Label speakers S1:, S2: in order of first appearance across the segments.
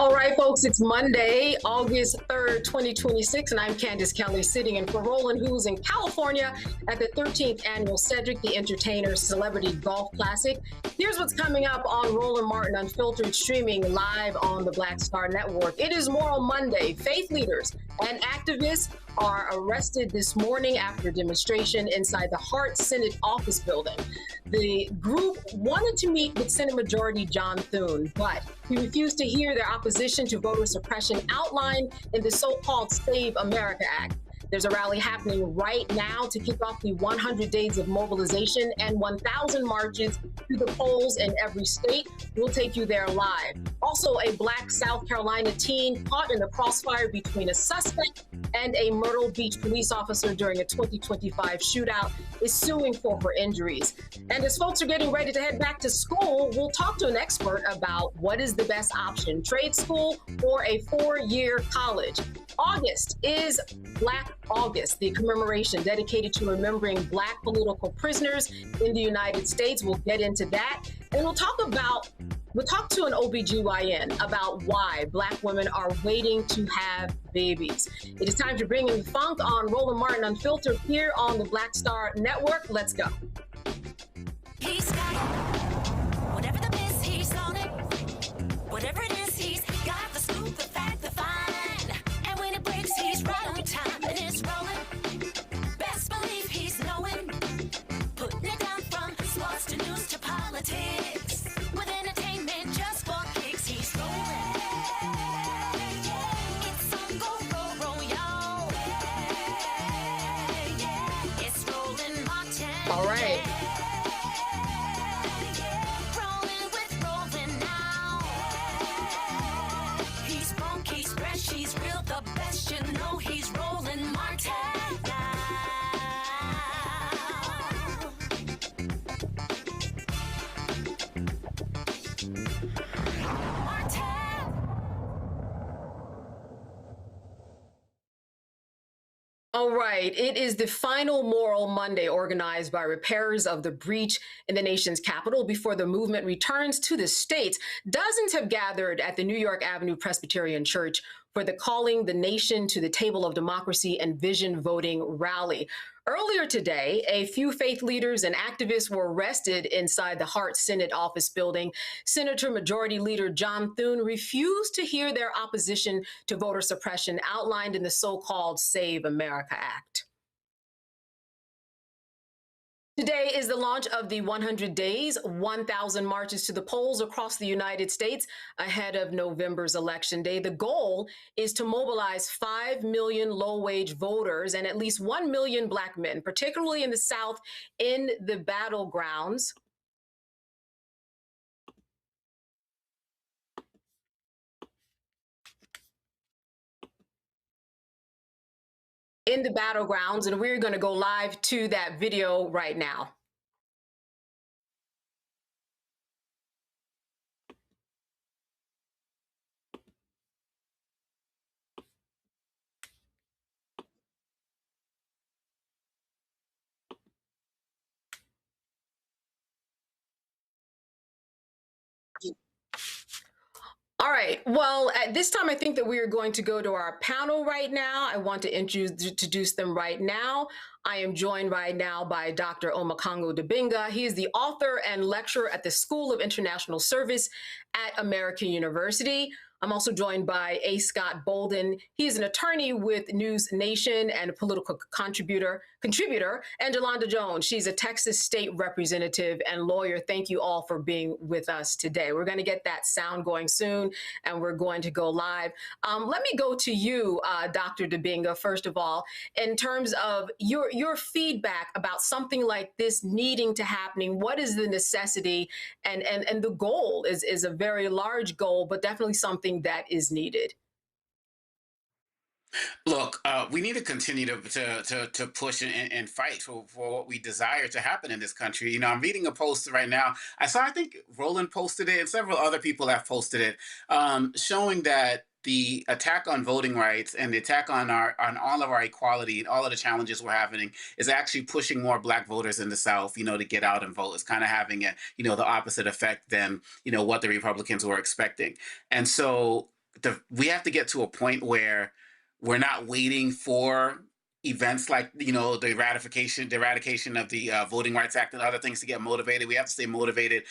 S1: All right, folks, it's Monday, August 3rd, 2026, and I'm Candace Kelly sitting in for Roland, who's in California at the 13th annual Cedric the Entertainer Celebrity Golf Classic. Here's what's coming up on Roland Martin Unfiltered, streaming live on the Black Star Network. It is Moral Monday. Faith leaders and activists are arrested this morning after a demonstration inside the Hart Senate Office Building. The group wanted to meet with Senate Majority John Thune, but he refused to hear their opposition to voter suppression outlined in the so-called Save America Act. There's a rally happening right now to kick off the 100 Days of Mobilization and 1,000 marches to the polls in every state. We'll take you there live. Also, a Black South Carolina teen caught in the crossfire between a suspect and a Myrtle Beach police officer during a 2025 shootout is suing for her injuries. And as folks are getting ready to head back to school, we'll talk to an expert about what is the best option, trade school or a four-year college. August is Black August, the commemoration dedicated to remembering Black political prisoners in the United States. We'll get into that. And we'll talk to an OBGYN about why Black women are waiting to have babies. It is time to bring in the funk on Roland Martin Unfiltered here on the Black Star Network. Let's go.
S2: He's got it. Whatever the miss, he's on it. Whatever it is, he's got the scoop, the fact, the fine. And when it breaks, he's right on time and it's rolling. Best believe he's knowing. Putting it down from sports to news to politics. With entertainment just for kicks, he's rolling. It's on go, roll, y'all. It's Roland Martin.
S1: All right.
S2: Rolling with Roland now. He's funky, he's fresh, he's real, the best. You know he's Roland Martin now.
S1: All right, it is the final Moral Monday organized by repairers of the breach in the nation's capital before the movement returns to the states. Dozens have gathered at the New York Avenue Presbyterian Church for the Calling the Nation to the Table of Democracy and Vision voting rally. Earlier today, a few faith leaders and activists were arrested inside the Hart Senate Office Building. Senator Majority Leader John Thune refused to hear their opposition to voter suppression outlined in the so-called Save America Act. Today is the launch of the 100 Days, 1,000 marches to the polls across the United States ahead of November's election day. The goal is to mobilize 5 million low-wage voters and at least 1 million Black men, particularly in the South, in the battlegrounds. And we're going to go live to that video right now. All right. Well, at this time, I think that we are going to go to our panel right now. I want to introduce them right now. I am joined right now by Dr. Omekongo Dibinga. He is the author and lecturer at the School of International Service at American University. I'm also joined by A. Scott Bolden. He is an attorney with News Nation and a political contributor. And Jolanda Jones, she's a Texas state representative and lawyer. Thank you all for being with us today. We're going to get that sound going soon, and we're going to go live. Let me go to you, Dr. Dibinga, first of all, in terms of your feedback about something like this needing to happening. What is the necessity? And the goal is a very large goal, but definitely something that is needed.
S3: Look, we need to continue to push and fight for what we desire to happen in this country. You know, I'm reading a post right now. I think Roland posted it, and several other people have posted it, showing that the attack on voting rights and the attack on all of our equality and all of the challenges we're having is actually pushing more Black voters in the South, you know, to get out and vote. It's kind of having the opposite effect than, what the Republicans were expecting. And so we have to get to a point where we're not waiting for events like the eradication of the Voting Rights Act and other things to get motivated. We have to stay motivated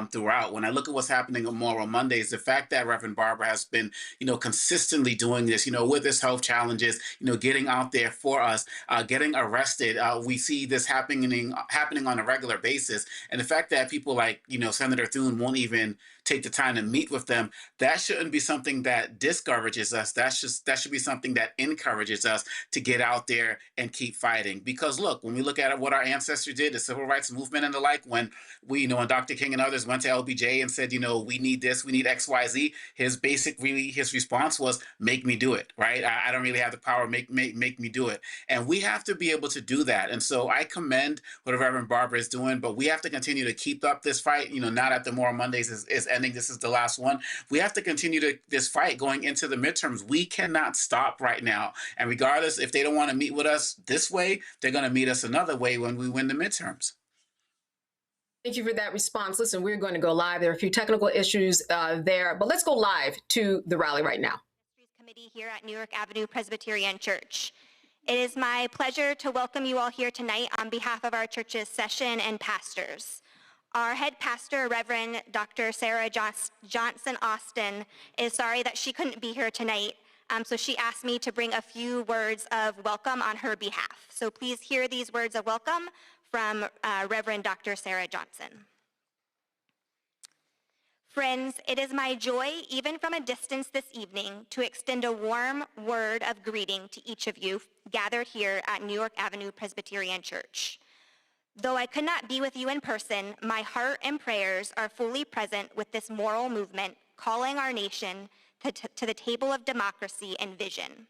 S3: throughout. When I look at what's happening on Moral Mondays, the fact that Reverend Barber has been consistently doing this, with his health challenges, getting out there for us, getting arrested. We see this happening on a regular basis, and the fact that people like Senator Thune won't even take the time to meet with them, that shouldn't be something that discourages us. That should be something that encourages us to get out there and keep fighting. Because look, when we look at what our ancestors did, the civil rights movement and the like, when when Dr. King and others went to LBJ and said, we need this, we need XYZ, his response was, make me do it, right? I don't really have the power, make me do it. And we have to be able to do that. And so I commend what Reverend Barber is doing, but we have to continue to keep up this fight, not at the Moral Mondays is ending. This is the last one. We have to continue this fight going into the midterms. We cannot stop right now. And regardless, if they don't want to meet with us this way, they're going to meet us another way when we win the midterms.
S1: Thank you for that response. Listen, we're going to go live. There are a few technical issues there, but let's go live to the rally right now.
S4: Committee here at New York Avenue Presbyterian Church. It is my pleasure to welcome you all here tonight on behalf of our church's session and pastors. Our head pastor, Reverend Dr. Sarah Johnson Austin, is sorry that she couldn't be here tonight, so she asked me to bring a few words of welcome on her behalf. So please hear these words of welcome from Reverend Dr. Sarah Johnson. Friends, it is my joy, even from a distance this evening, to extend a warm word of greeting to each of you gathered here at New York Avenue Presbyterian Church. Though I could not be with you in person, my heart and prayers are fully present with this moral movement calling our nation to the table of democracy and vision.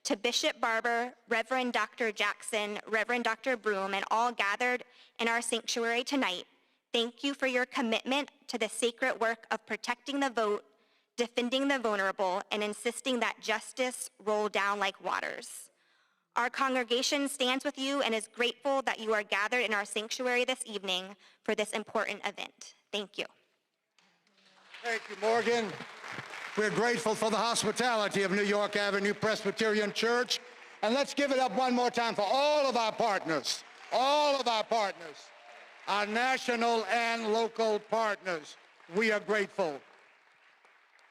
S4: To Bishop Barber, Reverend Dr. Jackson, Reverend Dr. Broom, and all gathered in our sanctuary tonight, thank you for your commitment to the sacred work of protecting the vote, defending the vulnerable, and insisting that justice roll down like waters. Our congregation stands with you and is grateful that you are gathered in our sanctuary this evening for this important event. Thank you.
S5: Thank you, Morgan. We're grateful for the hospitality of New York Avenue Presbyterian Church. And let's give it up one more time for all of our partners, our national and local partners. We are grateful.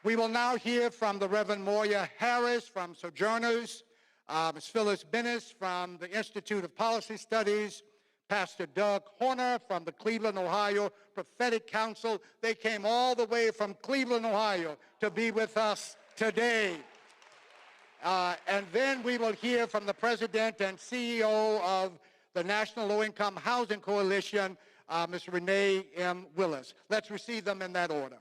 S5: We will now hear from the Reverend Moya Harris from Sojourners, Ms. Phyllis Bennis from the Institute of Policy Studies, Pastor Doug Horner from the Cleveland, Ohio Prophetic Council. They came all the way from Cleveland, Ohio to be with us today. And then we will hear from the President and CEO of the National Low Income Housing Coalition, Ms. Renee M. Willis. Let's receive them in that order.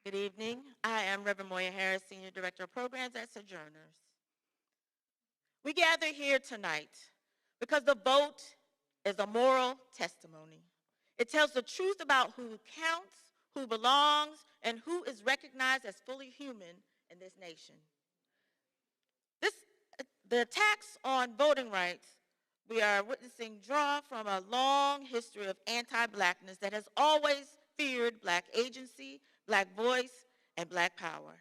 S6: Good evening. I am Reverend Moya Harris, Senior Director of Programs at Sojourners. We gather here tonight because the vote is a moral testimony. It tells the truth about who counts, who belongs, and who is recognized as fully human in this nation. The attacks on voting rights we are witnessing draw from a long history of anti-Blackness that has always feared Black agency, Black voice, and Black power.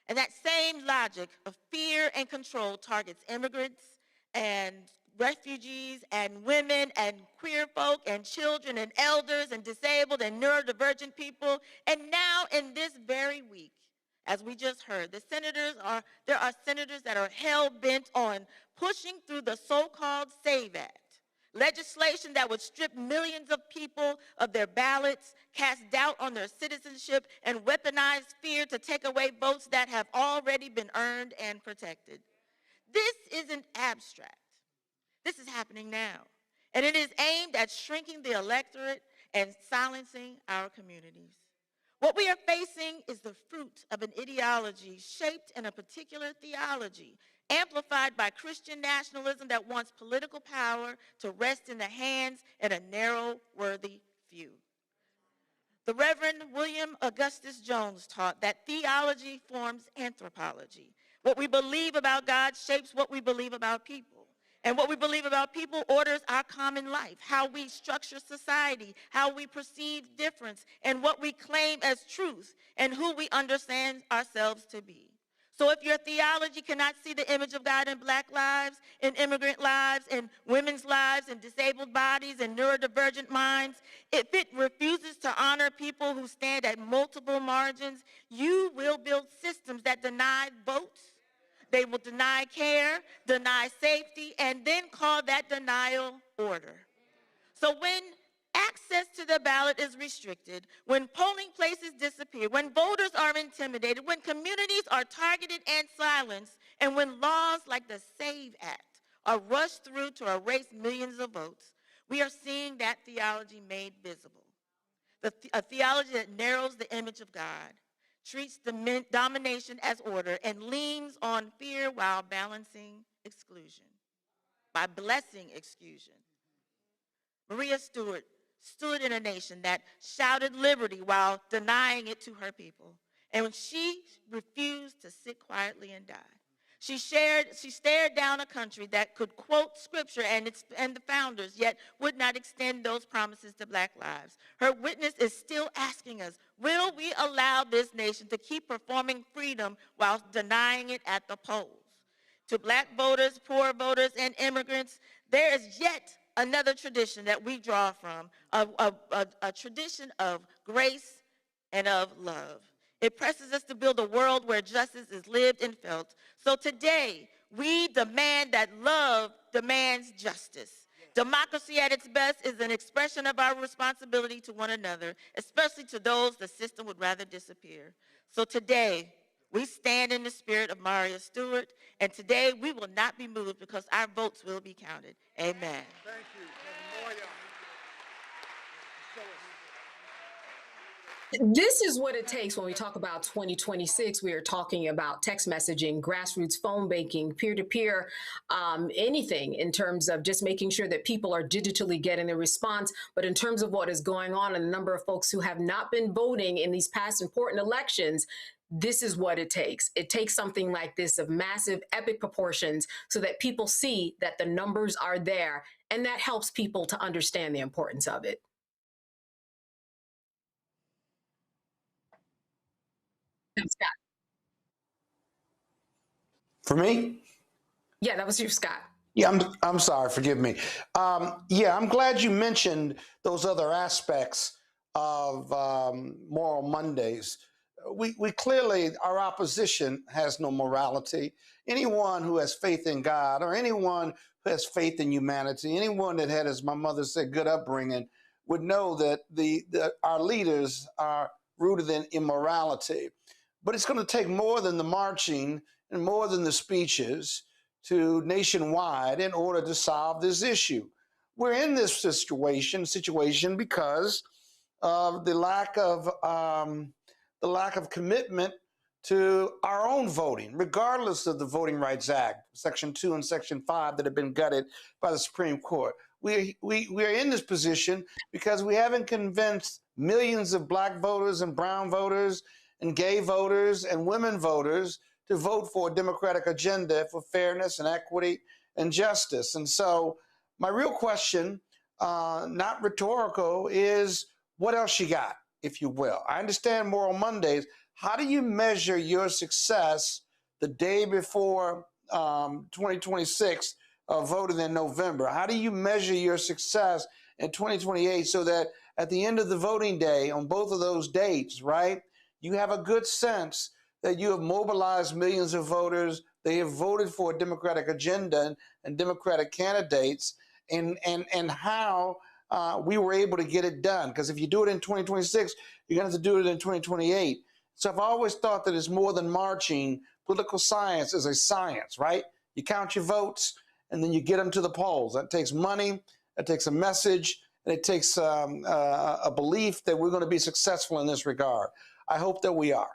S6: And that same logic of fear and control targets immigrants and refugees and women and queer folk and children and elders and disabled and neurodivergent people. And now in this very week, as we just heard, there are senators that are hell-bent on pushing through the so-called SAVE Act, legislation that would strip millions of people of their ballots, cast doubt on their citizenship, and weaponize fear to take away votes that have already been earned and protected. This isn't abstract. This is happening now. And it is aimed at shrinking the electorate and silencing our communities. What we are facing is the fruit of an ideology shaped in a particular theology, amplified by Christian nationalism that wants political power to rest in the hands of a narrow, worthy few. The Reverend William Augustus Jones taught that theology forms anthropology. What we believe about God shapes what we believe about people. And what we believe about people orders our common life, how we structure society, how we perceive difference, and what we claim as truth, and who we understand ourselves to be. So if your theology cannot see the image of God in Black lives, in immigrant lives, in women's lives, in disabled bodies, in neurodivergent minds, if it refuses to honor people who stand at multiple margins, you will build systems that deny votes. They will deny care, deny safety, and then call that denial order. So when access to the ballot is restricted, when polling places disappear, when voters are intimidated, when communities are targeted and silenced, and when laws like the SAVE Act are rushed through to erase millions of votes, we are seeing that theology made visible. A theology that narrows the image of God, treats domination as order, and leans on fear while balancing exclusion, by blessing exclusion. Maria Stewart stood in a nation that shouted liberty while denying it to her people. And she refused to sit quietly and die. She stared down a country that could quote scripture and the founders, yet would not extend those promises to Black lives. Her witness is still asking us, will we allow this nation to keep performing freedom while denying it at the polls? To Black voters, poor voters, and immigrants, there is yet another tradition that we draw from, a tradition of grace and of love. It presses us to build a world where justice is lived and felt. So today, we demand that love demands justice. Democracy at its best is an expression of our responsibility to one another, especially to those the system would rather disappear. So today, we stand in the spirit of Maria Stewart, and today we will not be moved because our votes will be counted. Amen.
S5: Thank you. Moya.
S1: This is what it takes when we talk about 2026. We are talking about text messaging, grassroots phone banking, peer-to-peer, anything in terms of just making sure that people are digitally getting a response. But in terms of what is going on and the number of folks who have not been voting in these past important elections, this is what it takes. It takes something like this of massive, epic proportions so that people see that the numbers are there, and that helps people to understand the importance of it. Scott.
S7: For me?
S1: Yeah, that was you, Scott.
S7: Yeah, I'm sorry. Forgive me. Yeah, I'm glad you mentioned those other aspects of Moral Mondays. We clearly, our opposition has no morality. Anyone who has faith in God, or anyone who has faith in humanity, anyone that had, as my mother said, good upbringing, would know that our leaders are rooted in immorality. But it's going to take more than the marching and more than the speeches to nationwide in order to solve this issue. We're in this situation because of the lack of commitment to our own voting, regardless of the Voting Rights Act, Section 2 and Section 5 that have been gutted by the Supreme Court. We are in this position because we haven't convinced millions of Black voters and brown voters and gay voters and women voters to vote for a democratic agenda for fairness and equity and justice. And so my real question, not rhetorical, is what else you got, if you will? I understand Moral Mondays. How do you measure your success the day before 2026 voted in November? How do you measure your success in 2028 so that at the end of the voting day on both of those dates, right, you have a good sense that you have mobilized millions of voters, they have voted for a democratic agenda and democratic candidates, and how we were able to get it done? Because if you do it in 2026, you're going to have to do it in 2028. So I've always thought that it's more than marching. Political science is a science, right? You count your votes, and then you get them to the polls. That takes money, that takes a message, and it takes a belief that we're going to be successful in this regard. I hope that we are.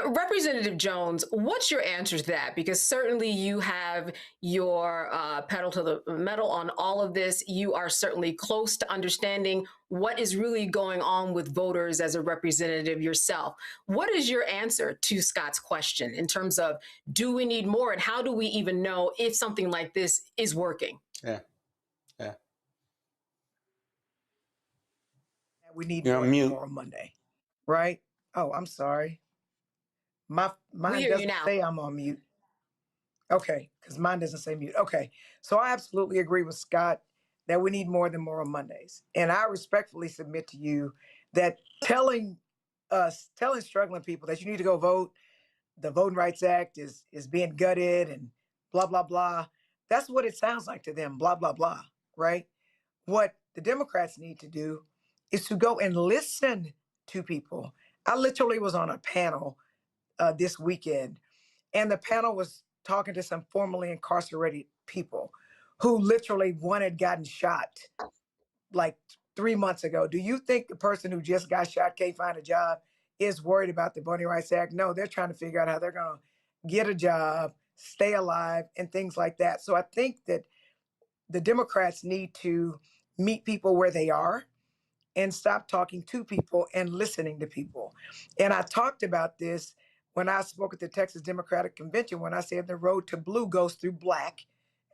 S1: Representative Jones, what's your answer to that? Because certainly you have your pedal to the metal on all of this. You are certainly close to understanding what is really going on with voters as a representative yourself. What is your answer to Scott's question in terms of, do we need more, and how do we even know if something like this is working?
S7: Yeah.
S8: We need
S7: You're
S8: more
S7: on mute.
S8: tomorrow Monday, right? Oh, I'm sorry. Mine
S1: hear you
S8: doesn't
S1: now.
S8: say I'm on mute. Okay, because mine doesn't say mute. Okay, so I absolutely agree with Scott that we need more than Moral Mondays. And I respectfully submit to you that telling struggling people that you need to go vote, the Voting Rights Act is being gutted and blah, blah, blah. That's what it sounds like to them, blah, blah, blah, right? What the Democrats need to do is to go and listen to people. I literally was on a panel this weekend, and the panel was talking to some formerly incarcerated people who literally one had gotten shot like 3 months ago. Do you think the person who just got shot can't find a job is worried about the Voting Rights Act? No, they're trying to figure out how they're going to get a job, stay alive, and things like that. So I think that the Democrats need to meet people where they are and stop talking to people and listening to people. And I talked about this when I spoke at the Texas Democratic Convention, when I said the road to blue goes through black.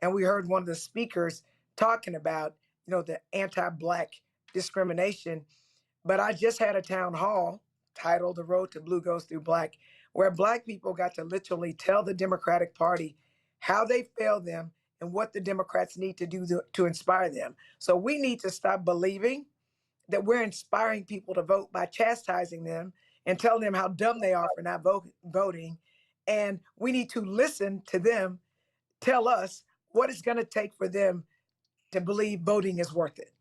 S8: And we heard one of the speakers talking about, the anti-black discrimination. But I just had a town hall titled The Road to Blue Goes Through Black, where black people got to literally tell the Democratic Party how they failed them and what the Democrats need to do to inspire them. So we need to stop believing that we're inspiring people to vote by chastising them and telling them how dumb they are for not voting. And we need to listen to them tell us what it's going to take for them to believe voting is worth it.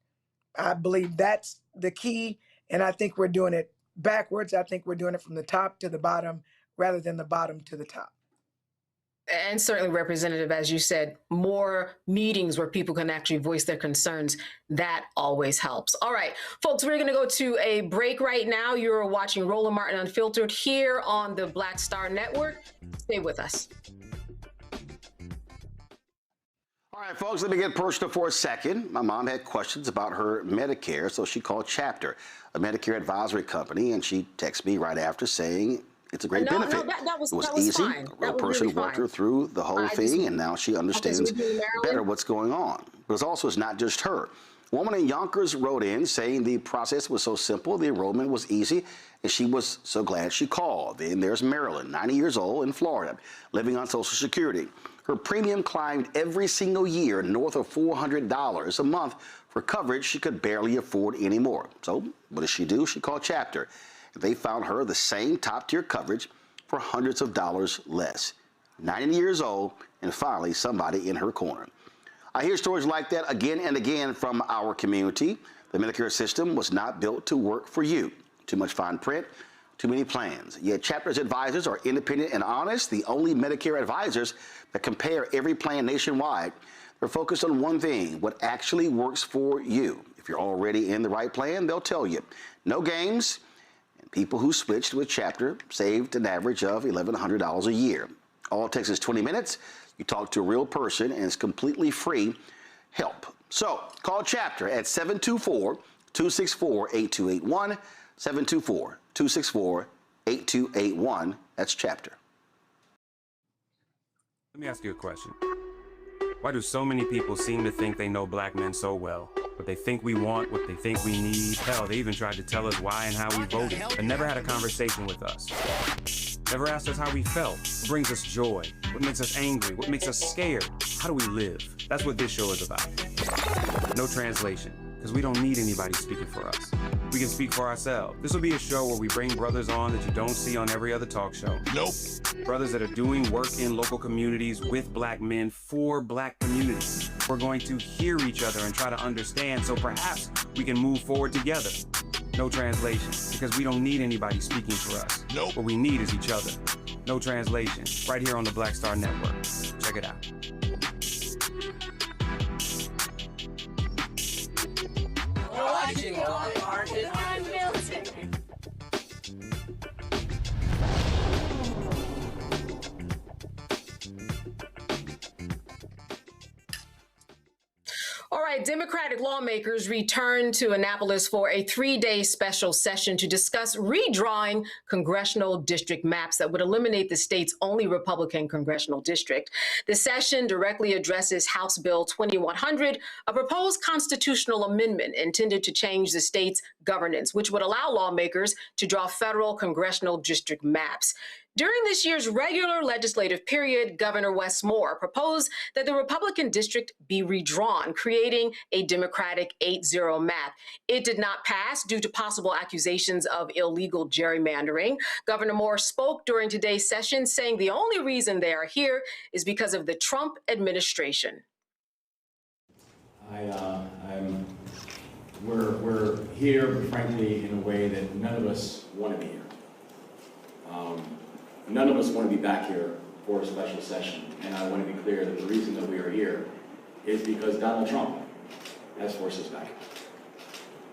S8: I believe that's the key. And I think we're doing it backwards. I think we're doing it from the top to the bottom rather than the bottom to the top.
S1: And certainly, Representative, as you said, more meetings where people can actually voice their concerns. That always helps. All right, folks, we're going to go to a break right now. You're watching Roland Martin Unfiltered here on the Black Star Network. Stay with us.
S9: All right, folks, let me get personal for a second. My mom had questions about her Medicare, so she called Chapter, a Medicare advisory company, and she texted me right after saying it's a great benefit.
S1: That was
S9: easy.
S1: fine.
S9: A real person walked her through the whole thing, and now she understands better what's going on. But it's not just her. A woman in Yonkers wrote in saying the process was so simple, the enrollment was easy, and she was so glad she called. Then there's Marilyn, 90 years old, in Florida, living on Social Security. Her premium climbed every single year north of $400 a month for coverage she could barely afford anymore. So what does she do? She called Chapter. They found her the same top-tier coverage for hundreds of dollars less. 90 years old, and finally somebody in her corner. I hear stories like that again and again from our community. The Medicare system was not built to work for you. Too much fine print, too many plans. Yet Chapter's advisors are independent and honest, the only Medicare advisors that compare every plan nationwide. They're focused on one thing, what actually works for you. If you're already in the right plan, they'll tell you. No games. People who switched with Chapter saved an average of $1,100 a year. All it takes is 20 minutes. You talk to a real person, and it's completely free help. So call Chapter at 724-264-8281, 724-264-8281. That's Chapter.
S10: Let me ask you a question. Why do so many people seem to think they know black men so well? What they think we want, what they think we need. Hell, they even tried to tell us why and how we voted, but never had a conversation with us. Never asked us how we felt, what brings us joy, what makes us angry, what makes us scared. How do we live? That's what this show is about. No translation, because we don't need anybody speaking for us. We can speak for ourselves. This will be a show where we bring brothers on that you don't see on every other talk show. Nope. Brothers that are doing work in local communities with black men for black communities. We're going to hear each other and try to understand so perhaps we can move forward together. No translation, because we don't need anybody speaking for us. Nope. What we need is each other. No translation, right here on the Black Star Network. Check it out.
S2: Watching Martin Unfiltered.
S1: right, Democratic lawmakers returned to Annapolis for a 3-day special session to discuss redrawing congressional district maps that would eliminate the state's only Republican congressional district. The session directly addresses House Bill 2100, a proposed constitutional amendment intended to change the state's governance, which would allow lawmakers to draw federal congressional district maps. During this year's regular legislative period, Governor Wes Moore proposed that the Republican district be redrawn, creating a Democratic 8-0 map. It did not pass due to possible accusations of illegal gerrymandering. Governor Moore spoke during today's session, saying the only reason they are here is because of the Trump administration.
S11: We're here, frankly, in a way that none of us want to be here. None of us want to be back here for a special session, and I want to be clear that the reason that we are here is because Donald Trump has forced us back.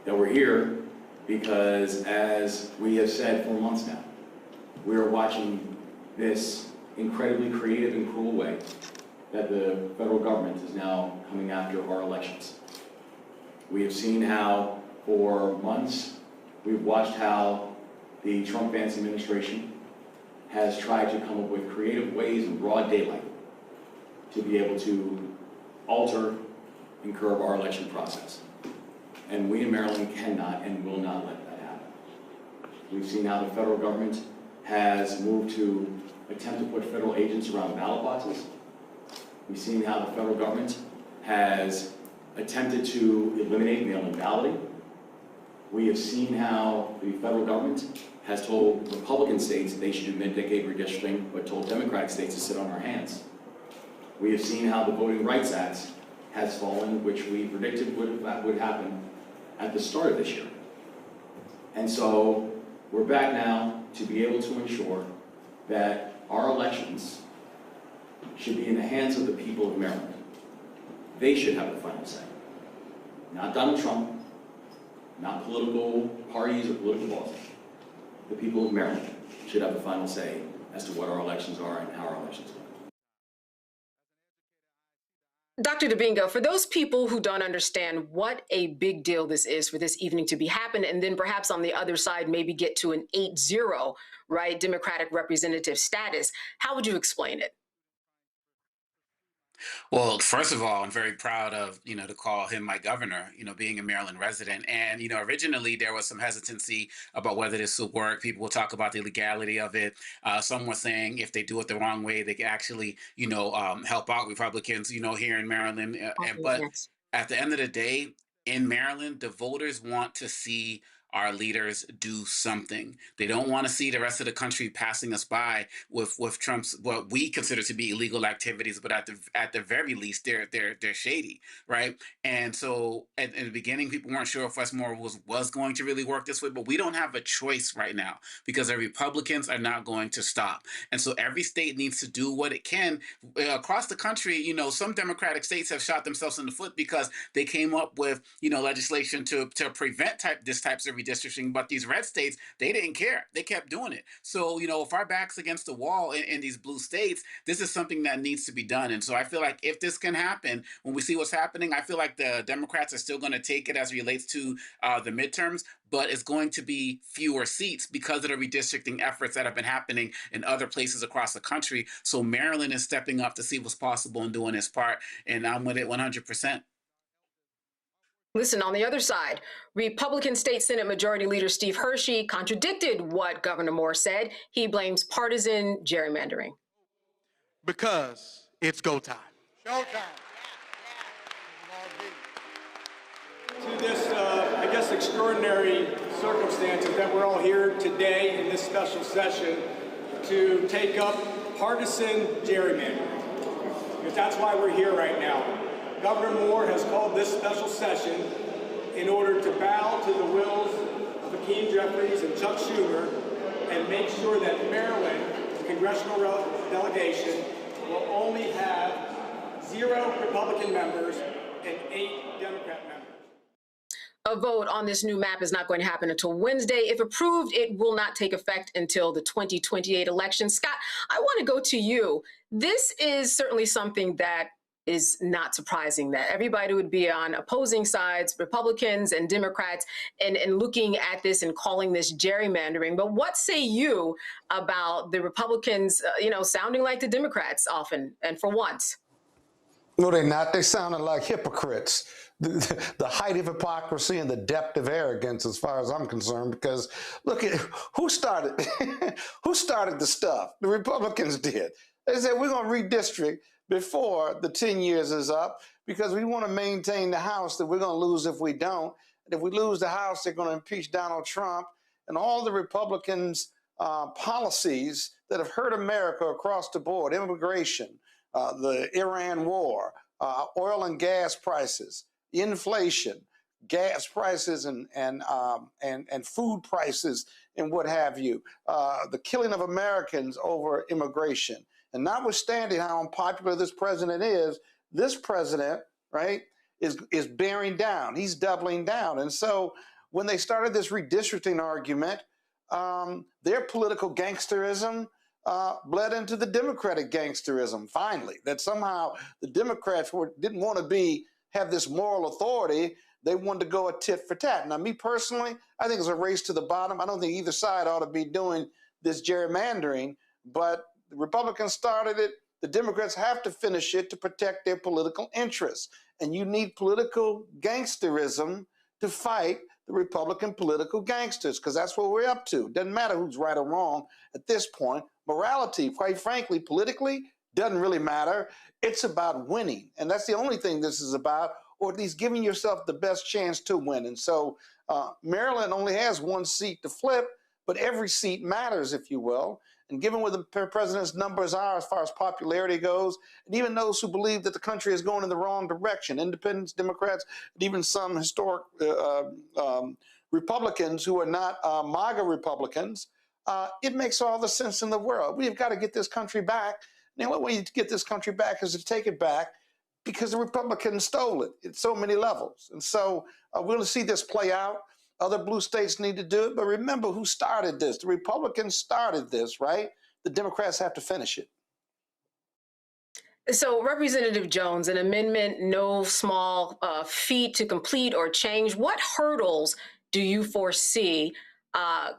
S11: That we're here because, as we have said for months now, we are watching this incredibly creative and cruel way that the federal government is now coming after our elections. We have seen how, for months, we've watched how the Trump-Vance administration has tried to come up with creative ways in broad daylight to be able to alter and curb our election process. And we in Maryland cannot and will not let that happen. We've seen how the federal government has moved to attempt to put federal agents around ballot boxes. We've seen how the federal government has attempted to eliminate mail-in balloting. We have seen how the federal government has told Republican states they should admit decade redistricting, but told Democratic states to sit on our hands. We have seen how the Voting Rights Act has fallen, which we predicted would happen at the start of this year. And so we're back now to be able to ensure that our elections should be in the hands of the people of Maryland. They should have the final say. Not Donald Trump, not political parties or political bosses. The people of Maryland should have the final say as to what our elections are and how our elections go.
S1: Dr. Dubingo, for those people who don't understand what a big deal this is for this evening to be happening, and then perhaps on the other side maybe get to an 8-0, right, Democratic representative status, how would you explain it?
S3: Well, first of all, I'm very proud of, to call him my governor, being a Maryland resident. And, originally there was some hesitancy about whether this would work. People will talk about the legality of it. Some were saying if they do it the wrong way, they can actually, help out Republicans, here in Maryland. But
S1: Yes.
S3: at the end of the day, in Maryland, the voters want to see our leaders do something. They don't want to see the rest of the country passing us by with Trump's what we consider to be illegal activities, but at the very least they're shady, right? And so in the beginning, people weren't sure if Westmore was going to really work this way, but we don't have a choice right now because the Republicans are not going to stop. And so every state needs to do what it can across the country. Some Democratic states have shot themselves in the foot because they came up with legislation to prevent this types of redistricting, but these red states, they didn't care. They kept doing it. So, if our back's against the wall in these blue states, this is something that needs to be done. And so I feel like if this can happen, when we see what's happening, I feel like the Democrats are still going to take it as it relates to the midterms, but it's going to be fewer seats because of the redistricting efforts that have been happening in other places across the country. So Maryland is stepping up to see what's possible and doing its part, and I'm with it 100%.
S1: Listen, on the other side, Republican State Senate Majority Leader Steve Hershey contradicted what Governor Moore said. He blames partisan gerrymandering.
S5: Because it's go time. Showtime.
S12: To this, I guess, extraordinary circumstances that we're all here today in this special session to take up partisan gerrymandering. Because that's why we're here right now. Governor Moore has called this special session in order to bow to the wills of Hakeem Jeffries and Chuck Schumer and make sure that Maryland, the congressional delegation, will only have 0 Republican members and 8 Democrat members.
S1: A vote on this new map is not going to happen until Wednesday. If approved, it will not take effect until the 2028 election. Scott, I want to go to you. This is certainly something that is not surprising that everybody would be on opposing sides, Republicans and Democrats, and looking at this and calling this gerrymandering. But what say you about the Republicans, sounding like the Democrats often and for once?
S7: No, they're not. They sounded like hypocrites. The height of hypocrisy and the depth of arrogance, as far as I'm concerned, because look at who started who started the stuff. The Republicans did. They said we're going to redistrict before the 10 years is up because we want to maintain the House that we're going to lose if we don't. And if we lose the House, they're going to impeach Donald Trump. And all the Republicans' policies that have hurt America across the board, immigration, the Iran war, oil and gas prices, inflation, gas prices, and food prices, and what have you, the killing of Americans over immigration. And notwithstanding how unpopular this president is, this president, right, is bearing down. He's doubling down. And so when they started this redistricting argument, their political gangsterism bled into the Democratic gangsterism, finally, that somehow the Democrats didn't want to have this moral authority. They wanted to go a tit for tat. Now, me personally, I think it's a race to the bottom. I don't think either side ought to be doing this gerrymandering, but the Republicans started it. The Democrats have to finish it to protect their political interests. And you need political gangsterism to fight the Republican political gangsters, because that's what we're up to. Doesn't matter who's right or wrong at this point. Morality, quite frankly, politically, doesn't really matter. It's about winning. And that's the only thing this is about, or at least giving yourself the best chance to win. And so Maryland only has one seat to flip, but every seat matters, if you will. And given where the president's numbers are as far as popularity goes, and even those who believe that the country is going in the wrong direction, independents, Democrats, and even some historic Republicans who are not MAGA Republicans, it makes all the sense in the world. We've got to get this country back. And the only way to get this country back is to take it back because the Republicans stole it at so many levels. And so we're going to see this play out. Other blue states need to do it. But remember who started this. The Republicans started this, right? The Democrats have to finish it.
S1: So, Representative Jones, an amendment, no small feat to complete or change. What hurdles do you foresee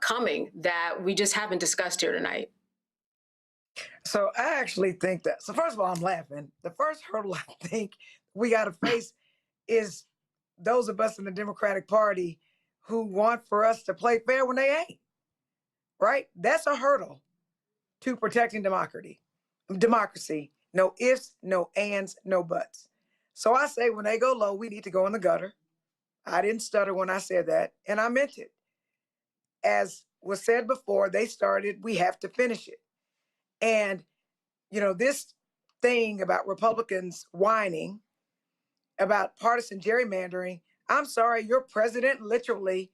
S1: coming that we just haven't discussed here tonight?
S8: So I actually think that, so first of all, I'm laughing. The first hurdle I think we got to face is those of us in the Democratic Party who want for us to play fair when they ain't, right? That's a hurdle to protecting democracy. No ifs, no ands, no buts. So I say when they go low, we need to go in the gutter. I didn't stutter when I said that, and I meant it. As was said before, they started, we have to finish it. And, this thing about Republicans whining about partisan gerrymandering, I'm sorry, your president literally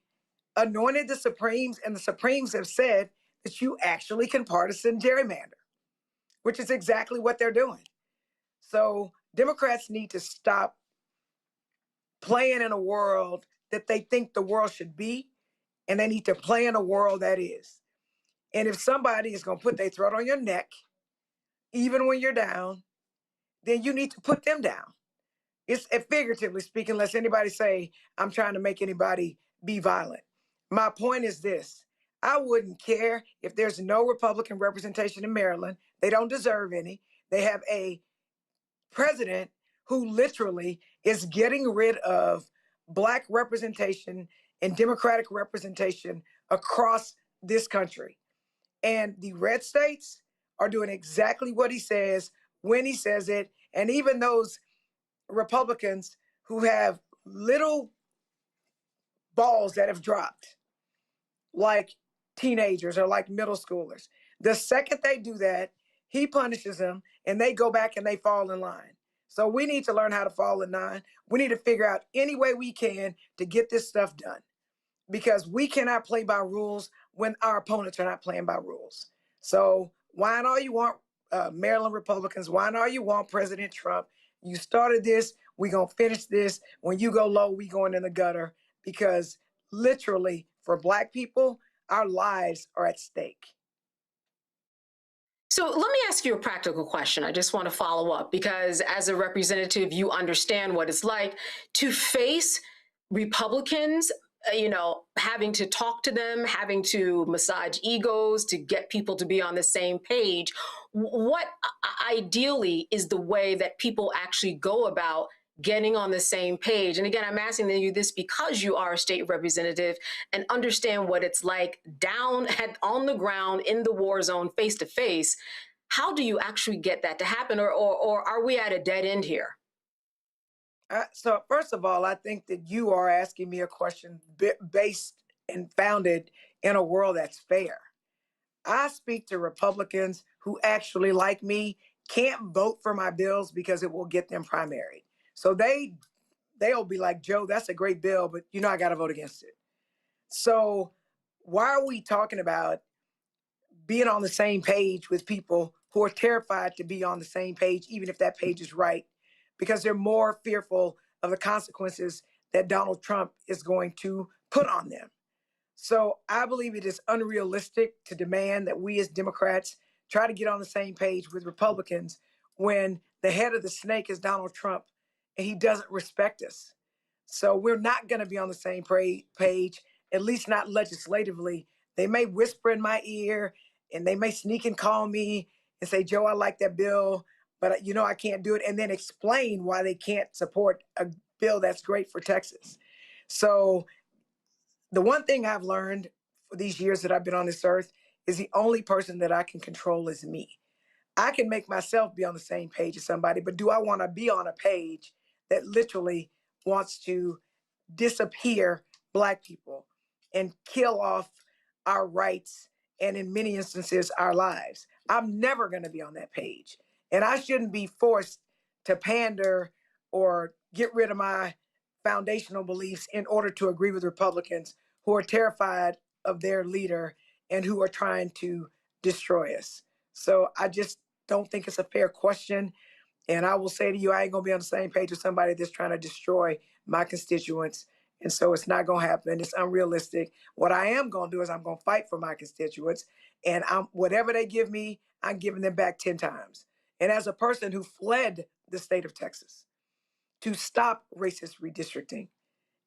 S8: anointed the Supremes, and the Supremes have said that you actually can partisan gerrymander, which is exactly what they're doing. So Democrats need to stop playing in a world that they think the world should be, and they need to play in a world that is. And if somebody is going to put their throat on your neck, even when you're down, then you need to put them down. It's figuratively speaking, lest anybody say, I'm trying to make anybody be violent. My point is this. I wouldn't care if there's no Republican representation in Maryland. They don't deserve any. They have a president who literally is getting rid of Black representation and Democratic representation across this country. And the red states are doing exactly what he says when he says it. And even those Republicans who have little balls that have dropped, like teenagers or like middle schoolers, the second they do that, he punishes them and they go back and they fall in line. So we need to learn how to fall in line. We need to figure out any way we can to get this stuff done, because we cannot play by rules when our opponents are not playing by rules. So whine all you want, Maryland Republicans, whine all you want, President Trump. You started this. We're going to finish this. When you go low, we going in the gutter, because literally for Black people, our lives are at stake.
S1: So let me ask you a practical question. I just want to follow up because as a representative, you understand what it's like to face Republicans, having to talk to them, having to massage egos to get people to be on the same page. What ideally is the way that people actually go about getting on the same page? And again, I'm asking you this because you are a state representative and understand what it's like down on the ground in the war zone, face to face. How do you actually get that to happen, or are we at a dead end here?
S8: So first of all, I think that you are asking me a question based and founded in a world that's fair. I speak to Republicans who actually, like me, can't vote for my bills because it will get them primaried. So they'll be like, Joe, that's a great bill, but I got to vote against it. So why are we talking about being on the same page with people who are terrified to be on the same page, even if that page is right, because they're more fearful of the consequences that Donald Trump is going to put on them? So I believe it is unrealistic to demand that we as Democrats try to get on the same page with Republicans when the head of the snake is Donald Trump and he doesn't respect us. So we're not going to be on the same page, at least not legislatively. They may whisper in my ear and they may sneak and call me and say, Joe, I like that bill, but I can't do it, and then explain why they can't support a bill that's great for Texas. So the one thing I've learned for these years that I've been on this earth is the only person that I can control is me. I can make myself be on the same page as somebody, but do I want to be on a page that literally wants to disappear Black people and kill off our rights and, in many instances, our lives? I'm never going to be on that page. And I shouldn't be forced to pander or get rid of my foundational beliefs in order to agree with Republicans who are terrified of their leader and who are trying to destroy us. So I just don't think it's a fair question. And I will say to you, I ain't going to be on the same page with somebody that's trying to destroy my constituents. And so it's not going to happen. It's unrealistic. What I am going to do is I'm going to fight for my constituents. And whatever they give me, I'm giving them back 10 times. And as a person who fled the state of Texas to stop racist redistricting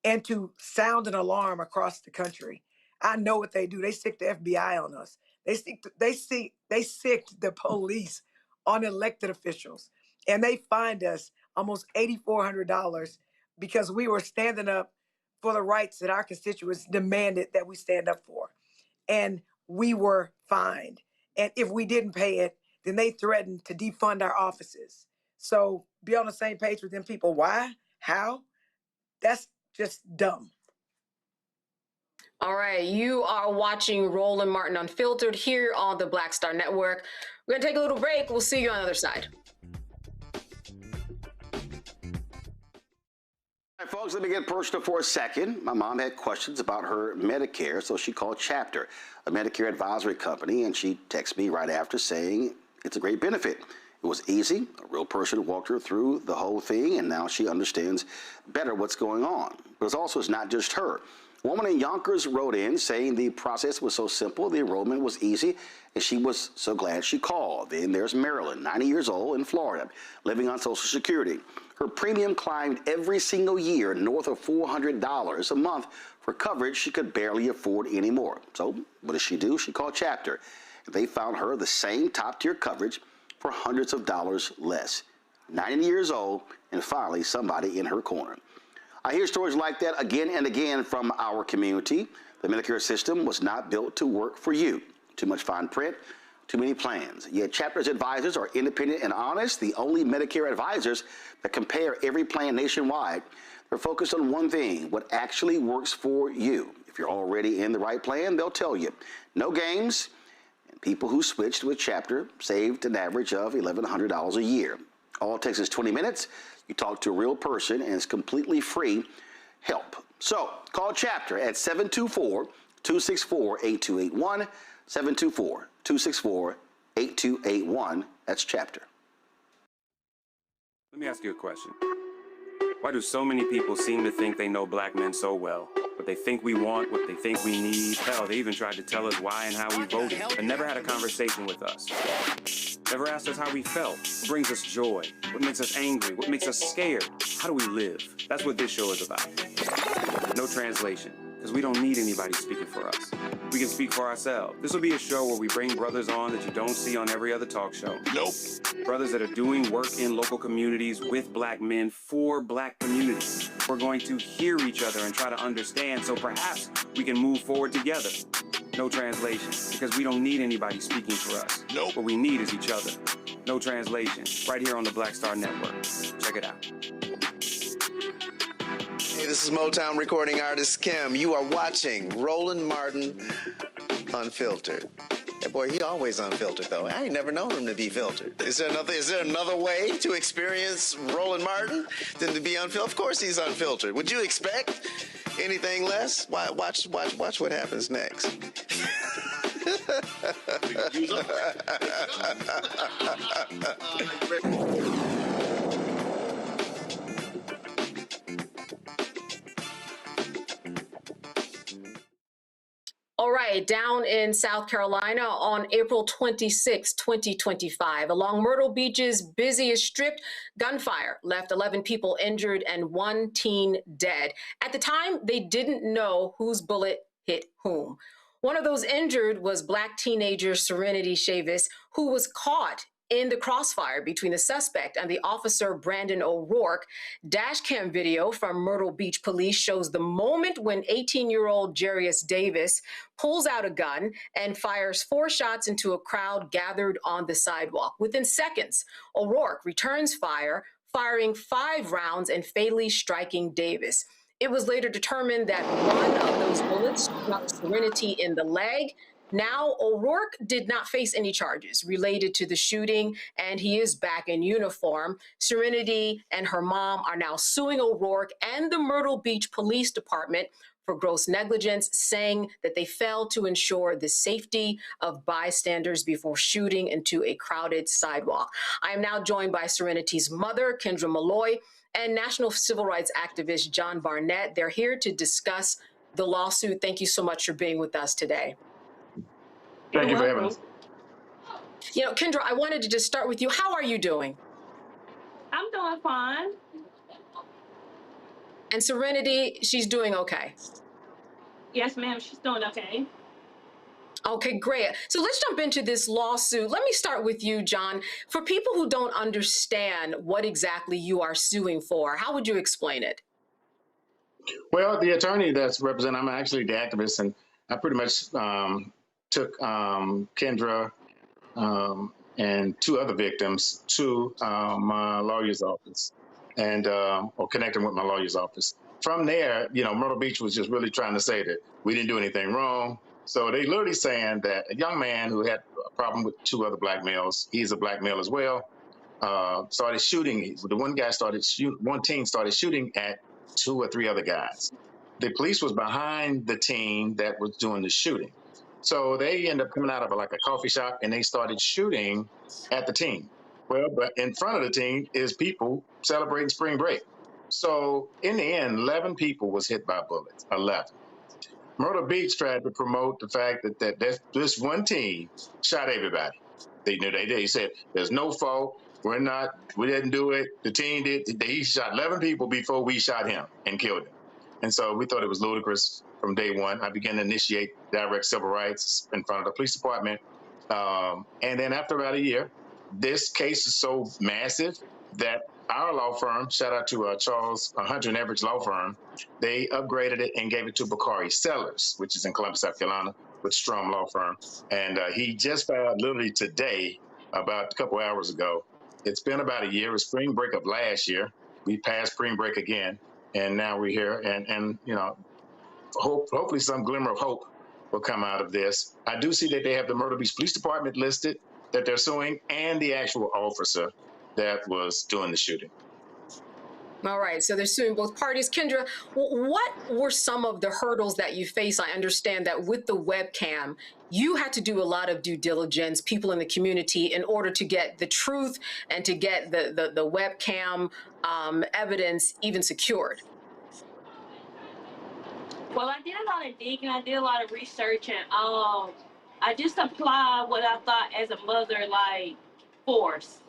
S8: and to sound an alarm across the country, I know what they do. They stick the FBI on us. They sicked the police on elected officials. And they fined us almost $8,400 because we were standing up for the rights that our constituents demanded that we stand up for. And we were fined. And if we didn't pay it, then they threatened to defund our offices. So be on the same page with them people. Why? How? That's just dumb.
S1: All right, you are watching Roland Martin Unfiltered here on the Black Star Network. We're going to take a little break. We'll see you on the other side.
S9: All right, folks, let me get personal for a second. My mom had questions about her Medicare, so she called Chapter, a Medicare advisory company, and she texted me right after saying it's a great benefit. It was easy. A real person walked her through the whole thing, and now she understands better what's going on. But it's not just her. A woman in Yonkers wrote in saying the process was so simple, the enrollment was easy, and she was so glad she called. Then there's Marilyn, 90 years old, in Florida, living on Social Security. Her premium climbed every single year north of $400 a month for coverage she could barely afford anymore. So what does she do? She called Chapter. They found her the same top-tier coverage for hundreds of dollars less. 90 years old, and finally somebody in her corner. I hear stories like that again and again from our community. The Medicare system was not built to work for you. Too much fine print, too many plans. Yet Chapter's advisors are independent and honest, the only Medicare advisors that compare every plan nationwide. They're focused on one thing, what actually works for you. If you're already in the right plan, they'll tell you. No games. And people who switched with Chapter saved an average of $1,100 a year. All it takes is 20 minutes. You talk to a real person, and it's completely free help. So call Chapter at 724-264-8281, 724-264-8281. That's Chapter.
S10: Let me ask you a question. Why do so many people seem to think they know black men so well? What they think we want, what they think we need. Hell, they even tried to tell us why and how we voted, but never had a conversation with us. Never asked us how we felt, what brings us joy, what makes us angry, what makes us scared. How do we live? That's what this show is about. No translation, because we don't need anybody speaking for us. We can speak for ourselves. This will be a show where we bring brothers on that you don't see on every other talk show. Nope. Brothers that are doing work in local communities with black men for black communities. We're going to hear each other and try to understand so perhaps we can move forward together. No translation, because we don't need anybody speaking for us. Nope. What we need is each other. No translation, right here on the Black Star Network. Check it out.
S13: Hey, this is Motown recording artist Kim. You are watching Roland Martin Unfiltered. That boy, he always unfiltered though. I ain't never known him to be filtered. Is there another way to experience Roland Martin than to be unfiltered? Of course he's unfiltered. Would you expect anything less? Watch what happens next.
S1: All right, down in South Carolina on April 26, 2025, along Myrtle Beach's busiest strip, gunfire left 11 people injured and 1 teen dead. At the time, they didn't know whose bullet hit whom. One of those injured was Black teenager Serenity Chavis, who was caught in the crossfire between the suspect and the officer Brandon O'Rourke. Dashcam video from Myrtle Beach police shows the moment when 18-year-old Jarius Davis pulls out a gun and fires 4 shots into a crowd gathered on the sidewalk. Within seconds, O'Rourke returns fire, firing 5 rounds and fatally striking Davis. It was later determined that one of those bullets struck Serenity in the leg. Now, O'Rourke did not face any charges related to the shooting, and he is back in uniform. Serenity and her mom are now suing O'Rourke and the Myrtle Beach Police Department for gross negligence, saying that they failed to ensure the safety of bystanders before shooting into a crowded sidewalk. I am now joined by Serenity's mother, Kendra Malloy, and national civil rights activist John Barnett. They're here to discuss the lawsuit. Thank you so much for being with us today.
S14: Thank you for having us.
S1: You know, Kendra, I wanted to just start with you. How are you doing?
S14: I'm doing fine.
S1: And Serenity, she's doing okay.
S14: Yes, ma'am, she's doing okay.
S1: Okay, great. So let's jump into this lawsuit. Let me start with you, John. For people who don't understand what exactly you are suing for, how would you explain it?
S14: Well, the attorney that's representing, I'm actually the activist, and I pretty much took Kendra and 2 other victims to my lawyer's office and or connecting with my lawyer's office. From there, you know, Myrtle Beach was just really trying to say that we didn't do anything wrong. So they literally saying that a young man who had a problem with 2 other black males, he's a black male as well, started shooting. The one teen started shooting at 2 or 3 other guys. The police was behind the teen that was doing the shooting. So they ended up coming out of a coffee shop and they started shooting at the teen. Well, but in front of the teen is people celebrating spring break. So in the end, 11 people was hit by bullets, 11. Myrtle Beach tried to promote the fact that this one team shot everybody. They knew they did. He said, there's no fault. We didn't do it. The team did. He shot 11 people before we shot him and killed him. And so we thought it was ludicrous from day one. I began to initiate direct civil rights in front of the police department. And then after about a year, this case is so massive that our law firm, shout out to Charles Hunter and Everidge law firm, they upgraded it and gave it to Bakari Sellers, which is in Columbus, South Carolina, with Strom Law Firm. And he just filed literally today, about a couple hours ago. It's been about a year. It was spring break of last year. We passed spring break again, and now we're here. And you know, hopefully some glimmer of hope will come out of this. I do see that they have the Myrtle Beach Police Department listed that they're suing, and the actual officer that was doing the shooting.
S1: All right, so they're suing both parties. Kendra, what were some of the hurdles that you face? I understand that with the webcam, you had to do a lot of due diligence, people in the community, in order to get the truth and to get the webcam evidence even secured.
S15: Well, I did a lot of digging. I did a lot of research, and I just applied what I thought as a mother, like force.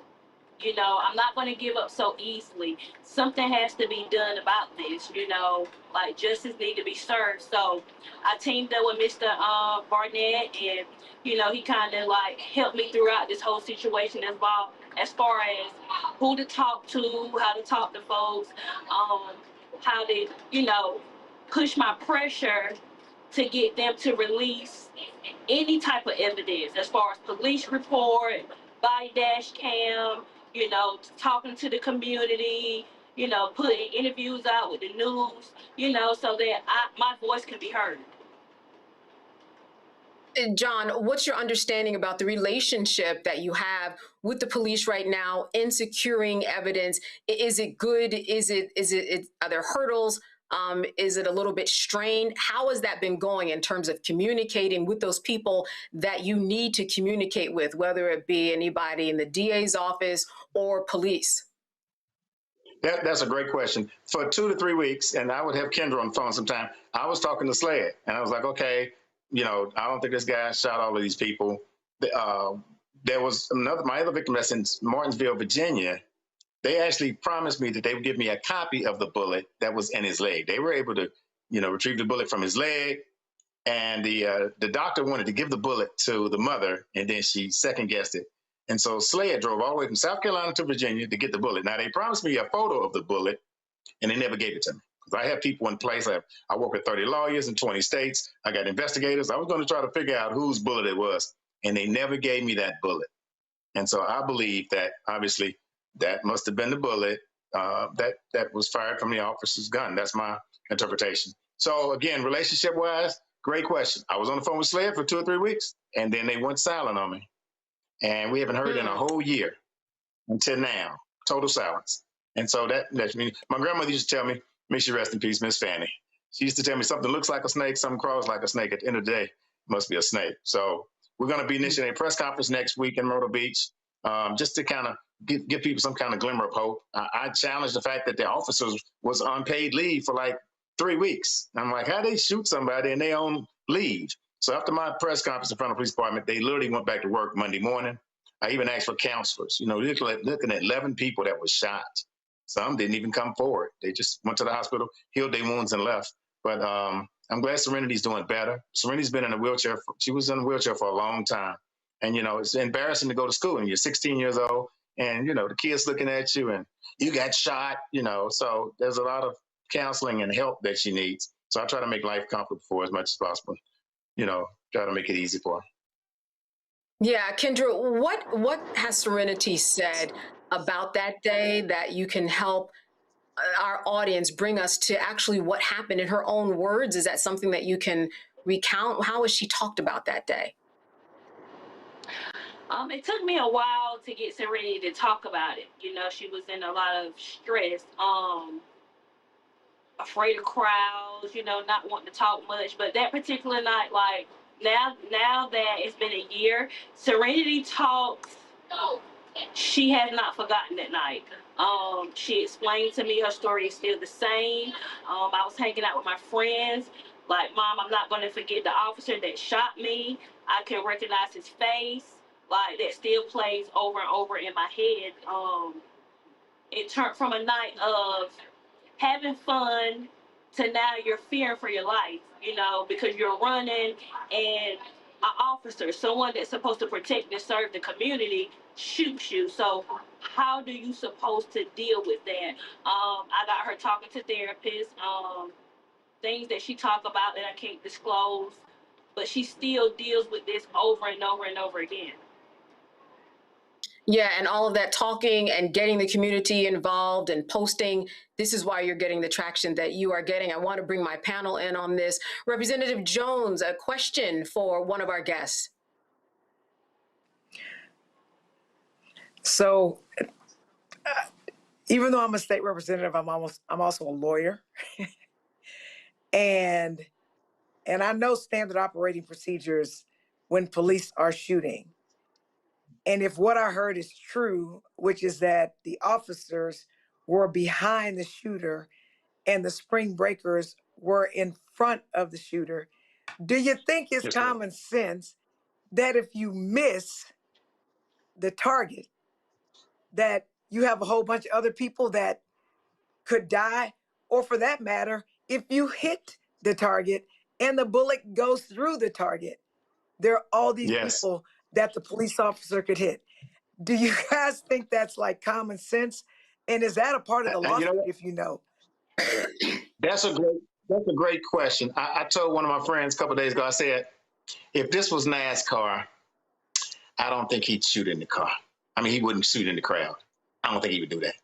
S15: You know, I'm not going to give up so easily. Something has to be done about this. You know, like justice need to be served. So I teamed up with Mr. Barnett, and you know, he kind of like helped me throughout this whole situation as far as who to talk to, how to talk to folks, how to, you know, push my pressure to get them to release any type of evidence as far as police report, body dash cam, you know, talking to the community, you know, putting interviews out with the news, you know, so that my voice can be heard.
S1: John, what's your understanding about the relationship that you have with the police right now in securing evidence? Is it good? Are there hurdles? Is it a little bit strained? How has that been going in terms of communicating with those people that you need to communicate with, whether it be anybody in the DA's office or police?
S14: That's a great question. For 2 to 3 weeks, and I would have Kendra on the phone sometime, I was talking to Sled, and I was like, okay, you know, I don't think this guy shot all of these people. There was my other victim that's in Martinsville, Virginia. They actually promised me that they would give me a copy of the bullet that was in his leg. They were able to, you know, retrieve the bullet from his leg, and the doctor wanted to give the bullet to the mother, and then she second guessed it. And so Slade drove all the way from South Carolina to Virginia to get the bullet. Now, they promised me a photo of the bullet, and they never gave it to me. Because I have people in place. I work with 30 lawyers in 20 states. I got investigators. I was going to try to figure out whose bullet it was, and they never gave me that bullet. And so I believe that, obviously, that must have been the bullet that was fired from the officer's gun. That's my interpretation. So, again, relationship-wise, great question. I was on the phone with Slade for 2 or 3 weeks, and then they went silent on me. And we haven't heard in a whole year until now. Total silence. And so that's me. My grandmother used to tell me, may she rest in peace, Miss Fanny. She used to tell me something looks like a snake, something crawls like a snake. At the end of the day, it must be a snake. So we're going to be initiating a press conference next week in Myrtle Beach, just to kind of give people some kind of glimmer of hope. I challenged the fact that the officers was on paid leave for like 3 weeks. I'm like, how they shoot somebody and they on leave? So after my press conference in front of the police department, they literally went back to work Monday morning. I even asked for counselors. You know, looking at 11 people that were shot. Some didn't even come forward. They just went to the hospital, healed their wounds, and left. But I'm glad Serenity's doing better. Serenity's been in a wheelchair. She was in a wheelchair for a long time. And, you know, it's embarrassing to go to school and you're 16 years old and, you know, the kids looking at you and you got shot, you know. So there's a lot of counseling and help that she needs. So I try to make life comfortable for her as much as possible. You know, try to make it easy for her.
S1: Yeah, Kendra, what has Serenity said about that day that you can help our audience bring us to actually what happened in her own words? Is that something that you can recount? How has she talked about that day?
S15: It took me a while to get Serenity to talk about it. You know, she was in a lot of stress, afraid of crowds, you know, not wanting to talk much. But that particular night, like, now that it's been a year, Serenity talks. She has not forgotten that night. She explained to me her story is still the same. I was hanging out with my friends. Like, Mom, I'm not going to forget the officer that shot me. I can recognize his face. Like, that still plays over and over in my head. It turned from a night of having fun to now you're fearing for your life, you know, because you're running and an officer, someone that's supposed to protect and serve the community, shoots you. So how do you supposed to deal with that? I got her talking to therapists, things that she talked about that I can't disclose, but she still deals with this over and over and over again.
S1: Yeah, and all of that talking and getting the community involved and posting, this is why you're getting the traction that you are getting. I want to bring my panel in on this. Representative Jones, a question for one of our guests.
S8: So even though I'm a state representative, I'm also a lawyer. and I know standard operating procedures when police are shooting. And if what I heard is true, which is that the officers were behind the shooter and the spring breakers were in front of the shooter, do you think it's common sense that if you miss the target, that you have a whole bunch of other people that could die? Or for that matter, if you hit the target and the bullet goes through the target, there are all these people that the police officer could hit. Do you guys think that's like common sense? And is that a part of the lawsuit, if you know?
S14: That's a great question. I told one of my friends a couple of days ago, I said, if this was NASCAR, I don't think he'd shoot in the car. I mean, he wouldn't shoot in the crowd. I don't think he would do that.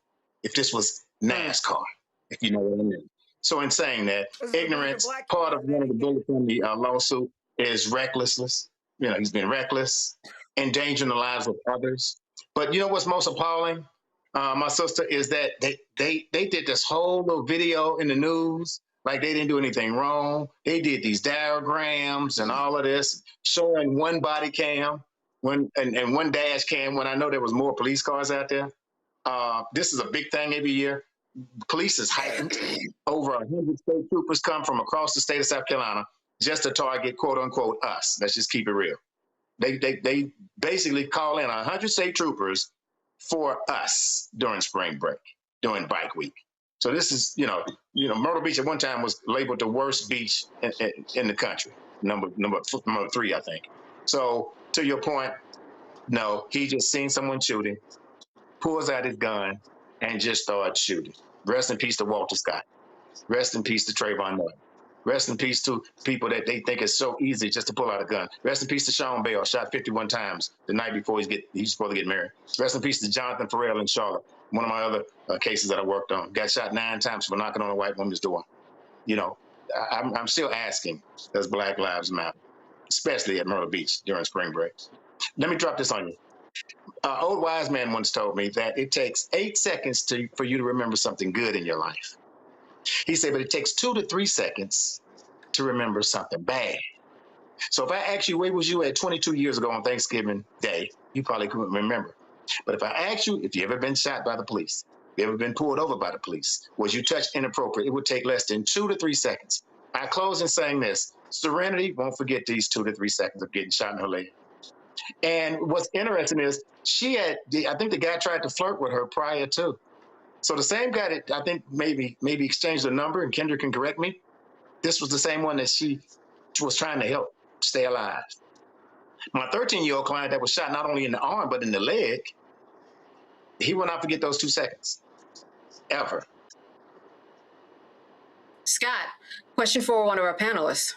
S14: If this was NASCAR, if you know what I mean. So in saying that, ignorance, part of one of the bullets in the lawsuit is recklessness. You know, he's been reckless, endangering the lives of others. But you know what's most appalling, my sister, is that they did this whole little video in the news like they didn't do anything wrong. They did these diagrams and all of this, showing one body cam and one dash cam when I know there was more police cars out there. This is a big thing every year. Police is heightened. Over 100 state troopers come from across the state of South Carolina just to target, quote unquote, us. Let's just keep it real. They basically call in 100 state troopers for us during spring break, during bike week. So this is, you know, Myrtle Beach at one time was labeled the worst beach in the country, number 3, I think. So to your point, no, he just seen someone shooting, pulls out his gun, and just starts shooting. Rest in peace to Walter Scott. Rest in peace to Trayvon Martin. Rest in peace to people that they think it's so easy just to pull out a gun. Rest in peace to Sean Bell, shot 51 times the night before he's supposed to get married. Rest in peace to Jonathan Farrell in Charlotte, one of my other cases that I worked on. Got shot 9 times for knocking on a white woman's door. You know, I'm still asking, does Black Lives Matter, especially at Myrtle Beach during spring break? Let me drop this on you. Old wise man once told me that it takes 8 seconds for you to remember something good in your life. He said, but it takes 2 to 3 seconds to remember something bad. So if I ask you, where was you at 22 years ago on Thanksgiving Day, you probably couldn't remember. But if I ask you, if you ever been shot by the police, you ever been pulled over by the police, was you touched inappropriate, it would take less than 2 to 3 seconds. I close in saying this: Serenity won't forget these 2 to 3 seconds of getting shot in her leg. And what's interesting is I think the guy tried to flirt with her prior to. So the same guy that I think maybe exchanged a number, and Kendra can correct me, this was the same one that she was trying to help stay alive. My 13-year-old client that was shot not only in the arm, but in the leg, he will not forget those 2 seconds, ever.
S1: Scott, question for one of our panelists.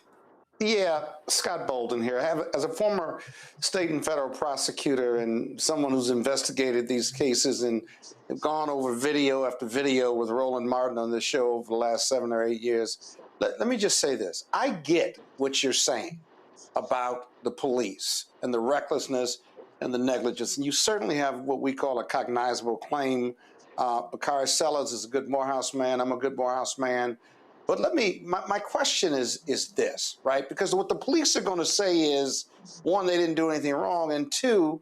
S7: Yeah, Scott Bolden here. As a former state and federal prosecutor and someone who's investigated these cases and have gone over video after video with Roland Martin on this show over the last 7 or 8 years, let me just say this. I get what you're saying about the police and the recklessness and the negligence, and you certainly have what we call a cognizable claim. Bakari Sellers is a good Morehouse man. I'm a good Morehouse man. But my question is this, right? Because what the police are going to say is, 1, they didn't do anything wrong, and 2,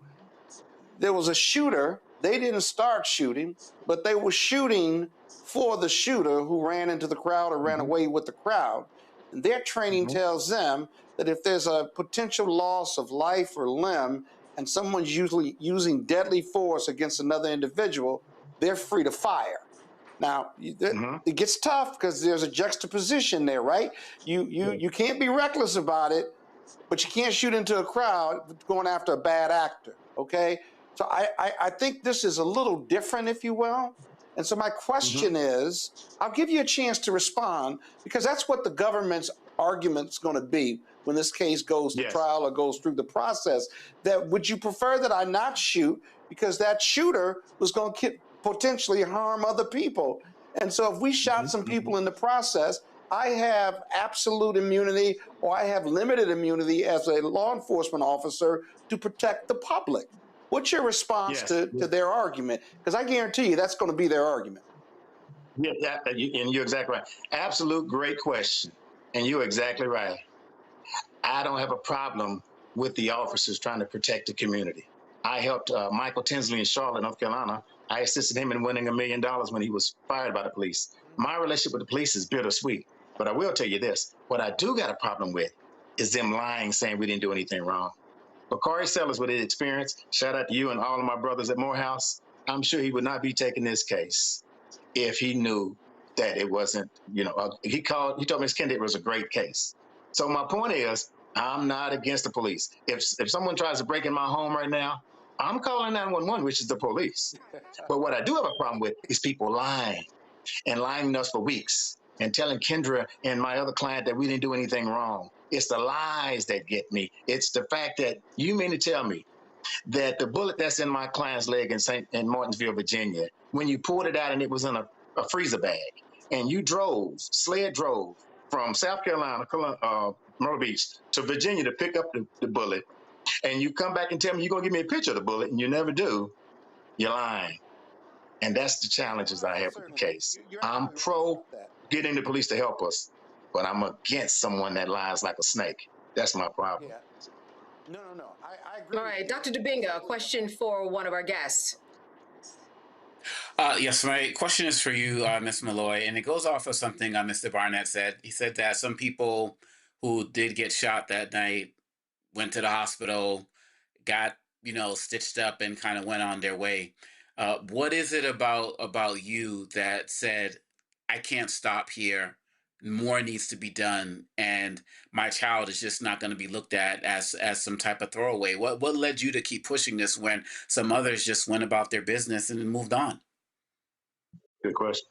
S7: there was a shooter. They didn't start shooting, but they were shooting for the shooter who ran into the crowd or ran away with the crowd. And their training tells them that if there's a potential loss of life or limb and someone's usually using deadly force against another individual, they're free to fire. Now, it gets tough because there's a juxtaposition there, right? You can't be reckless about it, but you can't shoot into a crowd going after a bad actor, okay? So I think this is a little different, if you will. And so my question is, I'll give you a chance to respond, because that's what the government's argument's going to be when this case goes to trial or goes through the process. That would you prefer that I not shoot because that shooter was going to potentially harm other people? And so if we shot some people in the process, I have absolute immunity or I have limited immunity as a law enforcement officer to protect the public. What's your response to their argument? Because I guarantee you that's going to be their argument.
S14: Yeah, and you're exactly right. Absolute great question. And you're exactly right. I don't have a problem with the officers trying to protect the community. I helped Michael Tinsley in Charlotte, North Carolina. I assisted him in winning $1 million when he was fired by the police. My relationship with the police is bittersweet, but I will tell you this. What I do got a problem with is them lying, saying we didn't do anything wrong. But Corey Sellers, with his experience, shout out to you and all of my brothers at Morehouse, I'm sure he would not be taking this case if he knew that it wasn't, he told Ms. Kendi it was a great case. So my point is, I'm not against the police. If someone tries to break in my home right now, I'm calling 911, which is the police. But what I do have a problem with is people lying and lying to us for weeks and telling Kendra and my other client that we didn't do anything wrong. It's the lies that get me. It's the fact that you mean to tell me that the bullet that's in my client's leg in Martinsville, Virginia, when you pulled it out and it was in a freezer bag, and you sled drove from South Carolina, Myrtle Beach, to Virginia to pick up the bullet, and you come back and tell me you're going to give me a picture of the bullet, and you never do, you're lying. And that's the challenges I have with the case. I'm pro getting the police to help us, but I'm against someone that lies like a snake. That's my problem.
S7: Yeah. No. I agree.
S1: All right, Dr. Dubinga, a question for one of our guests.
S3: Yes, my question is for you, Ms. Malloy, and it goes off of something Mr. Barnett said. He said that some people who did get shot that night went to the hospital, got, stitched up and kind of went on their way. What is it about you that said, I can't stop here, more needs to be done, and my child is just not going to be looked at as some type of throwaway? What led you to keep pushing this when some others just went about their business and moved on?
S14: Good question.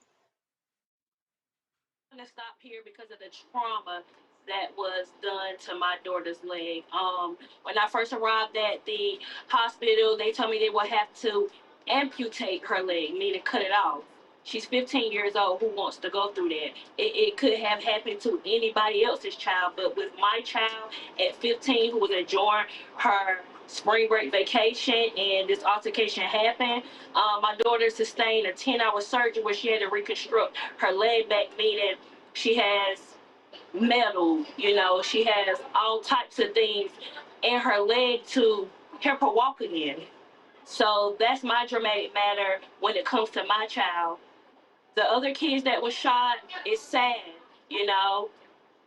S15: I'm going to stop here because of the trauma that was done to my daughter's leg. When I first arrived at the hospital, they told me they would have to amputate her leg, meaning cut it off. She's 15 years old. Who wants to go through that? It could have happened to anybody else's child, but with my child at 15 who was enjoying her spring break vacation and this altercation happened, my daughter sustained a 10-hour surgery where she had to reconstruct her leg back, meaning she has metal, she has all types of things in her leg to help her walk again. So that's my dramatic matter when it comes to my child. The other kids that were shot, it's sad,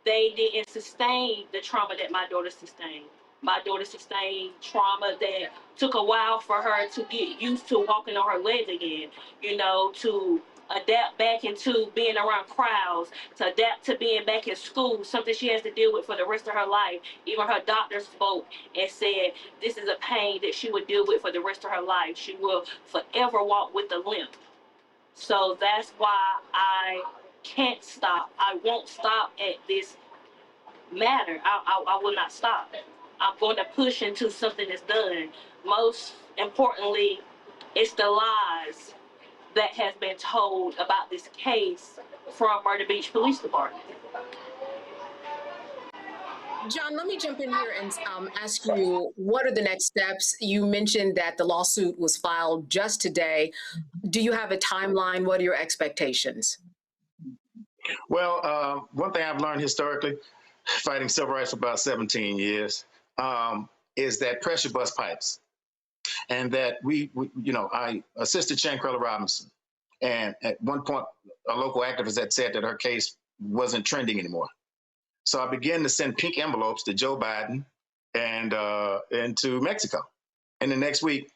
S15: they didn't sustain the trauma that my daughter sustained. My daughter sustained trauma that took a while for her to get used to walking on her legs again, to adapt back into being around crowds, to adapt to being back in school, something she has to deal with for the rest of her life. Even her doctor spoke and said this is a pain that she would deal with for the rest of her life. She will forever walk with a limp. So that's why I can't stop. I won't stop at this matter. I will not stop. I'm going to push until something is done. Most importantly, it's the lies that has been told about this case from Myrtle Beach Police Department.
S1: John, let me jump in here and ask you, what are the next steps? You mentioned that the lawsuit was filed just today. Do you have a timeline? What are your expectations?
S14: Well, one thing I've learned historically, fighting civil rights for about 17 years, is that pressure bust pipes. And that I assisted Shankrella Robinson. And at one point, a local activist had said that her case wasn't trending anymore. So I began to send pink envelopes to Joe Biden and to Mexico. And the next week,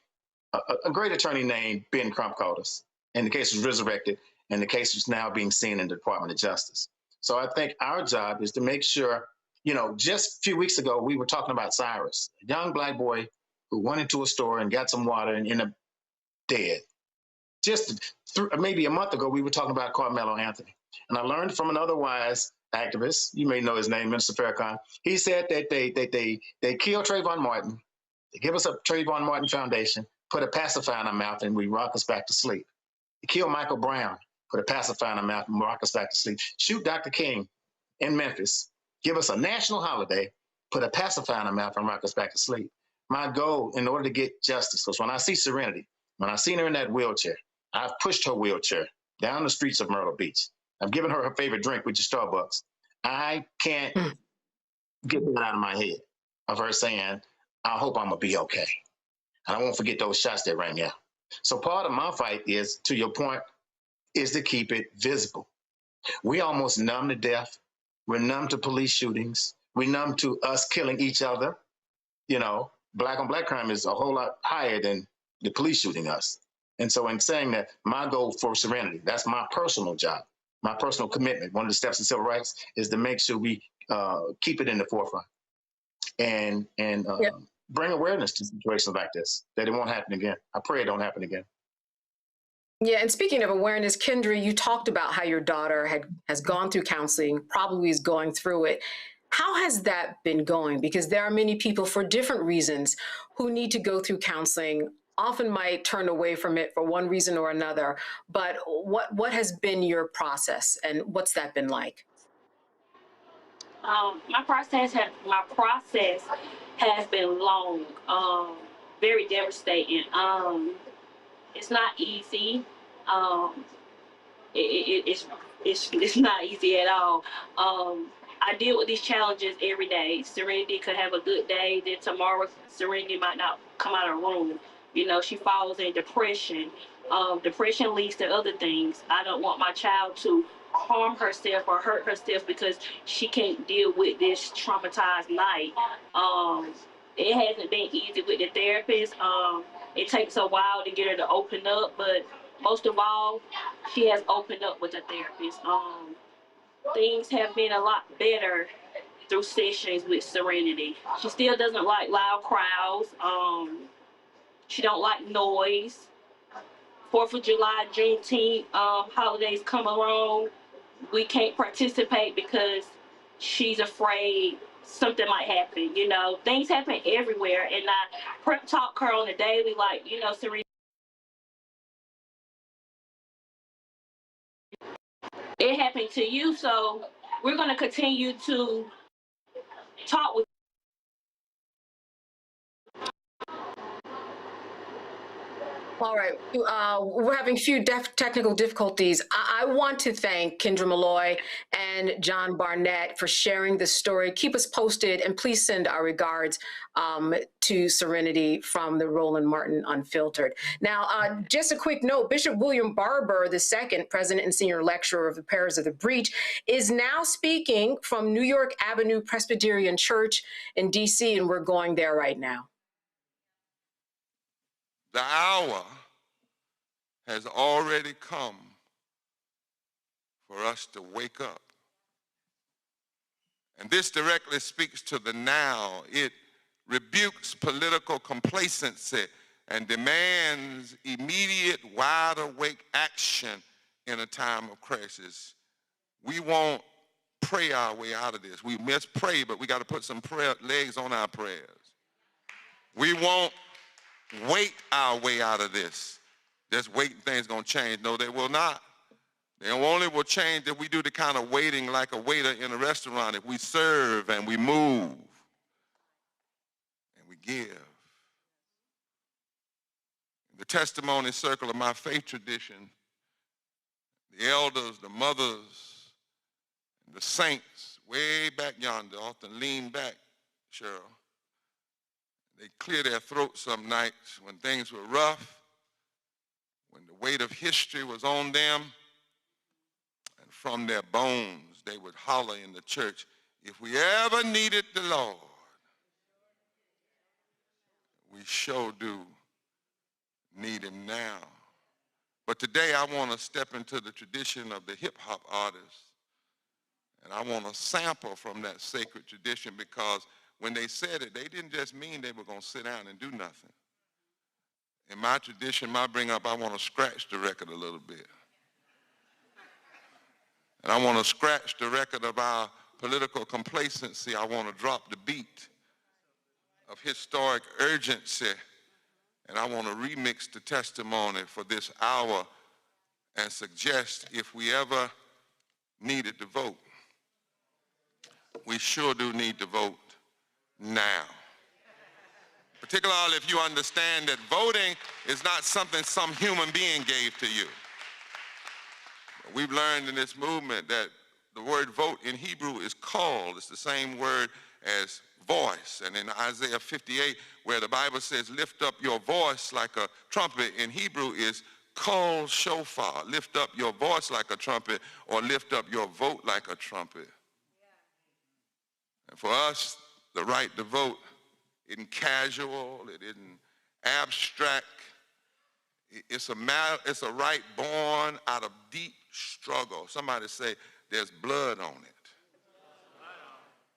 S14: a great attorney named Ben Crump called us. And the case was resurrected, and the case is now being seen in the Department of Justice. So I think our job is to make sure, just a few weeks ago, we were talking about Cyrus, a young Black boy who went into a store and got some water and ended up dead. Just maybe a month ago, we were talking about Carmelo Anthony. And I learned from another wise activist, you may know his name, Minister Farrakhan. He said that they killed Trayvon Martin, they give us a Trayvon Martin Foundation, put a pacifier in our mouth, and we rock us back to sleep. They killed Michael Brown, put a pacifier in our mouth, and rock us back to sleep. Shoot Dr. King in Memphis, give us a national holiday, put a pacifier in our mouth, and rock us back to sleep. my goal in order to get justice, because when I see Serenity, when I seen her in that wheelchair, I've pushed her wheelchair down the streets of Myrtle Beach. I've given her favorite drink, which is Starbucks. I can't get that out of my head of her saying, I hope I'm going to be okay. And I won't forget those shots that rang out. So part of my fight is, to your point, is to keep it visible. We almost numb to death. We're numb to police shootings. We're numb to us killing each other. You know, black on black crime is a whole lot higher than the police shooting us. And so in saying that, my goal for Serenity, that's my personal job, my personal commitment. One of the steps in civil rights is to make sure we keep it in the forefront and bring awareness to situations like this, that it won't happen again. I pray it don't happen again.
S1: Yeah, and speaking of awareness, Kendra, you talked about how your daughter has gone through counseling, probably is going through it. How has that been going? Because there are many people for different reasons who need to go through counseling, often might turn away from it for one reason or another. But what has been your process, and what's that been like?
S15: My process has been long, very devastating. It's not easy. It's not easy at all. I deal with these challenges every day. Serenity could have a good day, then tomorrow Serenity might not come out of the room. You know, she falls in depression. Depression leads to other things. I don't want my child to harm herself or hurt herself because she can't deal with this traumatized night. It hasn't been easy with the therapist. It takes a while to get her to open up, but most of all, she has opened up with a therapist. Things have been a lot better through sessions with Serenity. She still doesn't like loud crowds. She don't like noise. 4th of July, Juneteenth, holidays come along. We can't participate because she's afraid something might happen. You know, things happen everywhere, and I prep talk her on a daily, like, you know, Serenity, it happened to you, so we're going to continue to talk with.
S1: All right, we're having a few technical difficulties. I want to thank Kendra Malloy and John Barnett for sharing this story. Keep us posted, and please send our regards to Serenity from the Roland Martin Unfiltered. Now, just a quick note, Bishop William Barber II, President and Senior Lecturer of the Parish of the Breach, is now speaking from New York Avenue Presbyterian Church in D.C., and we're going there right now.
S16: The hour has already come for us to wake up. And this directly speaks to the now. It rebukes political complacency and demands immediate, wide-awake action in a time of crisis. We won't pray our way out of this. We must pray, but we got to put some legs on our prayers. We won't wait our way out of this. Just waiting things gonna change. No, they will not. They only will change if we do the kind of waiting like a waiter in a restaurant, if we serve and we move and we give. In the testimony circle of my faith tradition, the elders, the mothers, and the saints way back yonder often lean back, Cheryl. They clear their throats some nights when things were rough, when the weight of history was on them, and from their bones they would holler in the church, if we ever needed the Lord, we sure do need him now. But today I want to step into the tradition of the hip-hop artists, and I want to sample from that sacred tradition, because when they said it, they didn't just mean they were going to sit down and do nothing. In my tradition, my bring up, I want to scratch the record a little bit. And I want to scratch the record of our political complacency. I want to drop the beat of historic urgency. And I want to remix the testimony for this hour and suggest if we ever needed to vote, we sure do need to vote now. particularly if you understand that voting is not something some human being gave to you. We've learned in this movement that the word vote in Hebrew is call. It's the same word as voice. And in Isaiah 58, where the Bible says, lift up your voice like a trumpet, in Hebrew is call shofar. Lift up your voice like a trumpet, or lift up your vote like a trumpet. And for us, the right to vote isn't casual, it isn't abstract. It's a right born out of deep struggle. Somebody say, there's blood on it.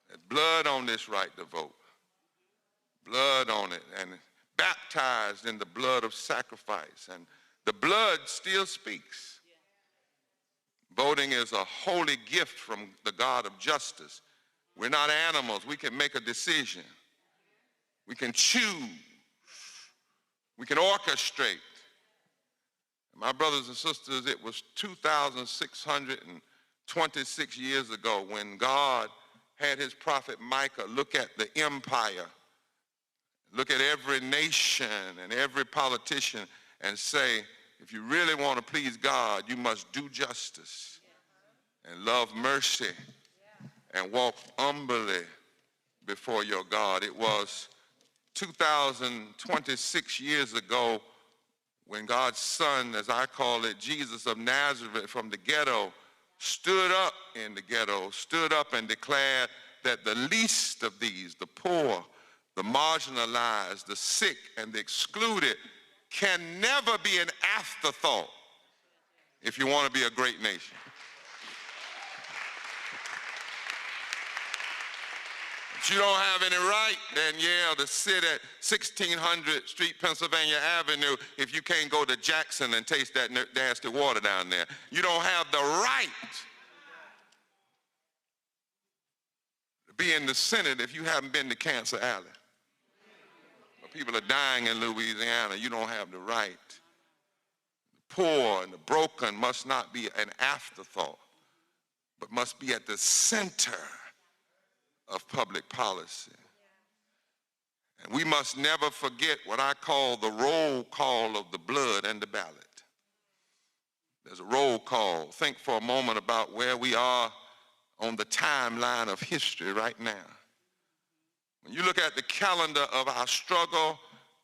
S16: There's blood on this right to vote. Blood on it, and baptized in the blood of sacrifice. And the blood still speaks. Voting is a holy gift from the God of justice. We're not animals. We can make a decision. We can choose. We can orchestrate. My brothers and sisters, it was 2,626 years ago when God had his prophet Micah look at the empire, look at every nation and every politician and say, if you really want to please God, you must do justice and love mercy and walk humbly before your God. It was 2,026 years ago when God's son, as I call it, Jesus of Nazareth from the ghetto, stood up in the ghetto, stood up and declared that the least of these, the poor, the marginalized, the sick, and the excluded, can never be an afterthought if you want to be a great nation. You don't have any right, Danielle, to sit at 1600 Street, Pennsylvania Avenue if you can't go to Jackson and taste that nasty water down there. You don't have the right to be in the Senate if you haven't been to Cancer Alley. People are dying in Louisiana. You don't have the right. The poor and the broken must not be an afterthought, but must be at the center of public policy. And we must never forget what I call the roll call of the blood and the ballot. There's a roll call. Think for a moment about where we are on the timeline of history right now. When you look at the calendar of our struggle,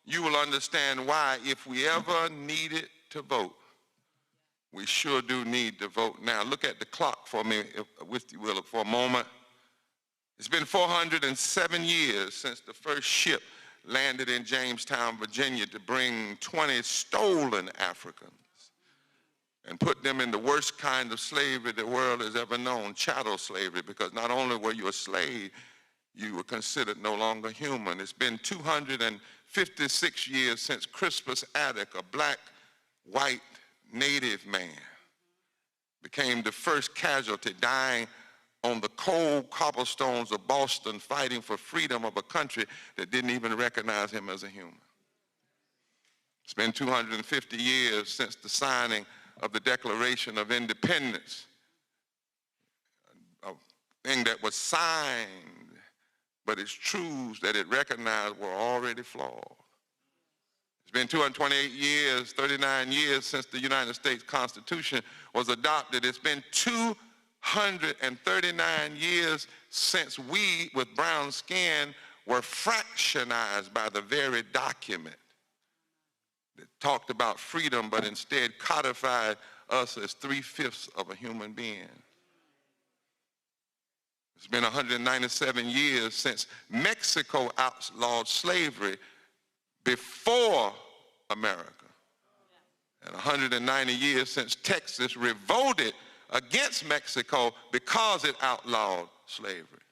S16: you will understand why, if we ever needed to vote, we sure do need to vote now. Look at the clock for me, if you will, for a moment. It's been 407 years since the first ship landed in Jamestown, Virginia, to bring 20 stolen Africans and put them in the worst kind of slavery the world has ever known, chattel slavery, because not only were you a slave, you were considered no longer human. It's been 256 years since Crispus Attucks, a black, white, native man, became the first casualty, dying on the cold cobblestones of Boston, fighting for freedom of a country that didn't even recognize him as a human. It's been 250 years since the signing of the Declaration of Independence, a thing that was signed, but its truths that it recognized were already flawed. It's been 228 years, 39 years since the United States Constitution was adopted. It's been 239 years since we, with brown skin, were fractionized by the very document that talked about freedom, but instead codified us as 3/5 of a human being. It's been 197 years since Mexico outlawed slavery before America, and 190 years since Texas revolted against Mexico because it outlawed slavery.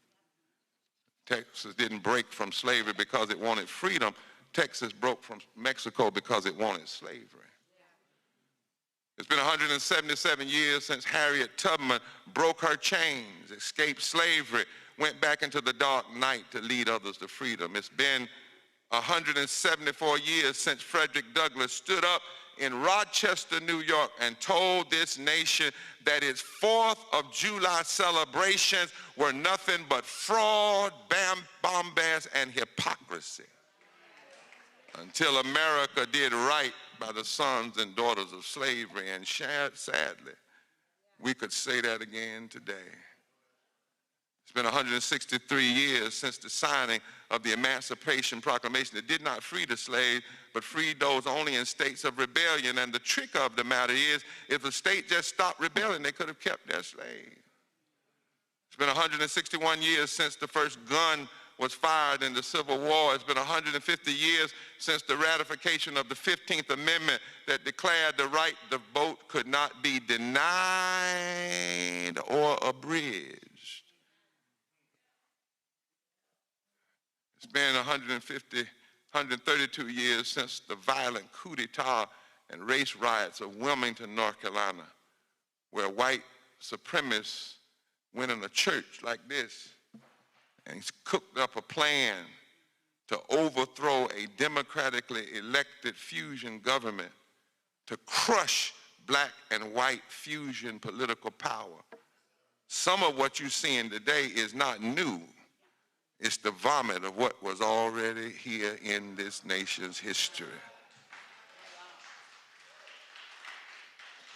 S16: Texas didn't break from slavery because it wanted freedom. Texas broke from Mexico because it wanted slavery. It's been 177 years since Harriet Tubman broke her chains, escaped slavery, went back into the dark night to lead others to freedom. It's been 174 years since Frederick Douglass stood up in Rochester, New York, and told this nation that its 4th of July celebrations were nothing but fraud, bombast, and hypocrisy. until America did right by the sons and daughters of slavery. And sadly, we could say that again today. It's been 163 years since the signing of the Emancipation Proclamation that did not free the slaves, but freed those only in states of rebellion. And the trick of the matter is, if the state just stopped rebelling, they could have kept their slaves. It's been 161 years since the first gun was fired in the Civil War. It's been 150 years since the ratification of the 15th Amendment that declared the right to vote could not be denied or abridged. It's been 132 years since the violent coup d'etat and race riots of Wilmington, North Carolina, where white supremacists went in a church like this and cooked up a plan to overthrow a democratically elected fusion government to crush black and white fusion political power. Some of what you're seeing today is not new. It's the vomit of what was already here in this nation's history.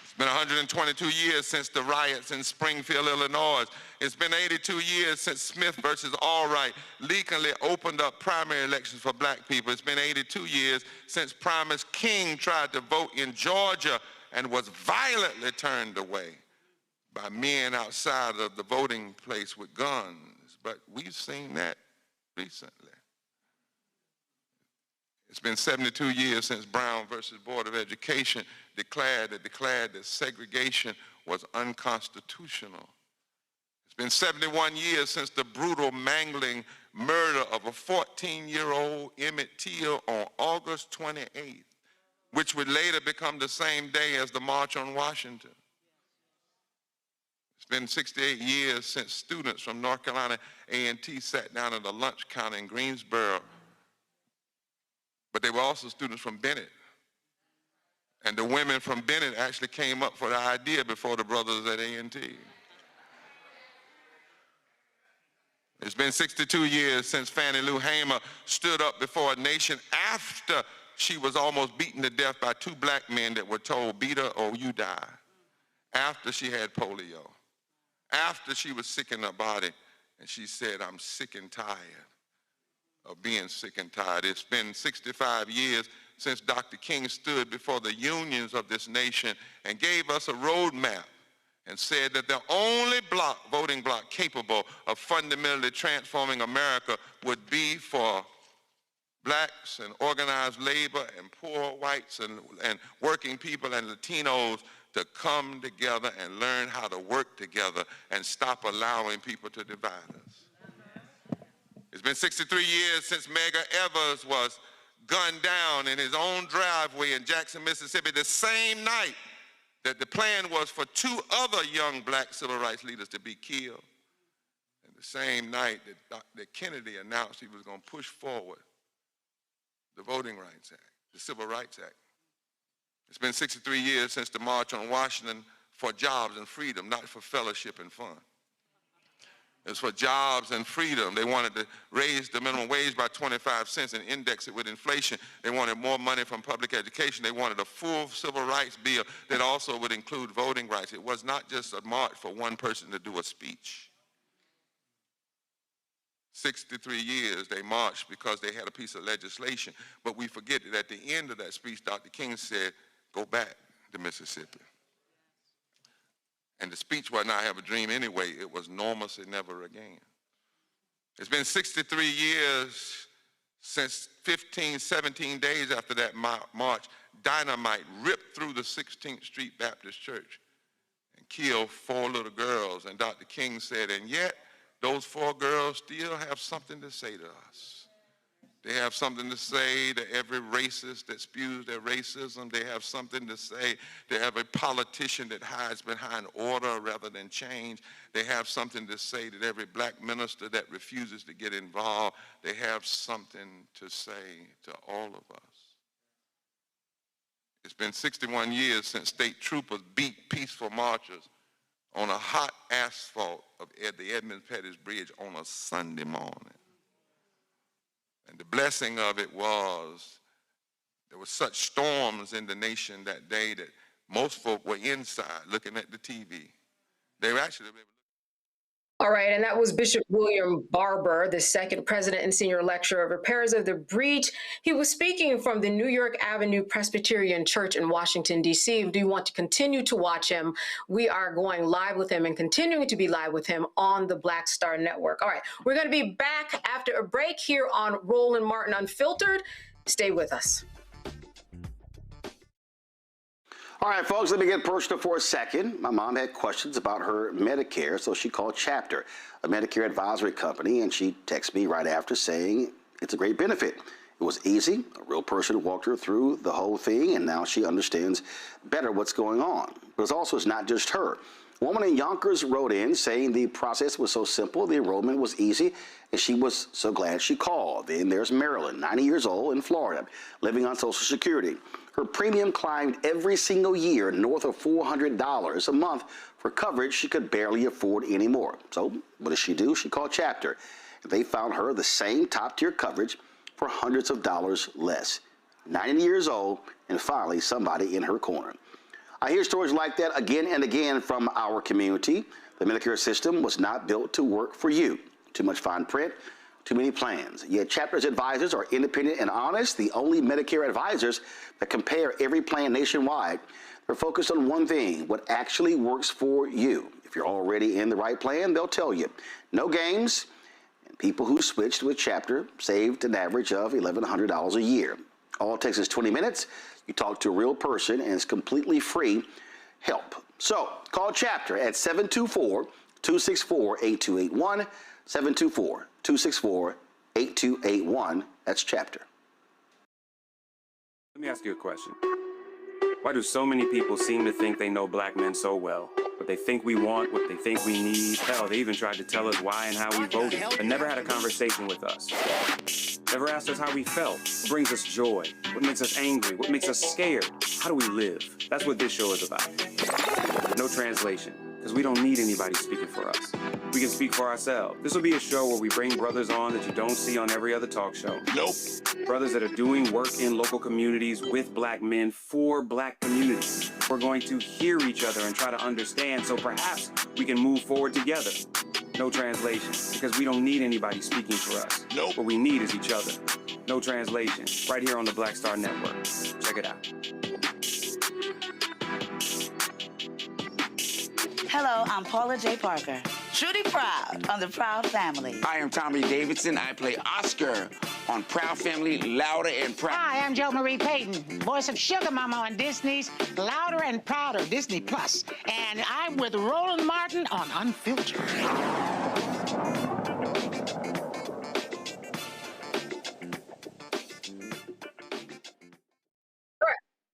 S16: It's been 122 years since the riots in Springfield, Illinois. It's been 82 years since Smith versus Allwright legally opened up primary elections for black people. It's been 82 years since Primus King tried to vote in Georgia and was violently turned away by men outside of the voting place with guns. But we've seen that recently. It's been 72 years since Brown versus Board of Education declared that segregation was unconstitutional. It's been 71 years since the brutal mangling murder of a 14-year-old Emmett Till on August 28th, which would later become the same day as the March on Washington. It's been 68 years since students from North Carolina A&T sat down at a lunch counter in Greensboro, but they were also students from Bennett. And the women from Bennett actually came up for the idea before the brothers at A&T. It's been 62 years since Fannie Lou Hamer stood up before a nation after she was almost beaten to death by two black men that were told, beat her or you die, after she had polio, after she was sick in her body, and she said, I'm sick and tired of being sick and tired. It's been 65 years since Dr. King stood before the unions of this nation and gave us a roadmap and said that the only voting bloc capable of fundamentally transforming America would be for blacks and organized labor and poor whites and working people and Latinos to come together and learn how to work together and stop allowing people to divide us. It's been 63 years since Medgar Evers was gunned down in his own driveway in Jackson, Mississippi, the same night that the plan was for two other young black civil rights leaders to be killed, and the same night that Kennedy announced he was going to push forward the Voting Rights Act, the Civil Rights Act. It's been 63 years since the March on Washington for jobs and freedom, not for fellowship and fun. It's for jobs and freedom. They wanted to raise the minimum wage by 25 cents and index it with inflation. They wanted more money from public education. They wanted a full civil rights bill that also would include voting rights. It was not just a march for one person to do a speech. 63 years they marched because they had a piece of legislation. But we forget that at the end of that speech, Dr. King said, go back to Mississippi. And the speech was not have a dream anyway. It was normalcy never again. It's been 63 years since 17 days after that march, dynamite ripped through the 16th Street Baptist Church and killed 4 little girls. And Dr. King said, and yet those 4 girls still have something to say to us. They have something to say to every racist that spews their racism. They have something to say to every politician that hides behind order rather than change. They have something to say to every black minister that refuses to get involved. They have something to say to all of us. It's been 61 years since state troopers beat peaceful marchers on a hot asphalt of the Edmund Pettus Bridge on a Sunday morning. And the blessing of it was were such storms in the nation that day that most folk were inside looking at the TV. They were actually
S1: All right, and that was Bishop William Barber, the second president and senior lecturer of repairs of the breach. He was speaking from the New York Avenue Presbyterian Church in Washington, D.C. Do you want to continue to watch him? We are going live with him and continuing to be live with him on the Black Star Network. All right, we're going to be back after a break here on Roland Martin Unfiltered. Stay with us.
S9: All right, folks, let me get personal for a second. My mom had questions about her Medicare, so she called Chapter, a Medicare advisory company, and she texted me right after saying it's a great benefit. It was easy. A real person walked her through the whole thing, and now she understands better what's going on. But it's not just her. A woman in Yonkers wrote in saying the process was so simple, the enrollment was easy, and she was so glad she called. Then there's Marilyn, 90 years old, in Florida, living on Social Security. Her premium climbed every single year north of $400 a month for coverage she could barely afford anymore. So what does she do? She called Chapter. They found her the same top-tier coverage for hundreds of dollars less. 90 years old, and finally somebody in her corner. I hear stories like that again and again from our community. The Medicare system was not built to work for you. Too much fine print, too many plans. Yet Chapter's advisors are independent and honest, the only Medicare advisors that compare every plan nationwide. They're focused on one thing, what actually works for you. If you're already in the right plan, they'll tell you. No games, and people who switched with Chapter saved an average of $1,100 a year. All it takes is 20 minutes. You talk to a real person, and it's completely free help. So call Chapter at 724-264-8281, 724-264-8281. That's Chapter.
S10: Let me ask you a question. Why do so many people seem to think they know black men so well? What they think we want, what they think we need. Hell, they even tried to tell us why and how we voted, but never had a conversation with us. Never asked us how we felt, what brings us joy, what makes us angry, what makes us scared. How do we live? That's what this show is about. No translation, because we don't need anybody speaking for us. We can speak for ourselves. This will be a show where we bring brothers on that you don't see on every other talk show. Nope. Brothers that are doing work in local communities with black men for black communities. We're going to hear each other and try to understand so perhaps we can move forward together. No translation, because we don't need anybody speaking for us. Nope. What we need is each other. No translation, right here on the Black Star Network. Check it out.
S17: Hello, I'm Paula J. Parker. Truly proud on the Proud Family.
S18: I am Tommy Davidson. I play Oscar on Proud Family, Louder and Proud.
S19: Hi, I'm Jo Marie Payton, voice of Sugar Mama on Disney's Louder and Prouder, Disney Plus. And I'm with Roland Martin on Unfiltered.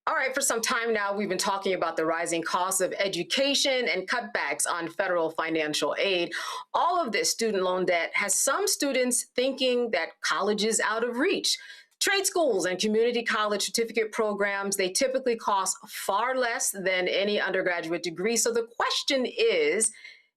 S1: All right, for some time now, we've been talking about the rising costs of education and cutbacks on federal financial aid. All of this student loan debt has some students thinking that college is out of reach. Trade schools and community college certificate programs, they typically cost far less than any undergraduate degree. So the question is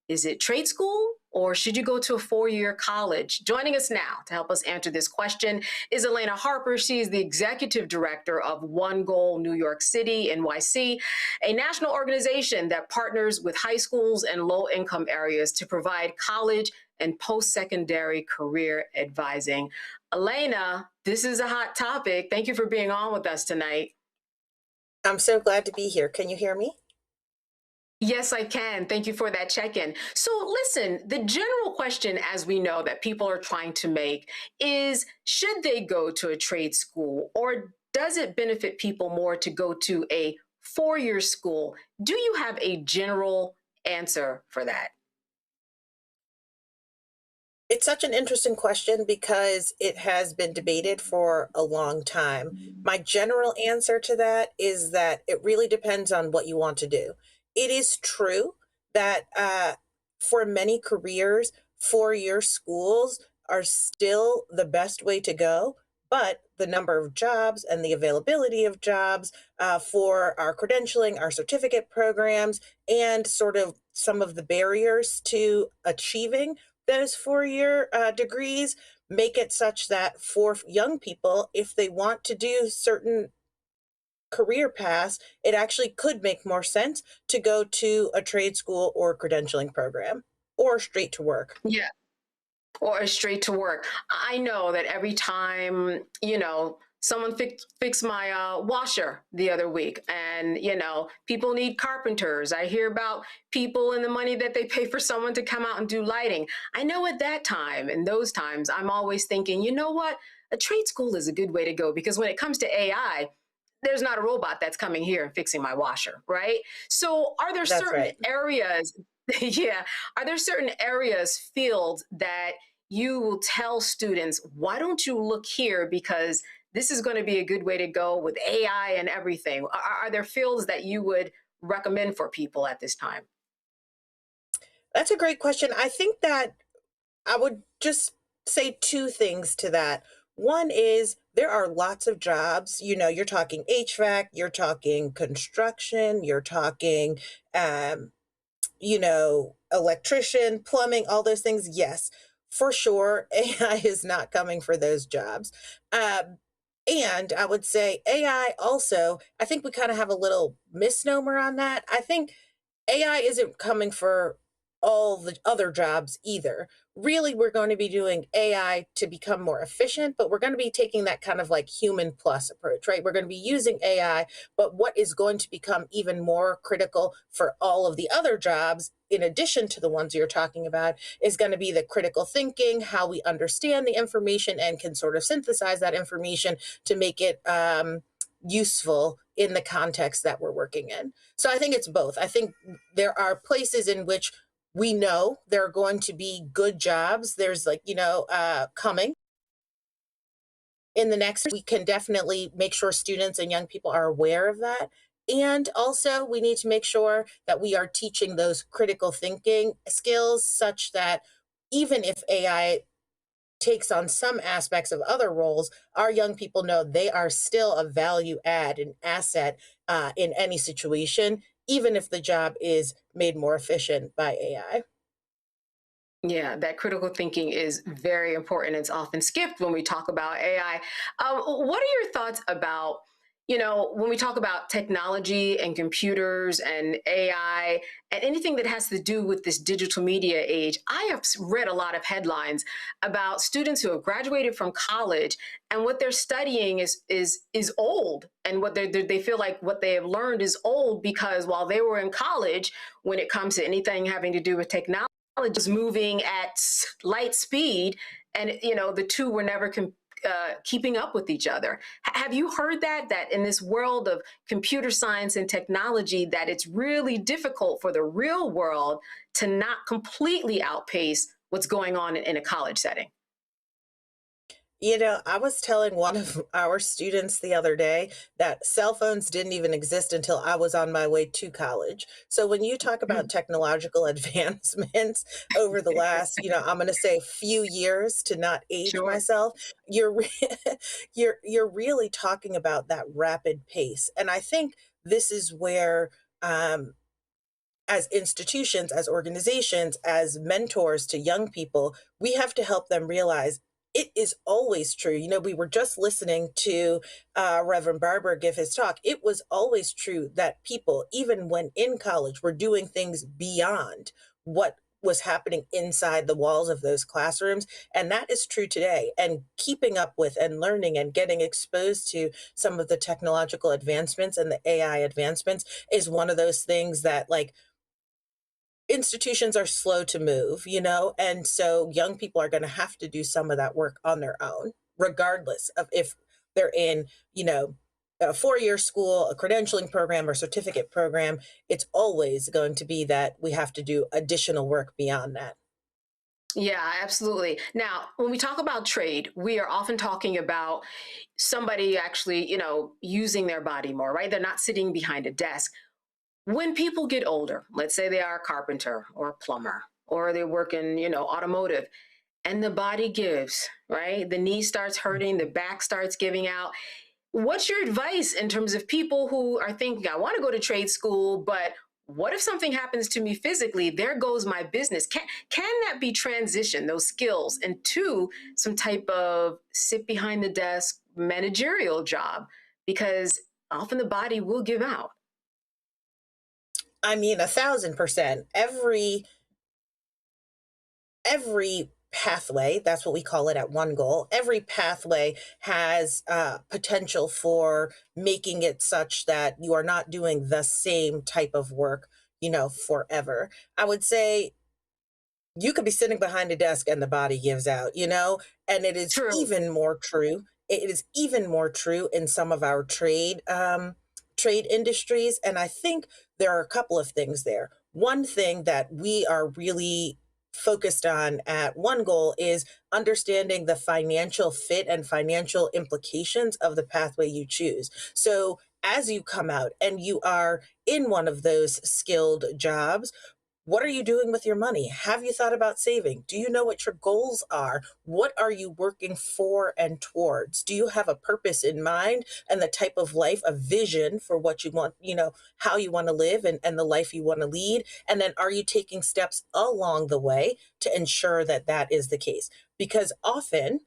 S1: it trade school or should you go to a four-year college? Joining us now to help us answer this question is Elena Harper. She is the executive director of One Goal New York City, NYC, a national organization that partners with high schools and low-income areas to provide college and post-secondary career advising. Elena, this is a hot topic. Thank you for being on with us tonight.
S20: I'm so glad to be here. Can you hear me?
S1: Yes, I can. Thank you for that check-in. So listen, the general question, as we know, that people are trying to make is, should they go to a trade school, or does it benefit people more to go to a four-year school? Do you have a general answer for that?
S20: It's such an interesting question because it has been debated for a long time. My general answer to that is that it really depends on what you want to do. It is true that for many careers, four-year schools are still the best way to go, but the number of jobs and the availability of jobs for our credentialing, our certificate programs, and sort of some of the barriers to achieving those four-year degrees make it such that for young people, if they want to do certain career paths, it actually could make more sense to go to a trade school or credentialing program or straight to work.
S1: Yeah. Or straight to work. I know that every time, someone fixed my washer the other week, and, people need carpenters. I hear about people and the money that they pay for someone to come out and do lighting. I know at that time, in those times, I'm always thinking, you know what? A trade school is a good way to go, because when it comes to AI, there's not a robot that's coming here and fixing my washer, right? So are there
S20: That's
S1: certain
S20: right.
S1: areas, yeah, are there certain areas, fields that you will tell students, why don't you look here, because this is going to be a good way to go with AI and everything? Are there fields that you would recommend for people at this time?
S20: That's a great question. I think that I would just say two things to that. One is there are lots of jobs, you're talking HVAC, you're talking construction, you're talking, electrician, plumbing, all those things. Yes, for sure, AI is not coming for those jobs. And I would say AI also, I think we kind of have a little misnomer on that. I think AI isn't coming for all the other jobs either. Really, we're going to be doing AI to become more efficient, but we're going to be taking that kind of like human plus approach, right? We're going to be using AI, but what is going to become even more critical for all of the other jobs, in addition to the ones you're talking about, is going to be the critical thinking, how we understand the information and can sort of synthesize that information to make it useful in the context that we're working in. So I think it's both. I think there are places in which we know there are going to be good jobs. There's coming in the next, we can definitely make sure students and young people are aware of that. And also we need to make sure that we are teaching those critical thinking skills such that even if AI takes on some aspects of other roles, our young people know they are still a value add, an asset in any situation, even if the job is made more efficient by AI.
S1: Yeah, that critical thinking is very important. It's often skipped when we talk about AI. What are your thoughts about, when we talk about technology and computers and AI and anything that has to do with this digital media age? I have read a lot of headlines about students who have graduated from college, and what they're studying is old, and what they feel like what they have learned is old, because while they were in college, when it comes to anything having to do with technology, is moving at light speed, and the two were never keeping up with each other. Have you heard that in this world of computer science and technology, that it's really difficult for the real world to not completely outpace what's going on in a college setting?
S20: I was telling one of our students the other day that cell phones didn't even exist until I was on my way to college. So when you talk about technological advancements over the last, I'm going to say few years to not age
S1: Sure.
S20: myself, you're really talking about that rapid pace. And I think this is where as institutions, as organizations, as mentors to young people, we have to help them realize it is always true. We were just listening to Reverend Barber give his talk. It was always true that people, even when in college, were doing things beyond what was happening inside the walls of those classrooms. And that is true today. And keeping up with and learning and getting exposed to some of the technological advancements and the AI advancements is one of those things that, like, institutions are slow to move, and so young people are going to have to do some of that work on their own, regardless of if they're in, a four-year school, a credentialing program, or certificate program. It's always going to be that we have to do additional work beyond that.
S1: Yeah, absolutely. Now, when we talk about trade, we are often talking about somebody actually, using their body more, right? They're not sitting behind a desk. When people get older, let's say they are a carpenter or a plumber, or they work in, automotive, and the body gives, right? The knee starts hurting, the back starts giving out. What's your advice in terms of people who are thinking, I want to go to trade school, but what if something happens to me physically? There goes my business. Can that be transitioned, those skills, into some type of sit behind the desk managerial job? Because often the body will give out.
S20: I mean, 1,000%. Every pathway, that's what we call it at One Goal, every pathway has potential for making it such that you are not doing the same type of work, forever. I would say you could be sitting behind a desk and the body gives out, and it is even more true. It is even more true in some of our trade industries. And I think there are a couple of things there. One thing that we are really focused on at One Goal is understanding the financial fit and financial implications of the pathway you choose. So as you come out and you are in one of those skilled jobs, what are you doing with your money? Have you thought about saving? Do you know what your goals are? What are you working for and towards? Do you have a purpose in mind and the type of life, a vision for what you want, how you want to live and the life you want to lead? And then are you taking steps along the way to ensure that that is the case? Because often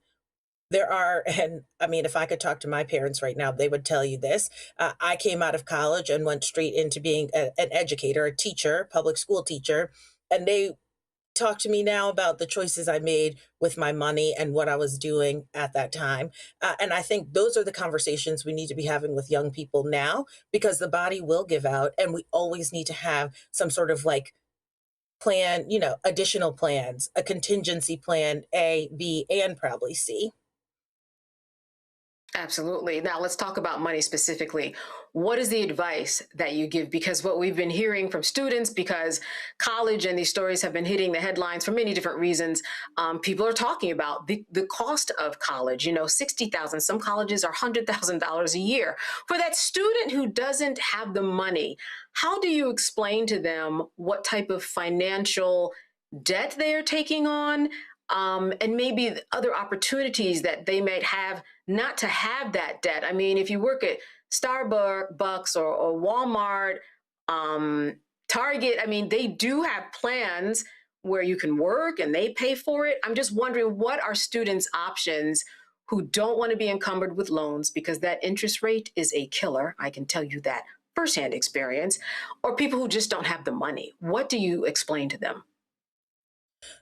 S20: there are, and I mean, if I could talk to my parents right now, they would tell you this. I came out of college and went straight into being an educator, a teacher, public school teacher. And they talk to me now about the choices I made with my money and what I was doing at that time. And I think those are the conversations we need to be having with young people now, because the body will give out and we always need to have some sort of plan, additional plans, a contingency plan, A, B, and probably C.
S1: Absolutely. Now let's talk about money specifically. What is the advice that you give? Because what we've been hearing from students, because college and these stories have been hitting the headlines for many different reasons, people are talking about the cost of college, $60,000. Some colleges are $100,000 a year. For that student who doesn't have the money, how do you explain to them what type of financial debt they are taking on? And maybe other opportunities that they might have not to have that debt. I mean, if you work at Starbucks or Walmart, Target, I mean, they do have plans where you can work and they pay for it. I'm just wondering, what are students' options who don't want to be encumbered with loans, because that interest rate is a killer. I can tell you that firsthand experience, or people who just don't have the money. What do you explain to them?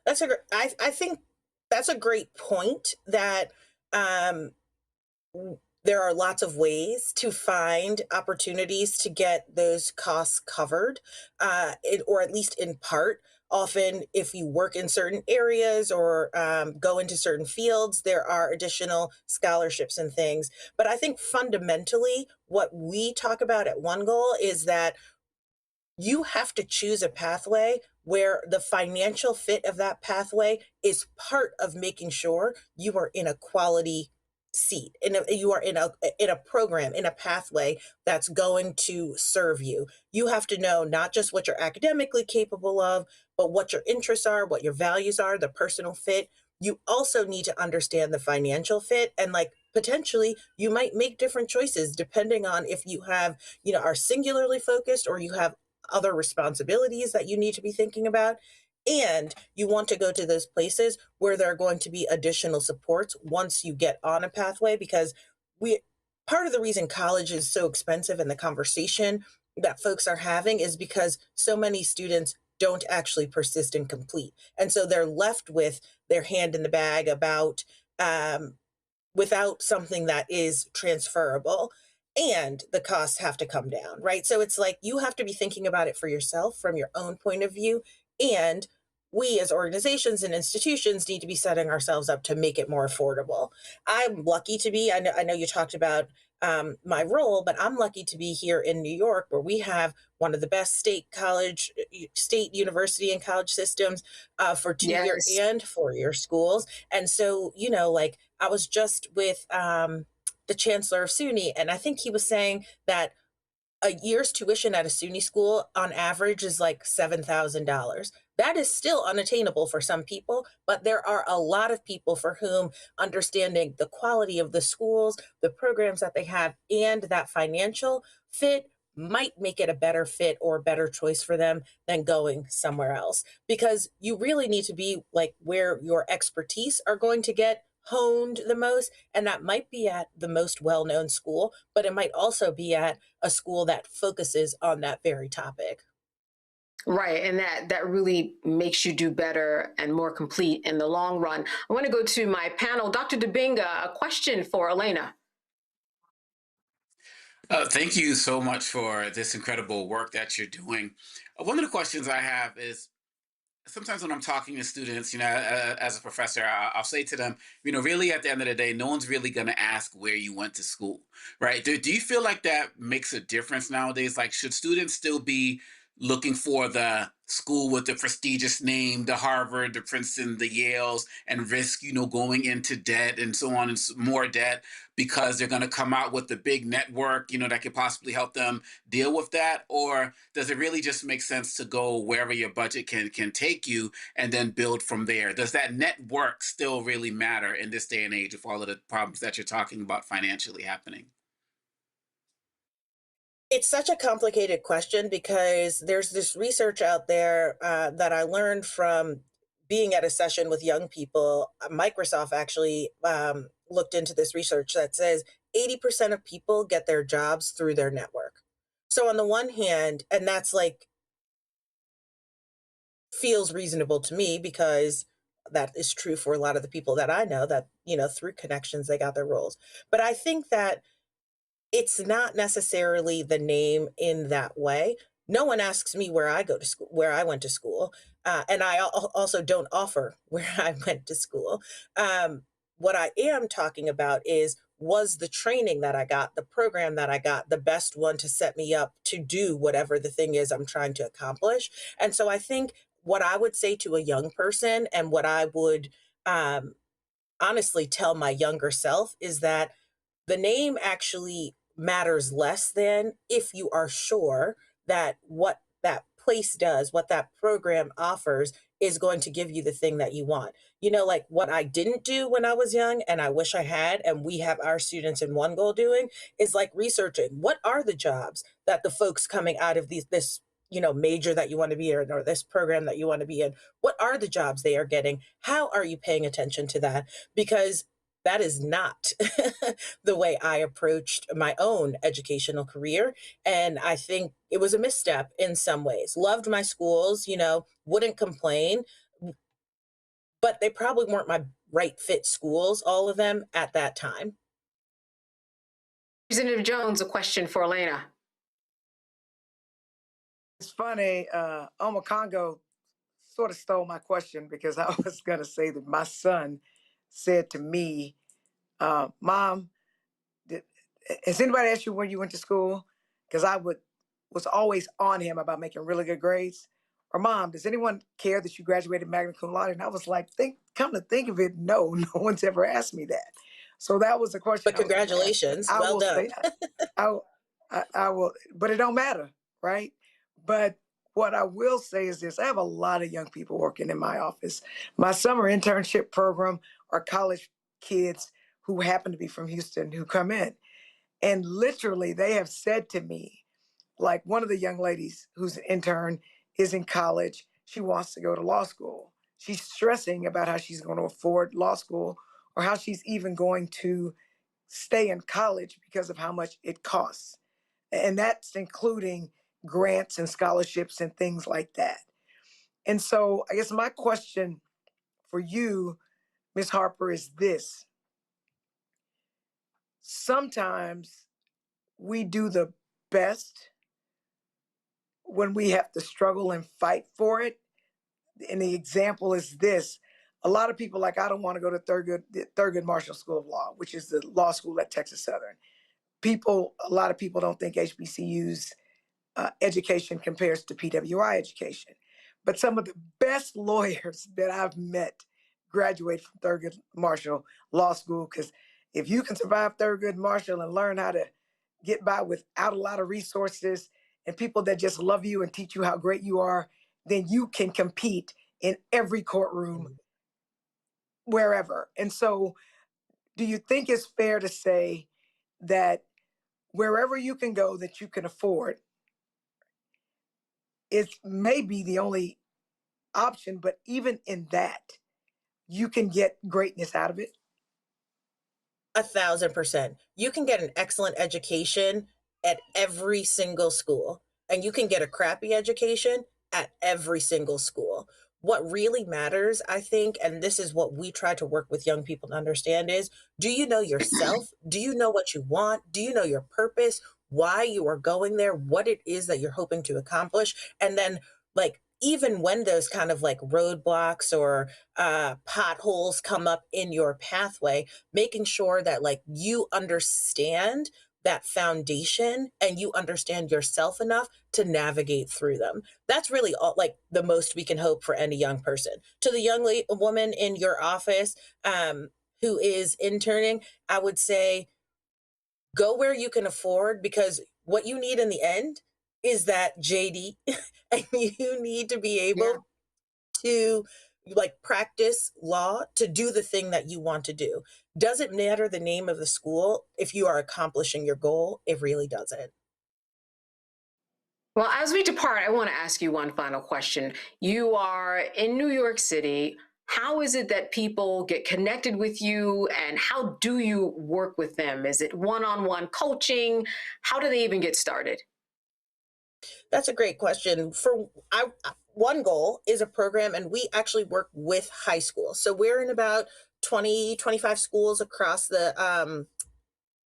S20: I think that's a great point, that there are lots of ways to find opportunities to get those costs covered, or at least in part. Often, if you work in certain areas or go into certain fields, there are additional scholarships and things. But I think fundamentally, what we talk about at One Goal is that you have to choose a pathway where the financial fit of that pathway is part of making sure you are in a quality seat, you are in a program, in a pathway that's going to serve you. You have to know not just what you're academically capable of, but what your interests are, what your values are, the personal fit. You also need to understand the financial fit, and potentially you might make different choices depending on if you have, are singularly focused or you have other responsibilities that you need to be thinking about. And you want to go to those places where there are going to be additional supports once you get on a pathway, because part of the reason college is so expensive and the conversation that folks are having is because so many students don't actually persist and complete. And so they're left with their hand in the bag without something that is transferable. And the costs have to come down, right? So it's you have to be thinking about it for yourself from your own point of view. And we as organizations and institutions need to be setting ourselves up to make it more affordable. I'm lucky to be, I know you talked about my role, but I'm lucky to be here in New York, where we have one of the best state university and college systems for 2-year and 4-year schools. And so, I was just with the chancellor of SUNY, and I think he was saying that a year's tuition at a SUNY school on average is $7,000. That is still unattainable for some people, but there are a lot of people for whom understanding the quality of the schools, the programs that they have, and that financial fit might make it a better fit or a better choice for them than going somewhere else. Because you really need to be where your expertise are going to get honed the most, and that might be at the most well-known school, but it might also be at a school that focuses on that very topic.
S1: Right, and that really makes you do better and more complete in the long run. I want to go to my panel. Dr. Debinga, a question for Elena.
S3: Thank you so much for this incredible work that you're doing. One of the questions I have is, sometimes when I'm talking to students, as a professor, I'll say to them, really at the end of the day, no one's really going to ask where you went to school, right? Do you feel like that makes a difference nowadays? Like, should students still be looking for the school with the prestigious name, the Harvard, the Princeton, the Yales, and risk, going into debt and so on and more debt because they're going to come out with the big network, that could possibly help them deal with that? Or does it really just make sense to go wherever your budget can take you and then build from there? Does that network still really matter in this day and age with all of the problems that you're talking about financially happening?
S20: It's such a complicated question because there's this research out there that I learned from being at a session with young people. Microsoft actually looked into this research that says 80% of people get their jobs through their network. So on the one hand, and that's like feels reasonable to me because that is true for a lot of the people that I know that, through connections, they got their roles. But I think that it's not necessarily the name in that way. No one asks me where I go to school, where I went to school, and I also don't offer where I went to school. What I am talking about is, was the training that I got, the program that I got, the best one to set me up to do whatever the thing is I'm trying to accomplish? And so I think what I would say to a young person and what I would honestly tell my younger self is that the name actually matters less than if you are sure that what that place does, what that program offers is going to give you the thing that you want. Like what I didn't do when I was young, and I wish I had, and we have our students in One Goal doing, is like researching what are the jobs that the folks coming out of this major that you want to be in, or this program that you want to be in, what are the jobs they are getting? How are you paying attention to that? Because that is not the way I approached my own educational career. And I think it was a misstep in some ways. Loved my schools, wouldn't complain, but they probably weren't my right fit schools, all of them at that time.
S1: Representative Jones, a question for Elena.
S8: It's funny, Oma Congo sort of stole my question because I was going to say that my son said to me, Mom, has anybody asked you when you went to school? Because I was always on him about making really good grades. Or Mom, does anyone care that you graduated magna cum laude? And I was like, come to think of it, no one's ever asked me that. So that was the question.
S20: But congratulations, well done.
S8: I will, but it don't matter, right? But what I will say is this: I have a lot of young people working in my office. My summer internship program are college kids who happen to be from Houston who come in. And literally, they have said to me, like one of the young ladies who's an intern is in college. She wants to go to law school. She's stressing about how she's going to afford law school or how she's even going to stay in college because of how much it costs. And that's including grants and scholarships and things like that. And so I guess my question for you, Ms. Harper, is this. Sometimes we do the best when we have to struggle and fight for it. And the example is this. A lot of people I don't want to go to Thurgood Marshall School of Law, which is the law school at Texas Southern. A lot of people don't think HBCU's education compares to PWI education. But some of the best lawyers that I've met graduate from Thurgood Marshall Law School, because if you can survive Thurgood Marshall and learn how to get by without a lot of resources and people that just love you and teach you how great you are, then you can compete in every courtroom, wherever. And so do you think it's fair to say that wherever you can go that you can afford, it may be the only option, but even in that, you can get greatness out of it?
S20: 1,000%. You can get an excellent education at every single school, and you can get a crappy education at every single school. What really matters, I think, and this is what we try to work with young people to understand is, do you know yourself? Do you know what you want? Do you know your purpose? Why you are going there? What it is that you're hoping to accomplish? And then, like, even when those kind of like roadblocks or potholes come up in your pathway, making sure that like you understand that foundation and you understand yourself enough to navigate through them. That's really all, like the most we can hope for any young person. To the young woman in your office who is interning, I would say go where you can afford, because what you need in the end is that JD, and you need to be able to like practice law to do the thing that you want to do. Doesn't matter the name of the school if you are accomplishing your goal. It really doesn't.
S1: Well, as we depart, I want to ask you one final question. You are in New York City. How is it that people get connected with you, and how do you work with them? Is it one-on-one coaching? How do they even get started?
S20: That's a great question. One Goal is a program, and we actually work with high schools. So we're in about 20, 25 schools across the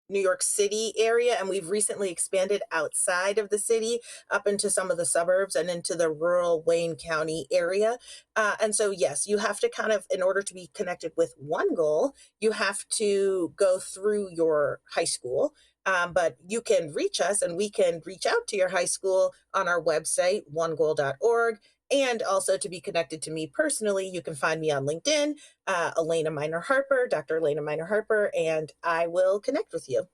S20: New York City area, and we've recently expanded outside of the city up into some of the suburbs and into the rural Wayne County area. And so, yes, you have to kind of, in order to be connected with One Goal, you have to go through your high school. But you can reach us, and we can reach out to your high school on our website, onegoal.org. And also, to be connected to me personally, you can find me on LinkedIn, Elena Minor Harper, Dr. Elena Minor Harper, and I will connect with you.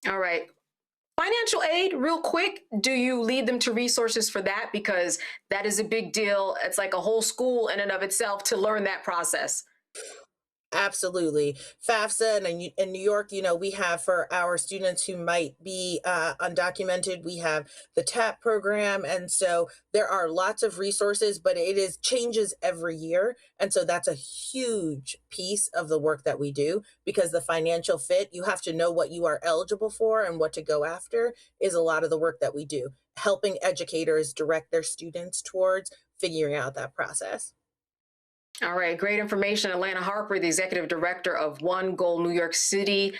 S1: All right. Financial aid, real quick, do you lead them to resources for that? Because that is a big deal. It's like a whole school in and of itself to learn that process.
S20: Absolutely. FAFSA, and in New York, we have, for our students who might be undocumented, we have the TAP program. And so there are lots of resources, but changes every year. And so that's a huge piece of the work that we do, because the financial fit, you have to know what you are eligible for and what to go after, is a lot of the work that we do, helping educators direct their students towards figuring out that process.
S1: All right, great information. Elena Harper, the Executive Director of One Goal New York City.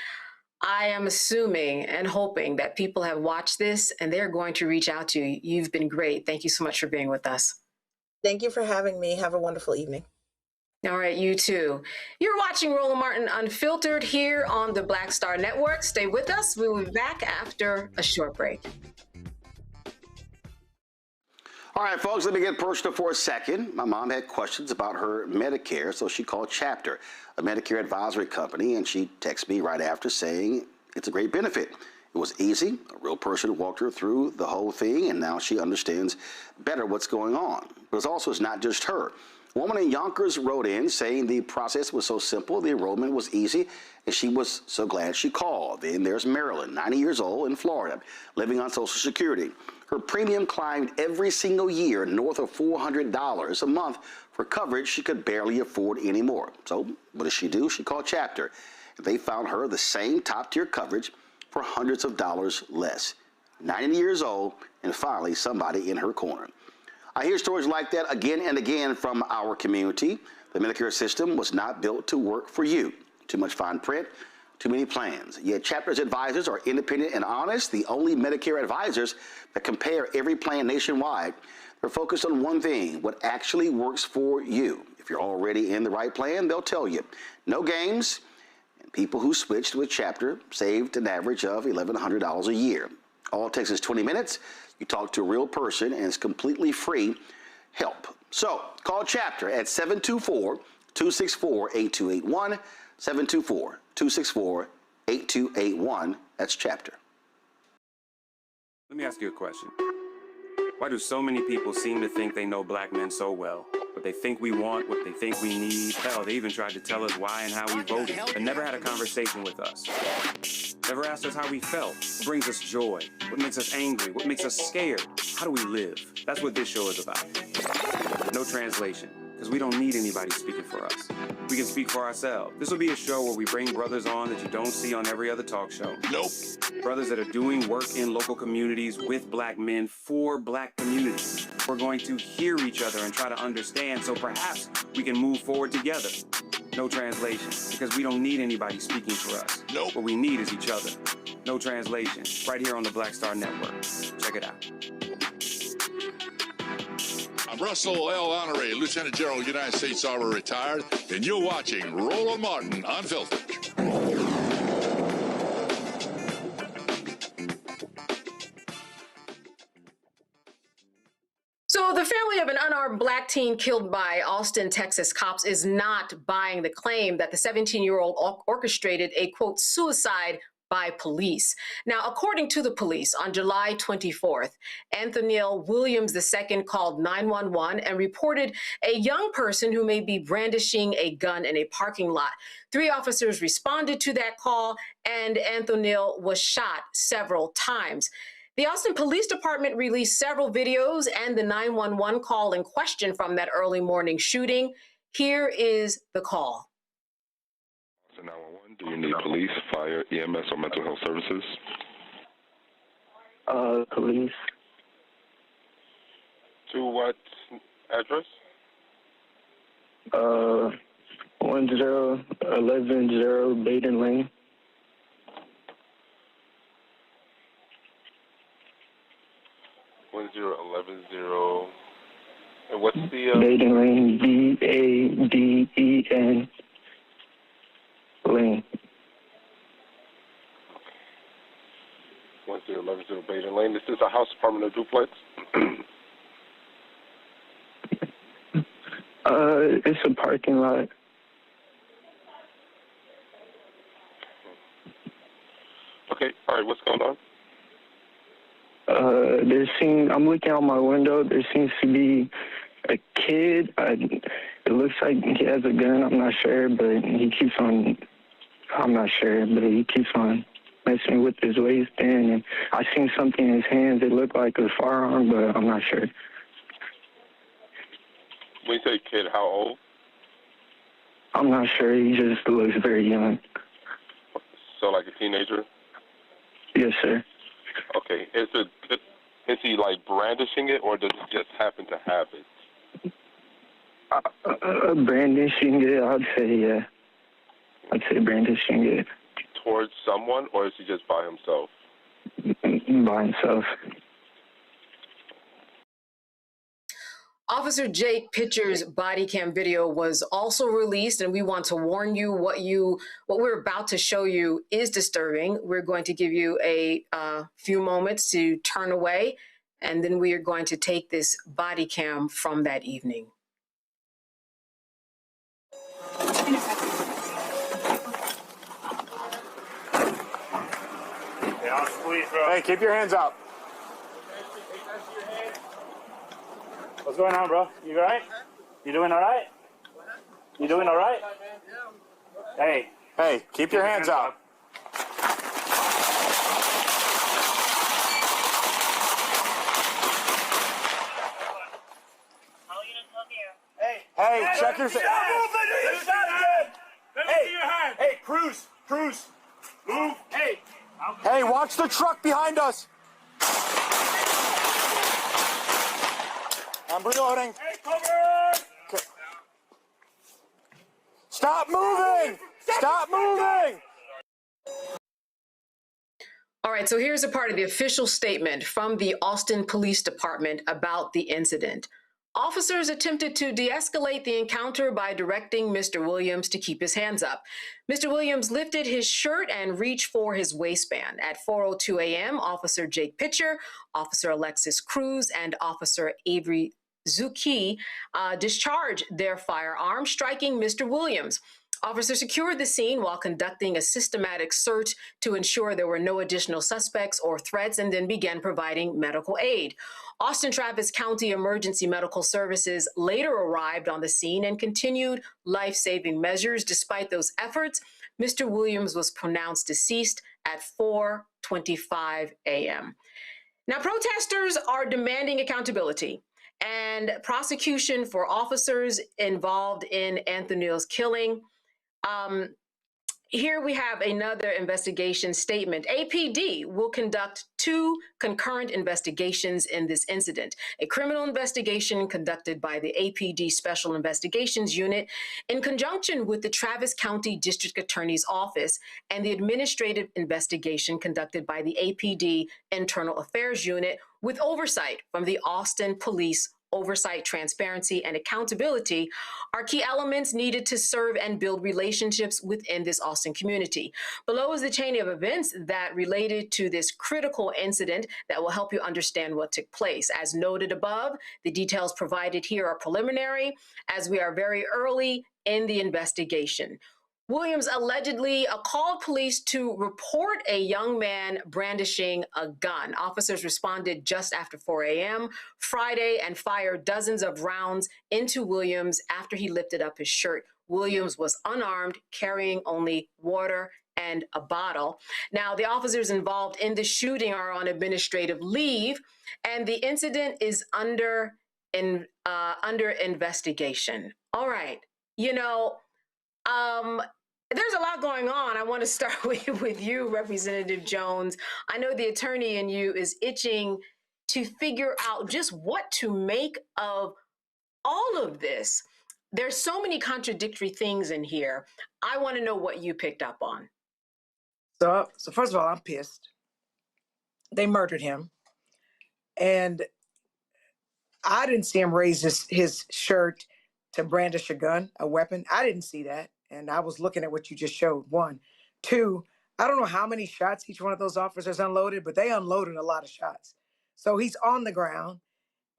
S1: I am assuming and hoping that people have watched this and they're going to reach out to you. You've been great. Thank you so much for being with us.
S20: Thank you for having me. Have a wonderful evening.
S1: All right, you too. You're watching Roland Martin Unfiltered here on the Black Star Network. Stay with us. We will be back after a short break.
S9: All right, folks, let me get personal for a second. My mom had questions about her Medicare, so she called Chapter, a Medicare advisory company, and she texted me right after saying it's a great benefit. It was easy. A real person walked her through the whole thing, and now she understands better what's going on. But it's not just her. A woman in Yonkers wrote in saying the process was so simple, the enrollment was easy, and she was so glad she called. Then there's Marilyn, 90 years old, in Florida, living on Social Security. Her premium climbed every single year north of $400 a month for coverage she could barely afford anymore. So what does she do? She called Chapter. They found her the same top-tier coverage for hundreds of dollars less. 90 years old, and finally somebody in her corner. I hear stories like that again and again from our community. The Medicare system was not built to work for you. Too much fine print, too many plans. Yet Chapter's advisors are independent and honest, the only Medicare advisors that compare every plan nationwide. They're focused on one thing, what actually works for you. If you're already in the right plan, they'll tell you. No games, and people who switched with Chapter saved an average of $1,100 a year. All it takes is 20 minutes. You talk to a real person, and it's completely free help. So call Chapter at 724-264-8281, 724-264-8281. That's Chapter.
S10: Let me ask you a question. Why do so many people seem to think they know black men so well? What they think we want, what they think we need. Hell, they even tried to tell us why and how we voted, but never had a conversation with us. Never asked us how we felt, what brings us joy, what makes us angry, what makes us scared. How do we live? That's what this show is about. No translation. because we don't need anybody speaking for us. We can speak for ourselves. This will be a show where we bring brothers on that you don't see on every other talk show. Nope. Brothers that are doing work in local communities with black men for black communities. We're going to hear each other and try to understand so perhaps we can move forward together. No translation, because we don't need anybody speaking for us. Nope. What we need is each other. No translation, right here on the Black Star Network. Check it out.
S21: I'm Russell L. Honoré, Lieutenant General, United States Army, retired, and you're watching Roland Martin Unfiltered.
S1: So the family of an unarmed black teen killed by Austin, Texas cops is not buying the claim that the 17-year-old orchestrated a, quote, suicide by police. Now, according to the police, on July 24th, Anthoniel Williams II called 911 and reported a young person who may be brandishing a gun in a parking lot. 3 officers responded to that call, and Anthoniel was shot several times. The Austin Police Department released several videos and the 911 call in question from that early morning shooting. Here is the call.
S22: Austin 911, do you need police, fire, EMS, or mental health services?
S23: Police.
S22: To what address?
S23: 10110 Baden Lane.
S22: 10110. And what's the
S23: Baden Lane, BADEN Lane.
S22: 10110 Baden Lane. This is a house, apartment, or duplex?
S23: It's a parking lot.
S22: Okay. All right. What's going on?
S23: I'm looking out my window. There seems to be a kid. It looks like he has a gun. I'm not sure, but he keeps on messing with his waistband. And I seen something in his hands. It looked like a firearm, but I'm not sure.
S22: When you say kid, how old?
S23: I'm not sure. He just looks very young.
S22: So like a teenager?
S23: Yes, sir.
S22: Okay. Is he like brandishing it, or does he just happen to have it?
S23: Brandishing it, I'd say, yeah. I'd say brandishing it.
S22: Towards someone, or is he just by himself?
S23: By himself.
S1: Officer Jake Pitcher's body cam video was also released, and we want to warn you what we're about to show you is disturbing. We're going to give you a few moments to turn away, and then we are going to take this body cam from that evening.
S24: Hey, keep your hands up. What's going on, bro? You all right? You doing all right? You doing all right? Hey, keep your hands up. Hey, check your... Hey, cruise. Move. Hey, watch the truck behind us. I'm reloading. Hey, cover! Okay. Stop moving! Stop moving!
S1: All right, so here's a part of the official statement from the Austin Police Department about the incident. Officers attempted to de-escalate the encounter by directing Mr. Williams to keep his hands up. Mr. Williams lifted his shirt and reached for his waistband. At 4:02 a.m., Officer Jake Pitcher, Officer Alexis Cruz, and Officer Avery Zuki discharged their firearms, striking Mr. Williams. Officers secured the scene while conducting a systematic search to ensure there were no additional suspects or threats, and then began providing medical aid. Austin Travis County Emergency Medical Services later arrived on the scene and continued life-saving measures. Despite those efforts, Mr. Williams was pronounced deceased at 4:25 a.m. Now, protesters are demanding accountability and prosecution for officers involved in Anthony's killing. Here we have another investigation statement. APD will conduct 2 concurrent investigations in this incident. A criminal investigation conducted by the APD Special Investigations Unit in conjunction with the Travis County District Attorney's Office, and the administrative investigation conducted by the APD Internal Affairs Unit with oversight from the Austin Police. Oversight, transparency, and accountability are key elements needed to serve and build relationships within this Austin community. Below is the chain of events that related to this critical incident that will help you understand what took place. As noted above, the details provided here are preliminary, as we are very early in the investigation. Williams allegedly called police to report a young man brandishing a gun. Officers responded just after 4 a.m. Friday and fired dozens of rounds into Williams after he lifted up his shirt. Williams was unarmed, carrying only water and a bottle. Now, the officers involved in the shooting are on administrative leave, and the incident is under investigation. All right. There's a lot going on. I want to start with you, Representative Jones. I know the attorney in you is itching to figure out just what to make of all of this. There's so many contradictory things in here. I want to know what you picked up on.
S8: So first of all, I'm pissed. They murdered him. And I didn't see him raise his shirt to brandish a gun, a weapon. I didn't see that. And I was looking at what you just showed. 1. 2, I don't know how many shots each one of those officers unloaded, but they unloaded a lot of shots. So he's on the ground,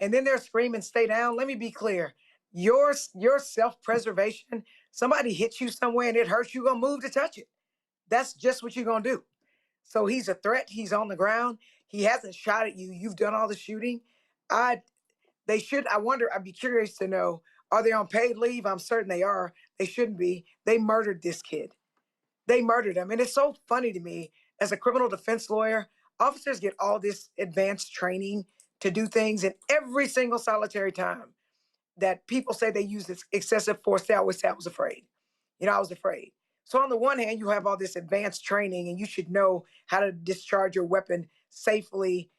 S8: and then they're screaming, "Stay down." Let me be clear. Your self-preservation, somebody hits you somewhere and it hurts, you're going to move to touch it. That's just what you're going to do. So he's a threat. He's on the ground. He hasn't shot at you. You've done all the shooting. I'd be curious to know, are they on paid leave? I'm certain they are. They shouldn't be. They murdered this kid. They murdered him. And it's so funny to me, as a criminal defense lawyer, officers get all this advanced training to do things, and every single solitary time that people say they use this excessive force, they always say, "I was afraid." I was afraid. So on the one hand, you have all this advanced training and you should know how to discharge your weapon safely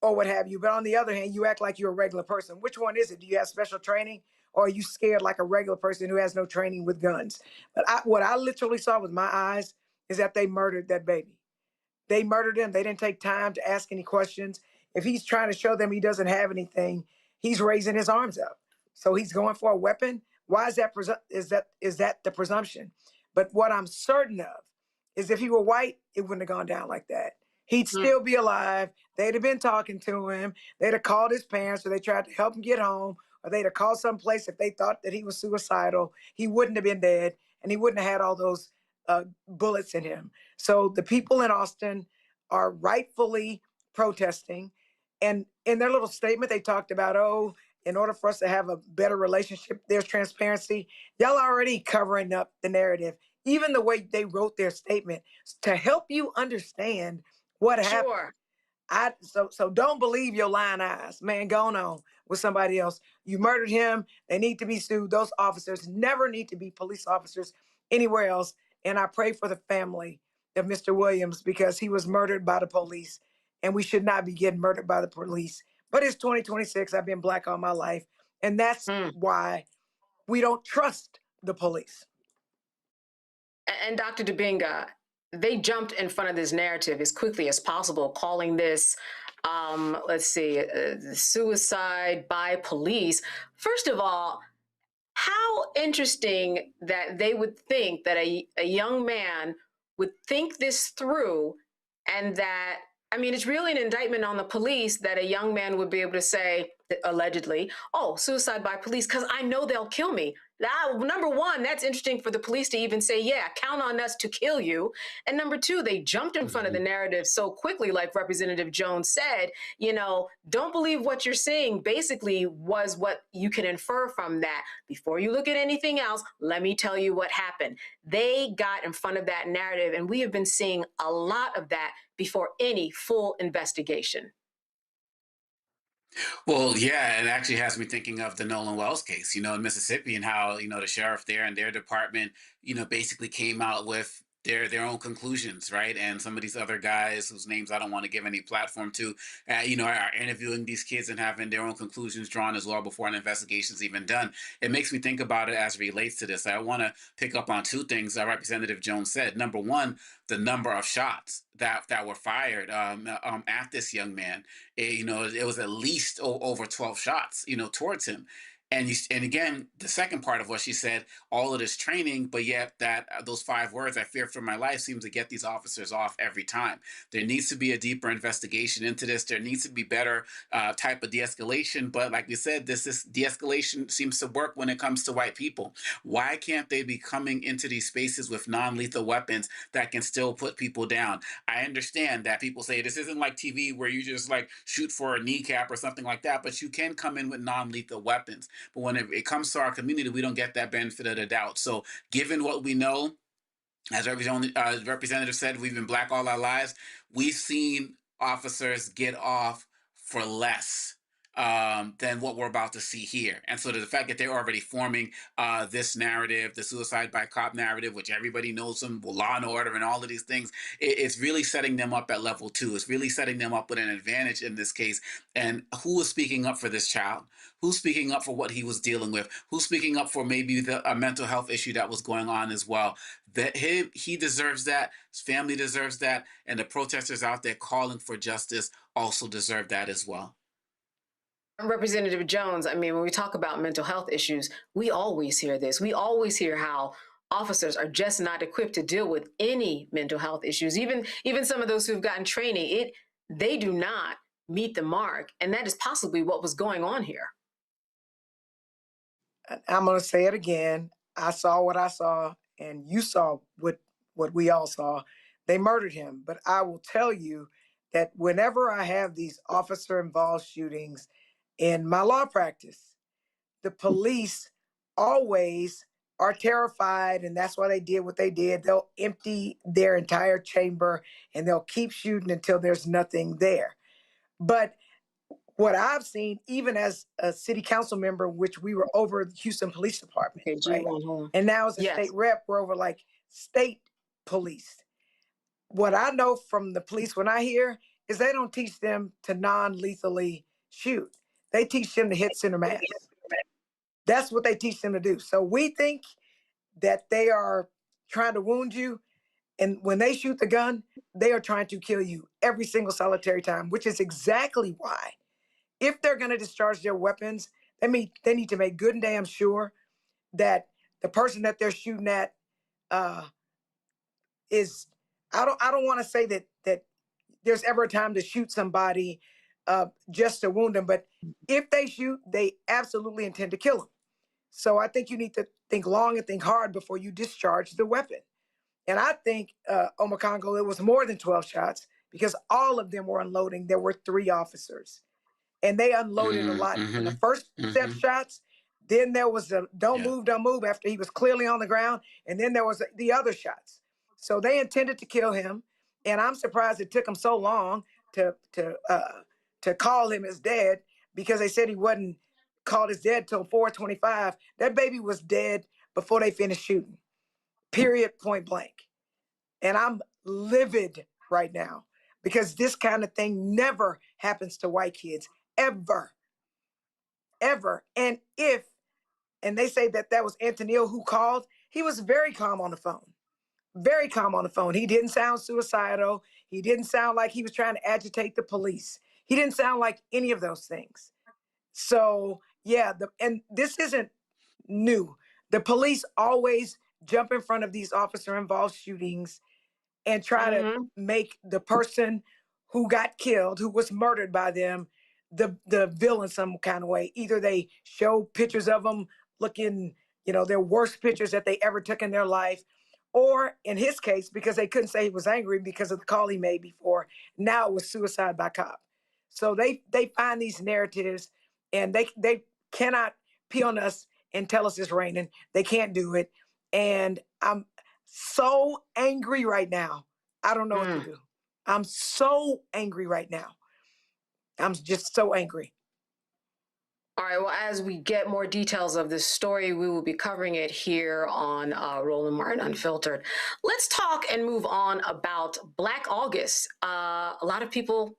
S8: or what have you. But on the other hand, you act like you're a regular person. Which one is it? Do you have special training, or are you scared like a regular person who has no training with guns? But what I literally saw with my eyes is that they murdered that baby. They murdered him. They didn't take time to ask any questions. If he's trying to show them he doesn't have anything, he's raising his arms up. So he's going for a weapon. Why is that? Is that the presumption? But what I'm certain of is if he were white, it wouldn't have gone down like that. He'd still be alive. They'd have been talking to him. They'd have called his parents, or they tried to help him get home, or they'd have called someplace if they thought that he was suicidal. He wouldn't have been dead, and he wouldn't have had all those bullets in him. So the people in Austin are rightfully protesting. And in their little statement, they talked about, in order for us to have a better relationship, there's transparency. Y'all already covering up the narrative. Even the way they wrote their statement to help you understand what happened. So don't believe your lying eyes, man. Going on with somebody else. You murdered him. They need to be sued. Those officers never need to be police officers anywhere else. And I pray for the family of Mr. Williams, because he was murdered by the police, and we should not be getting murdered by the police. But it's 2026. I've been Black all my life. And that's why we don't trust the police.
S1: And Dr. Dubinga, they jumped in front of this narrative as quickly as possible, calling this, suicide by police. First of all, how interesting that they would think that a young man would think this through, and that, it's really an indictment on the police that a young man would be able to say, allegedly, suicide by police, because I know they'll kill me. Number one, that's interesting for the police to even say, yeah, count on us to kill you. And number two, they jumped in front of the narrative so quickly, like Representative Jones said, don't believe what you're saying, basically was what you can infer from that. Before you look at anything else, let me tell you what happened. They got in front of that narrative, and we have been seeing a lot of that before any full investigation.
S3: Well, yeah, it actually has me thinking of the Nolan Wells case, in Mississippi, and how, the sheriff there and their department, basically came out with their own conclusions, right? And some of these other guys whose names I don't want to give any platform to, are interviewing these kids and having their own conclusions drawn as well before an investigation's even done. It makes me think about it as it relates to this. I want to pick up on two things that Representative Jones said. Number one, the number of shots that were fired at this young man. It was at least over 12 shots, towards him. And again, the second part of what she said, all of this training, but yet that those 5 words, "I fear for my life," seems to get these officers off every time. There needs to be a deeper investigation into this. There needs to be better type of de-escalation. But like we said, this de-escalation seems to work when it comes to white people. Why can't they be coming into these spaces with non-lethal weapons that can still put people down? I understand that people say this isn't like TV where you just like shoot for a kneecap or something like that, but you can come in with non-lethal weapons. But when it comes to our community, we don't get that benefit of the doubt. So given what we know, as Representative said, we've been black all our lives. We've seen officers get off for less than what we're about to see here. And so the fact that they're already forming this narrative, the suicide by cop narrative, which everybody knows them, Law and Order and all of these things, it's really setting them up at level 2. It's really setting them up with an advantage in this case. And who is speaking up for this child? Who's speaking up for what he was dealing with? Who's speaking up for maybe a mental health issue that was going on as well? That he deserves that. His family deserves that. And the protesters out there calling for justice also deserve that as well.
S1: Representative Jones, I mean, when we talk about mental health issues, we always hear this. We always hear how officers are just not equipped to deal with any mental health issues. Even some of those who've gotten training, they do not meet the mark. And that is possibly what was going on here.
S8: I'm going to say it again. I saw what I saw, and you saw what we all saw. They murdered him. But I will tell you that whenever I have these officer-involved shootings in my law practice, the police always are terrified, and that's why they did what they did. They'll empty their entire chamber, and they'll keep shooting until there's nothing there. But what I've seen, even as a city council member, which we were over the Houston Police Department, right? And now as a state rep, we're over like state police. What I know from the police when I hear is they don't teach them to non-lethally shoot. They teach them to hit center mass. That's what they teach them to do. So we think that they are trying to wound you. And when they shoot the gun, they are trying to kill you every single solitary time, which is exactly why, if they're going to discharge their weapons, they need to make good and damn sure that the person that they're shooting at is. I don't want to say that there's ever a time to shoot somebody just to wound them, but if they shoot, they absolutely intend to kill them. So I think you need to think long and think hard before you discharge the weapon. And I think, Omakongo, it was more than 12 shots because all of them were unloading. There were 3 officers. And they unloaded a lot in the first set of shots. Then there was a don't move after he was clearly on the ground. And then there was the other shots. So they intended to kill him. And I'm surprised it took them so long to call him as dead, because they said he wasn't called as dead till 4:25. That baby was dead before they finished shooting. Period, point blank. And I'm livid right now because this kind of thing never happens to white kids. Ever. And they say that was Antonio who called, he was very calm on the phone. Very calm on the phone. He didn't sound suicidal. He didn't sound like he was trying to agitate the police. He didn't sound like any of those things. So, yeah, and this isn't new. The police always jump in front of these officer-involved shootings and try to make the person who got killed, who was murdered by them, the villain some kind of way. Either they show pictures of them looking, their worst pictures that they ever took in their life, or in his case, because they couldn't say he was angry because of the call he made before, now it was suicide by cop. So they find these narratives, and they cannot pee on us and tell us it's raining. They can't do it. And I'm so angry right now. I don't know what to do. I'm so angry right now. I'm just so angry.
S1: right. Well, as we get more details of this story, we will be covering it here on Roland Martin Unfiltered. Let's talk and move on about Black August. A lot of people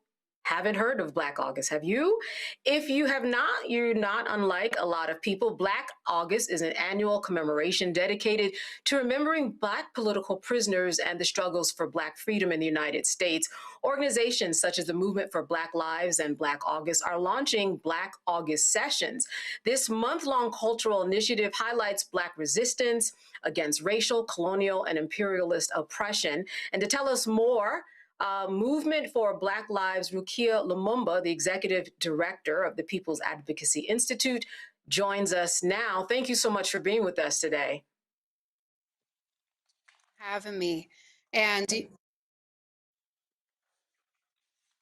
S1: haven't heard of Black August. Have you? If you have not, you're not unlike a lot of people. Black August is an annual commemoration dedicated to remembering Black political prisoners and the struggles for Black freedom in the United States. Organizations such as the Movement for Black Lives and Black August are launching Black August sessions. This month-long cultural initiative highlights Black resistance against racial, colonial, and imperialist oppression. And to tell us more, Movement for Black Lives, Rukia Lumumba, the executive director of the People's Advocacy Institute, joins us now. Thank you so much for being with us today.
S2: Having me. And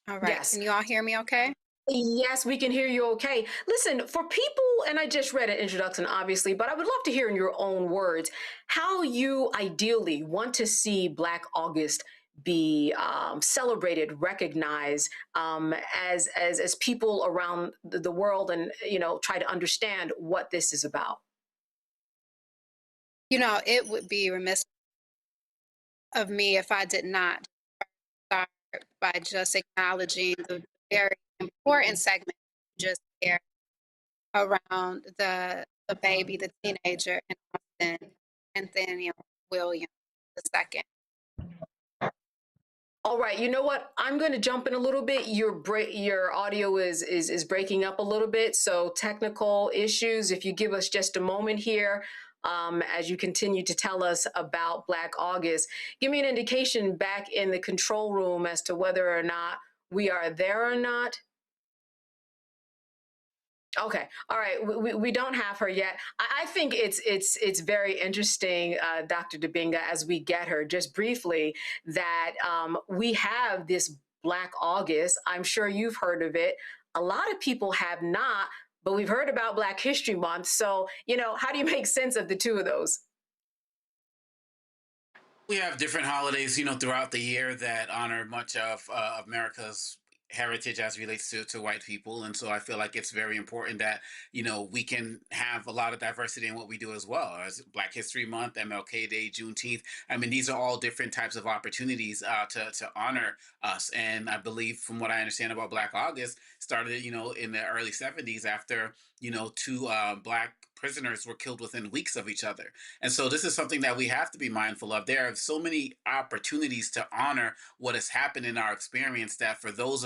S2: all right,
S1: Yes.
S2: Can you all hear me okay?
S1: Yes, we can hear you okay. Listen, for people, and I just read an introduction, obviously, but I would love to hear in your own words how you ideally want to see Black August be celebrated, recognized as people around the world, and try to understand what this is about.
S2: It would be remiss of me if I did not start by just acknowledging the very important segment you just aired around the baby, the teenager, and Austin Anthony Williams II.
S1: All right, you know what? I'm going to jump in a little bit. Your audio is breaking up a little bit, so technical issues. If you give us just a moment here, as you continue to tell us about Black August, give me an indication back in the control room as to whether or not we are there or not. Okay. All right. We don't have her yet. I think it's very interesting, Dr. Dibinga, as we get her just briefly, that we have this Black August. I'm sure you've heard of it. A lot of people have not, but we've heard about Black History Month. So, how do you make sense of the two of those?
S3: We have different holidays, throughout the year that honor much of America's heritage as relates to white people. And so I feel like it's very important that, we can have a lot of diversity in what we do as well. As Black History Month, MLK Day, Juneteenth. I mean, these are all different types of opportunities to honor us. And I believe, from what I understand about Black August, started, in the early 70s after, two Black prisoners were killed within weeks of each other. And so this is something that we have to be mindful of. There are so many opportunities to honor what has happened in our experience that for those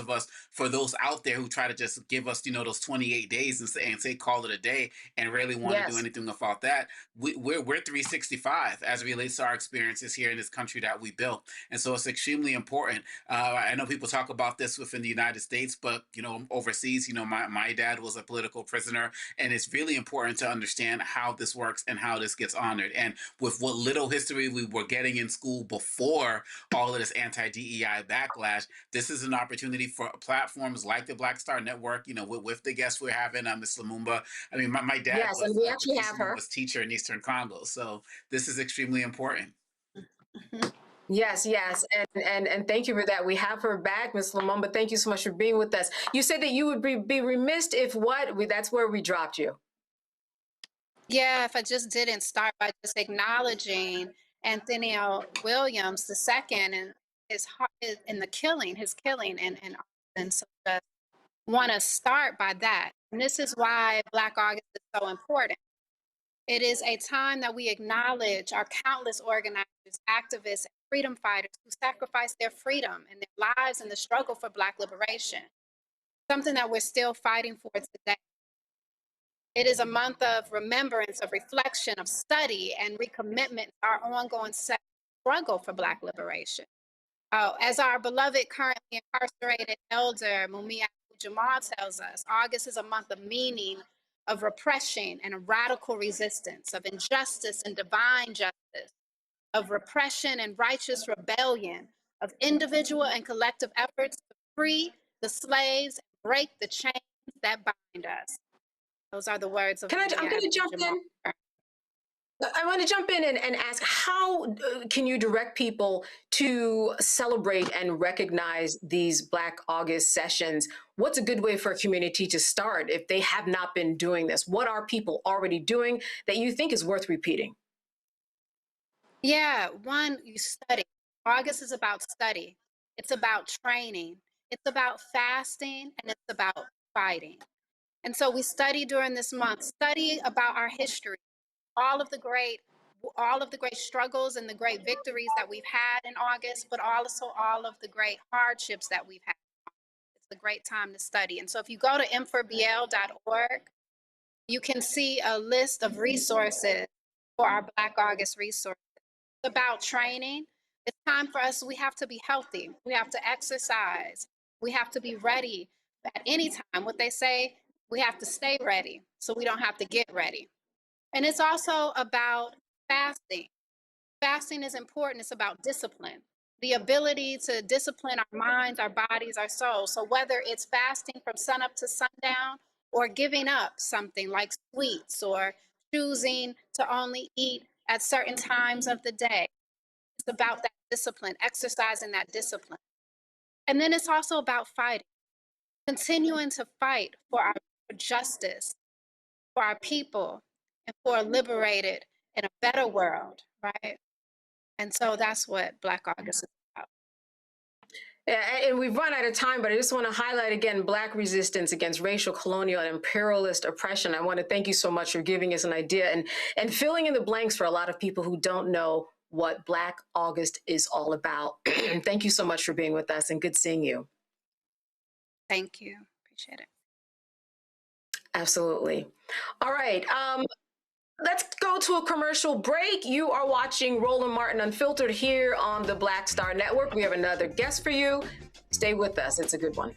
S3: out there who try to just give us, those 28 days and say call it a day and really want to do anything about that, we're 365 as it relates to our experiences here in this country that we built. And so it's extremely important. I know people talk about this within the United States, but, overseas, my dad was a political prisoner, and it's really important to understand how this works and how this gets honored. And with what little history we were getting in school before all of this anti-DEI backlash, this is an opportunity for platforms like the Black Star Network, with the guests we're having, Ms. Lumumba. I mean, my dad was
S1: and we actually have her.
S3: Lumumba's teacher in Eastern Congo. So this is extremely important.
S1: Yes, and thank you for that. We have her back, Ms. Lumumba. Thank you so much for being with us. You said that you would be remiss if that's where we dropped you.
S2: Yeah, if I just didn't start by just acknowledging Anthony Williams II and his heart in his killing, and so just want to start by that. And this is why Black August is so important. It is a time that we acknowledge our countless organizers, activists, and freedom fighters who sacrificed their freedom and their lives in the struggle for Black liberation, something that we're still fighting for today. It is a month of remembrance, of reflection, of study, and recommitment to our ongoing struggle for Black liberation. As our beloved currently incarcerated elder Mumia Jamal tells us, August is a month of meaning, of repression and a radical resistance, of injustice and divine justice, of repression and righteous rebellion, of individual and collective efforts to free the slaves and break the chains that bind us. Those are the words of
S1: I'm going to jump in. I want to jump in and ask, how can you direct people to celebrate and recognize these Black August sessions? What's a good way for a community to start if they have not been doing this? What are people already doing that you think is worth repeating?
S2: Yeah, one, you study. August is about study. It's about training. It's about fasting, and it's about fighting. And so we study during this month, study about our history, all of the great struggles and the great victories that we've had in August, but also all of the great hardships that we've had. It's a great time to study. And so if you go to m4bl.org, you can see a list of resources for our Black August resources. It's about training. It's time for us, we have to be healthy. We have to exercise. We have to be ready at any time. What they say, we have to stay ready so we don't have to get ready. And it's also about fasting. Fasting is important. It's about discipline, the ability to discipline our minds, our bodies, our souls. So whether it's fasting from sunup to sundown or giving up something like sweets or choosing to only eat at certain times of the day, it's about that discipline, exercising that discipline. And then it's also about fighting, continuing to fight for our justice, for our people, and for a liberated and a better world, right? And so that's what Black August is about.
S1: Yeah, and we've run out of time, but I just want to highlight again Black resistance against racial, colonial, and imperialist oppression. I want to thank you so much for giving us an idea and filling in the blanks for a lot of people who don't know what Black August is all about. Thank you so much for being with us, and good seeing you.
S2: Thank you. Appreciate it.
S1: Absolutely. All right. Let's go to a commercial break. You are watching Roland Martin Unfiltered here on the Black Star Network. We have another guest for you. Stay with us. It's a good one.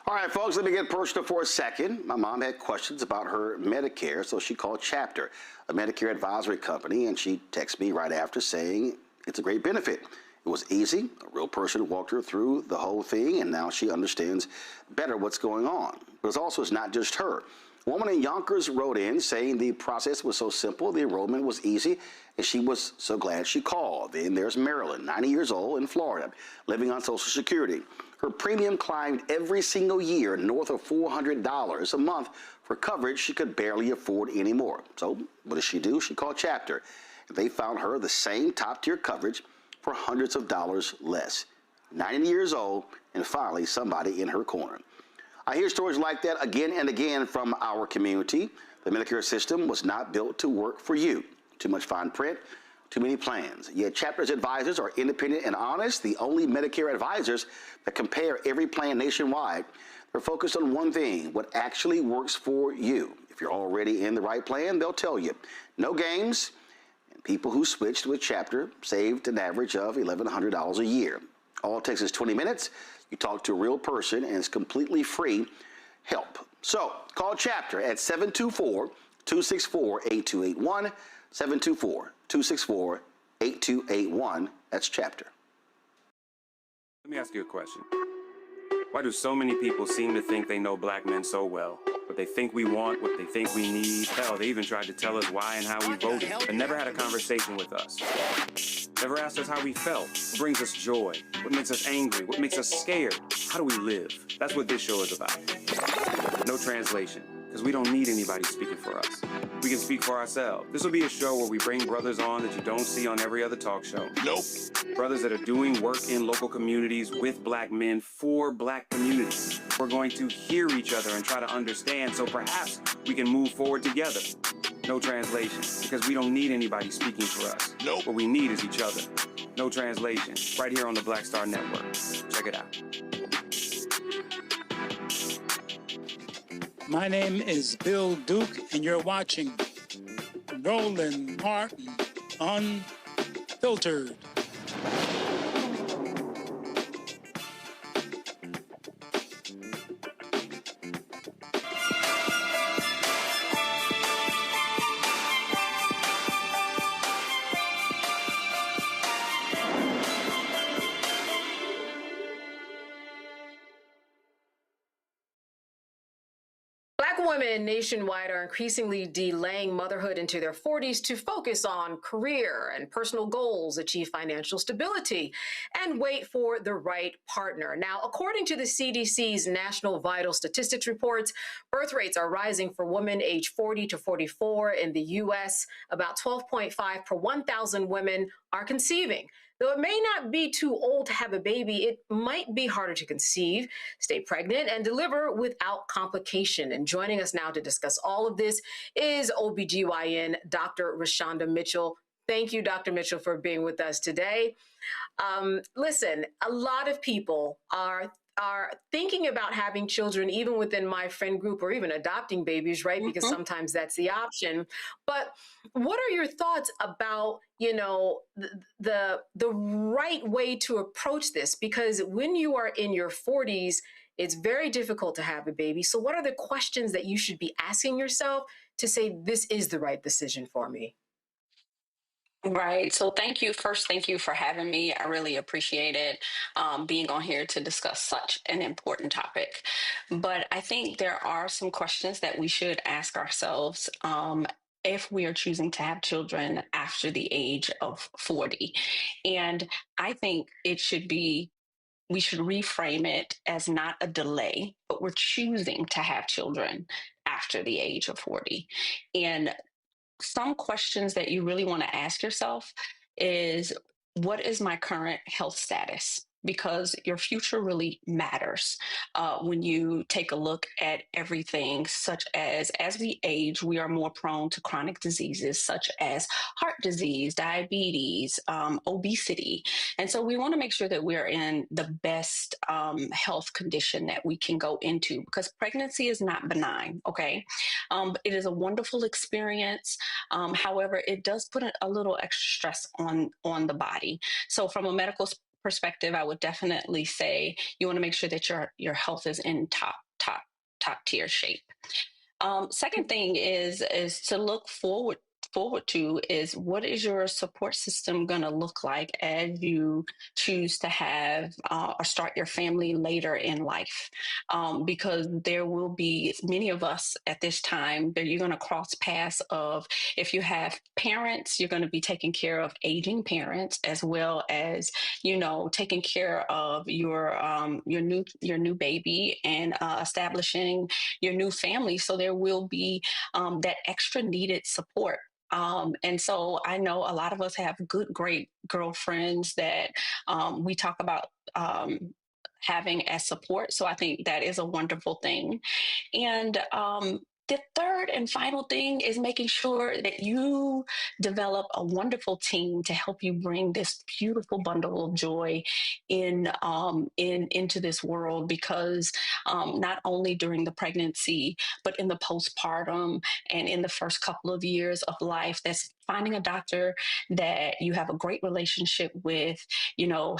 S9: All right, folks, let me get personal for a second. My mom had questions about her Medicare, so she called Chapter, a Medicare advisory company, and she texted me right after saying it's a great benefit. It was easy. A real person walked her through the whole thing, and now she understands better what's going on. But it's not just her. A woman in Yonkers wrote in saying the process was so simple, the enrollment was easy, and she was so glad she called. Then there's Marilyn, 90 years old, in Florida, living on Social Security. Her premium climbed every single year north of $400 a month for coverage she could barely afford anymore. So what does she do? She called Chapter. They found her the same top-tier coverage for hundreds of dollars less. 90 years old, and finally somebody in her corner. I hear stories like that again and again from our community. The Medicare system was not built to work for you. Too much fine print, too many plans. Yet Chapter's advisors are independent and honest, the only Medicare advisors that compare every plan nationwide. They're focused on one thing, what actually works for you. If you're already in the right plan, they'll tell you. No games. People who switched with Chapter saved an average of $1,100 a year. All it takes is 20 minutes. You talk to a real person, and it's completely free help. So call Chapter at 724-264-8281, 724-264-8281. That's Chapter.
S10: Let me ask you a question. Why do so many people seem to think they know Black men so well? What they think we want, what they think we need. Hell, they even tried to tell us why and how we voted, but never had a conversation with us. Never asked us how we felt, what brings us joy, what makes us angry, what makes us scared. How do we live? That's what this show is about. No translation, because we don't need anybody speaking for us. We can speak for ourselves. This will be a show where we bring brothers on that you don't see on every other talk show. Nope. Brothers that are doing work in local communities with Black men for Black communities. We're going to hear each other and try to understand so perhaps we can move forward together. No translation, because we don't need anybody speaking for us. Nope. What we need is each other. No translation, right here on the Black Star Network. Check it out.
S4: My name is Bill Duke, and you're watching Roland Martin Unfiltered.
S1: Black women nationwide are increasingly delaying motherhood into their 40s to focus on career and personal goals, achieve financial stability, and wait for the right partner. Now, according to the CDC's National Vital Statistics reports, birth rates are rising for women aged 40 to 44 in the U.S. About 12.5 per 1,000 women are conceiving. Though it may not be too old to have a baby, it might be harder to conceive, stay pregnant, and deliver without complication. And joining us now to discuss all of this is OBGYN Dr. Rashonda Mitchell. Thank you, Dr. Mitchell, for being with us today. Listen, a lot of people are thinking about having children, even within my friend group, or even adopting babies, right? Because sometimes that's the option. But what are your thoughts about, the right way to approach this? Because when you are in your 40s, it's very difficult to have a baby. So what are the questions that you should be asking yourself to say, this is the right decision for me?
S5: Right. So thank you. First, thank you for having me. I really appreciate it, being on here to discuss such an important topic. But I think there are some questions that we should ask ourselves if we are choosing to have children after the age of 40. And I think we should reframe it as not a delay, but we're choosing to have children after the age of 40. And some questions that you really want to ask yourself is, what is my current health status? Because your future really matters when you take a look at everything, such as we age, we are more prone to chronic diseases such as heart disease, diabetes, obesity. And so we want to make sure that we're in the best health condition that we can go into, because pregnancy is not benign, okay? It is a wonderful experience. However, it does put a little extra stress on the body. So from a medical perspective, I would definitely say you want to make sure that your health is in top tier shape. Second thing is to look forward to is, what is your support system going to look like as you choose to have or start your family later in life? Because there will be many of us at this time that you're going to cross paths of, if you have parents, you're going to be taking care of aging parents, as well as, taking care of your new baby and establishing your new family. So there will be that extra needed support. And so I know a lot of us have great girlfriends that we talk about having as support. So I think that is a wonderful thing. And the third and final thing is making sure that you develop a wonderful team to help you bring this beautiful bundle of joy into this world, because not only during the pregnancy, but in the postpartum and in the first couple of years of life, that's finding a doctor that you have a great relationship with,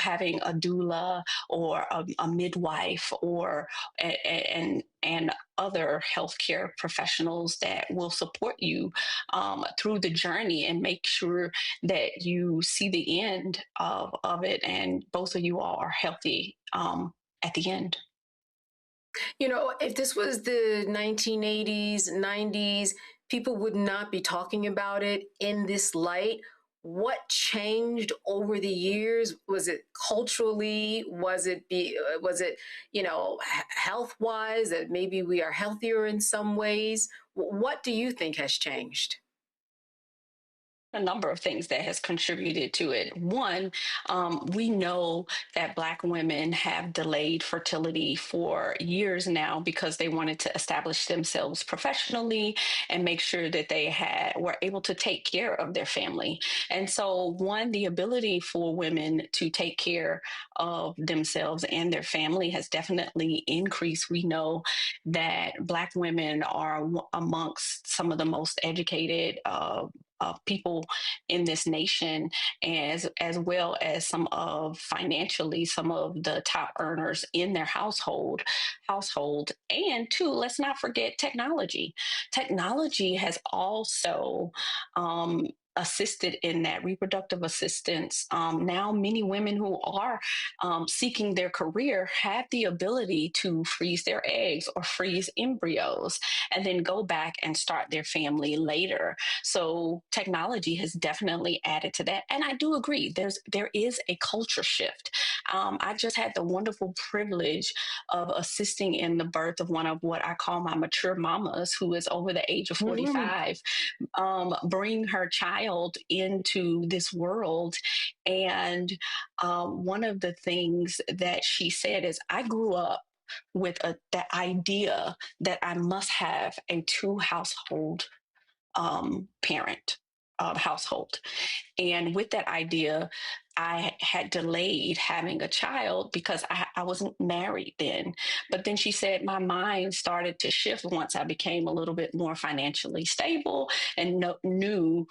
S5: having a doula or a midwife or and other healthcare professionals that will support you through the journey and make sure that you see the end of it, and both of you all are healthy at the end.
S1: If this was the 1980s, 90s, people would not be talking about it in this light. What changed over the years? Was it culturally? Was it health-wise, that maybe we are healthier in some ways? What do you think has changed?
S5: A number of things that has contributed to it. One, we know that Black women have delayed fertility for years now because they wanted to establish themselves professionally and make sure that they were able to take care of their family. And so, one, the ability for women to take care of themselves and their family has definitely increased. We know that Black women are amongst some of the most educated people in this nation, as well as some of the top earners in their household. And two, let's not forget technology. Technology has also assisted in that reproductive assistance. Now, many women who are seeking their career have the ability to freeze their eggs or freeze embryos and then go back and start their family later. So technology has definitely added to that. And I do agree, there is a culture shift. I just had the wonderful privilege of assisting in the birth of one of what I call my mature mamas, who is over the age of 45, bring her child into this world. And one of the things that she said is, I grew up with the idea that I must have a two household parent household. And with that idea, I had delayed having a child because I wasn't married then. But then she said my mind started to shift once I became a little bit more financially stable and knew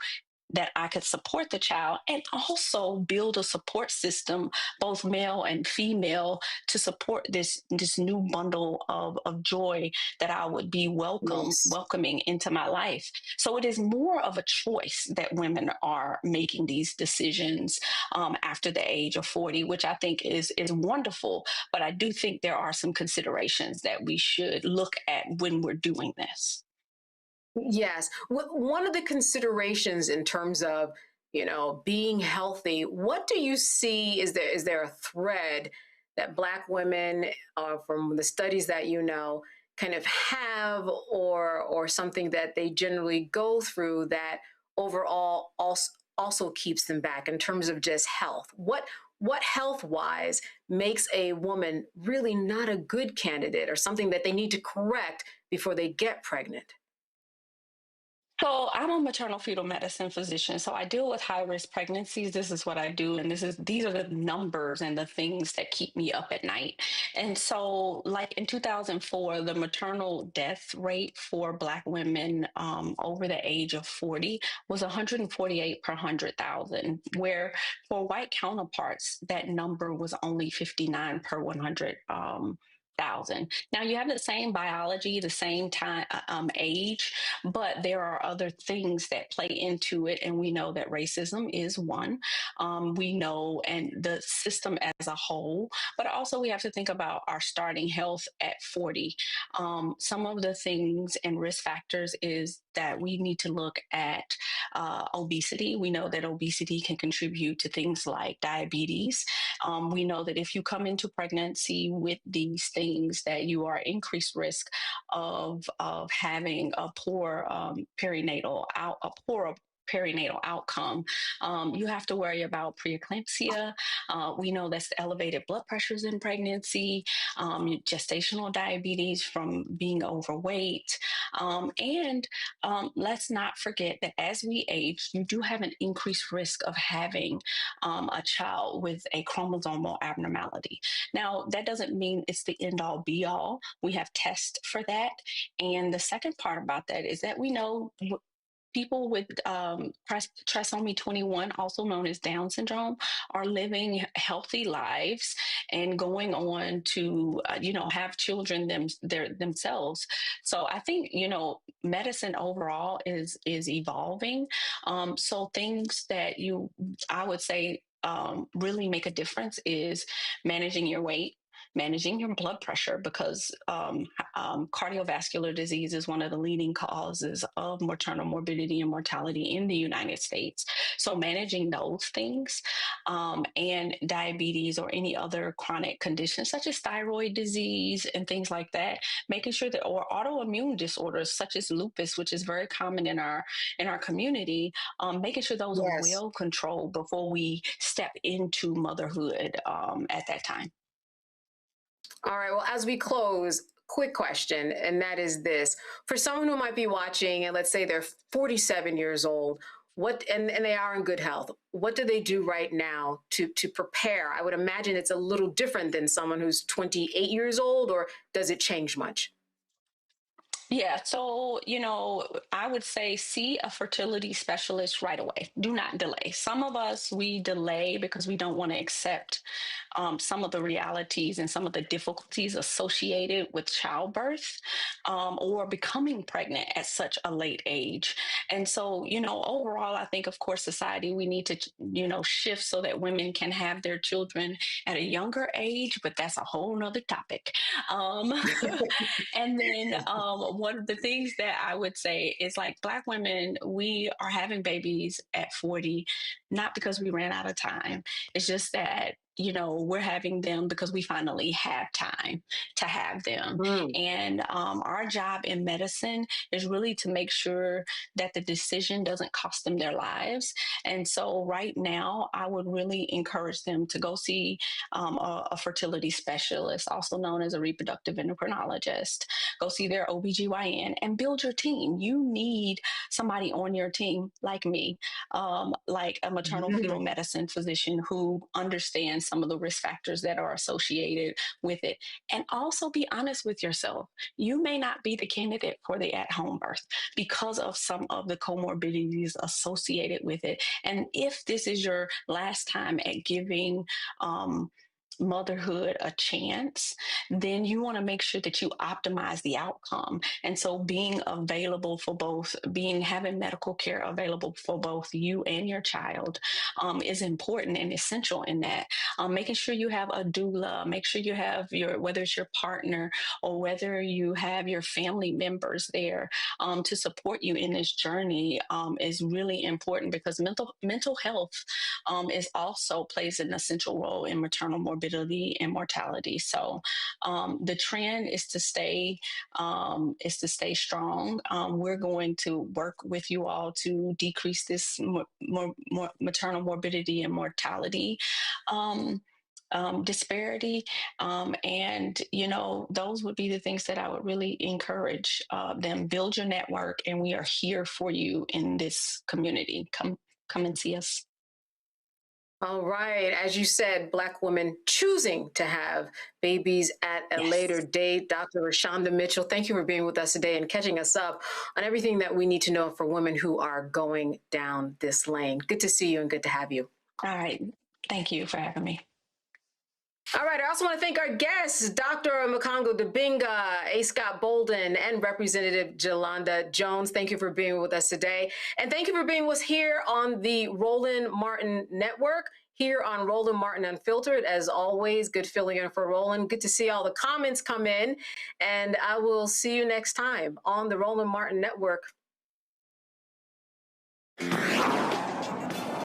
S5: that I could support the child and also build a support system, both male and female, to support this new bundle of joy that I would be welcoming into my life. So it is more of a choice that women are making these decisions after the age of 40, which I think is wonderful. But I do think there are some considerations that we should look at when we're doing this.
S1: Yes. One of the considerations in terms of, being healthy, what do you see? Is there a thread that Black women, from the studies that kind of have, or something that they generally go through that overall also keeps them back in terms of just health? What health-wise makes a woman really not a good candidate, or something that they need to correct before they get pregnant?
S5: So I'm a maternal fetal medicine physician. So I deal with high risk pregnancies. This is what I do. And these are the numbers and the things that keep me up at night. And so like in 2004, the maternal death rate for Black women over the age of 40 was 148 per 100,000, where for white counterparts, that number was only 59 per 100,000. Now you have the same biology, the same time, age, but there are other things that play into it. And we know that racism is one. We know, and the system as a whole, but also we have to think about our starting health at 40. Some of the things and risk factors is that we need to look at obesity. We know that obesity can contribute to things like diabetes. We know that if you come into pregnancy with these things, that you are increased risk of having a poor perinatal outcome. You have to worry about preeclampsia. We know that's elevated blood pressures in pregnancy, gestational diabetes from being overweight. And let's not forget that as we age, you do have an increased risk of having a child with a chromosomal abnormality. Now, that doesn't mean it's the end all be all. We have tests for that. And the second part about that is that we know people with trisomy 21, also known as Down syndrome, are living healthy lives and going on to, have children themselves. So I think, medicine overall is evolving. So things that I would say really make a difference is managing your weight, managing your blood pressure, because cardiovascular disease is one of the leading causes of maternal morbidity and mortality in the United States. So managing those things, and diabetes or any other chronic conditions such as thyroid disease and things like that, making sure that, or autoimmune disorders such as lupus, which is very common in our community, making sure those are well controlled before we step into motherhood at that time.
S1: All right. Well, as we close, quick question, and that is this. For someone who might be watching, and let's say they're 47 years old, and they are in good health, what do they do right now to prepare? I would imagine it's a little different than someone who's 28 years old, or does it change much?
S5: Yeah, so, I would say see a fertility specialist right away. Do not delay. Some of us, we delay because we don't want to accept some of the realities and some of the difficulties associated with childbirth or becoming pregnant at such a late age. And so, overall, I think, of course, society, we need to, shift so that women can have their children at a younger age, but that's a whole nother topic. And then one of the things that I would say is like Black women, we are having babies at 40, not because we ran out of time. It's just that, we're having them because we finally have time to have them. And our job in medicine is really to make sure that the decision doesn't cost them their lives. And so right now, I would really encourage them to go see a fertility specialist, also known as a reproductive endocrinologist. Go see their OBGYN and build your team. You need somebody on your team like me, like a maternal fetal medicine physician who understands some of the risk factors that are associated with it. And also be honest with yourself. You may not be the candidate for the at-home birth because of some of the comorbidities associated with it. And if this is your last time at giving motherhood a chance, then you want to make sure that you optimize the outcome. And so being available for both, having medical care available for both you and your child is important and essential in that. Making sure you have a doula, make sure you have whether it's your partner or whether you have your family members there to support you in this journey is really important, because mental health is also plays an essential role in maternal morbidity and mortality. So the trend is to stay strong. We're going to work with you all to decrease this maternal morbidity and mortality disparity. And, those would be the things that I would really encourage them. Build your network, and we are here for you in this community. Come and see us.
S1: All right. As you said, Black women choosing to have babies at a later date. Dr. Rashonda Mitchell, thank you for being with us today and catching us up on everything that we need to know for women who are going down this lane. Good to see you and good to have you.
S5: All right. Thank you for having me.
S1: All right. I also want to thank our guests, Dr. Makongo Dabinga, A. Scott Bolden, and Representative Jolanda Jones. Thank you for being with us today. And thank you for being with us here on the Roland Martin Network, here on Roland Martin Unfiltered. As always, good filling in for Roland. Good to see all the comments come in. And I will see you next time on the Roland Martin Network.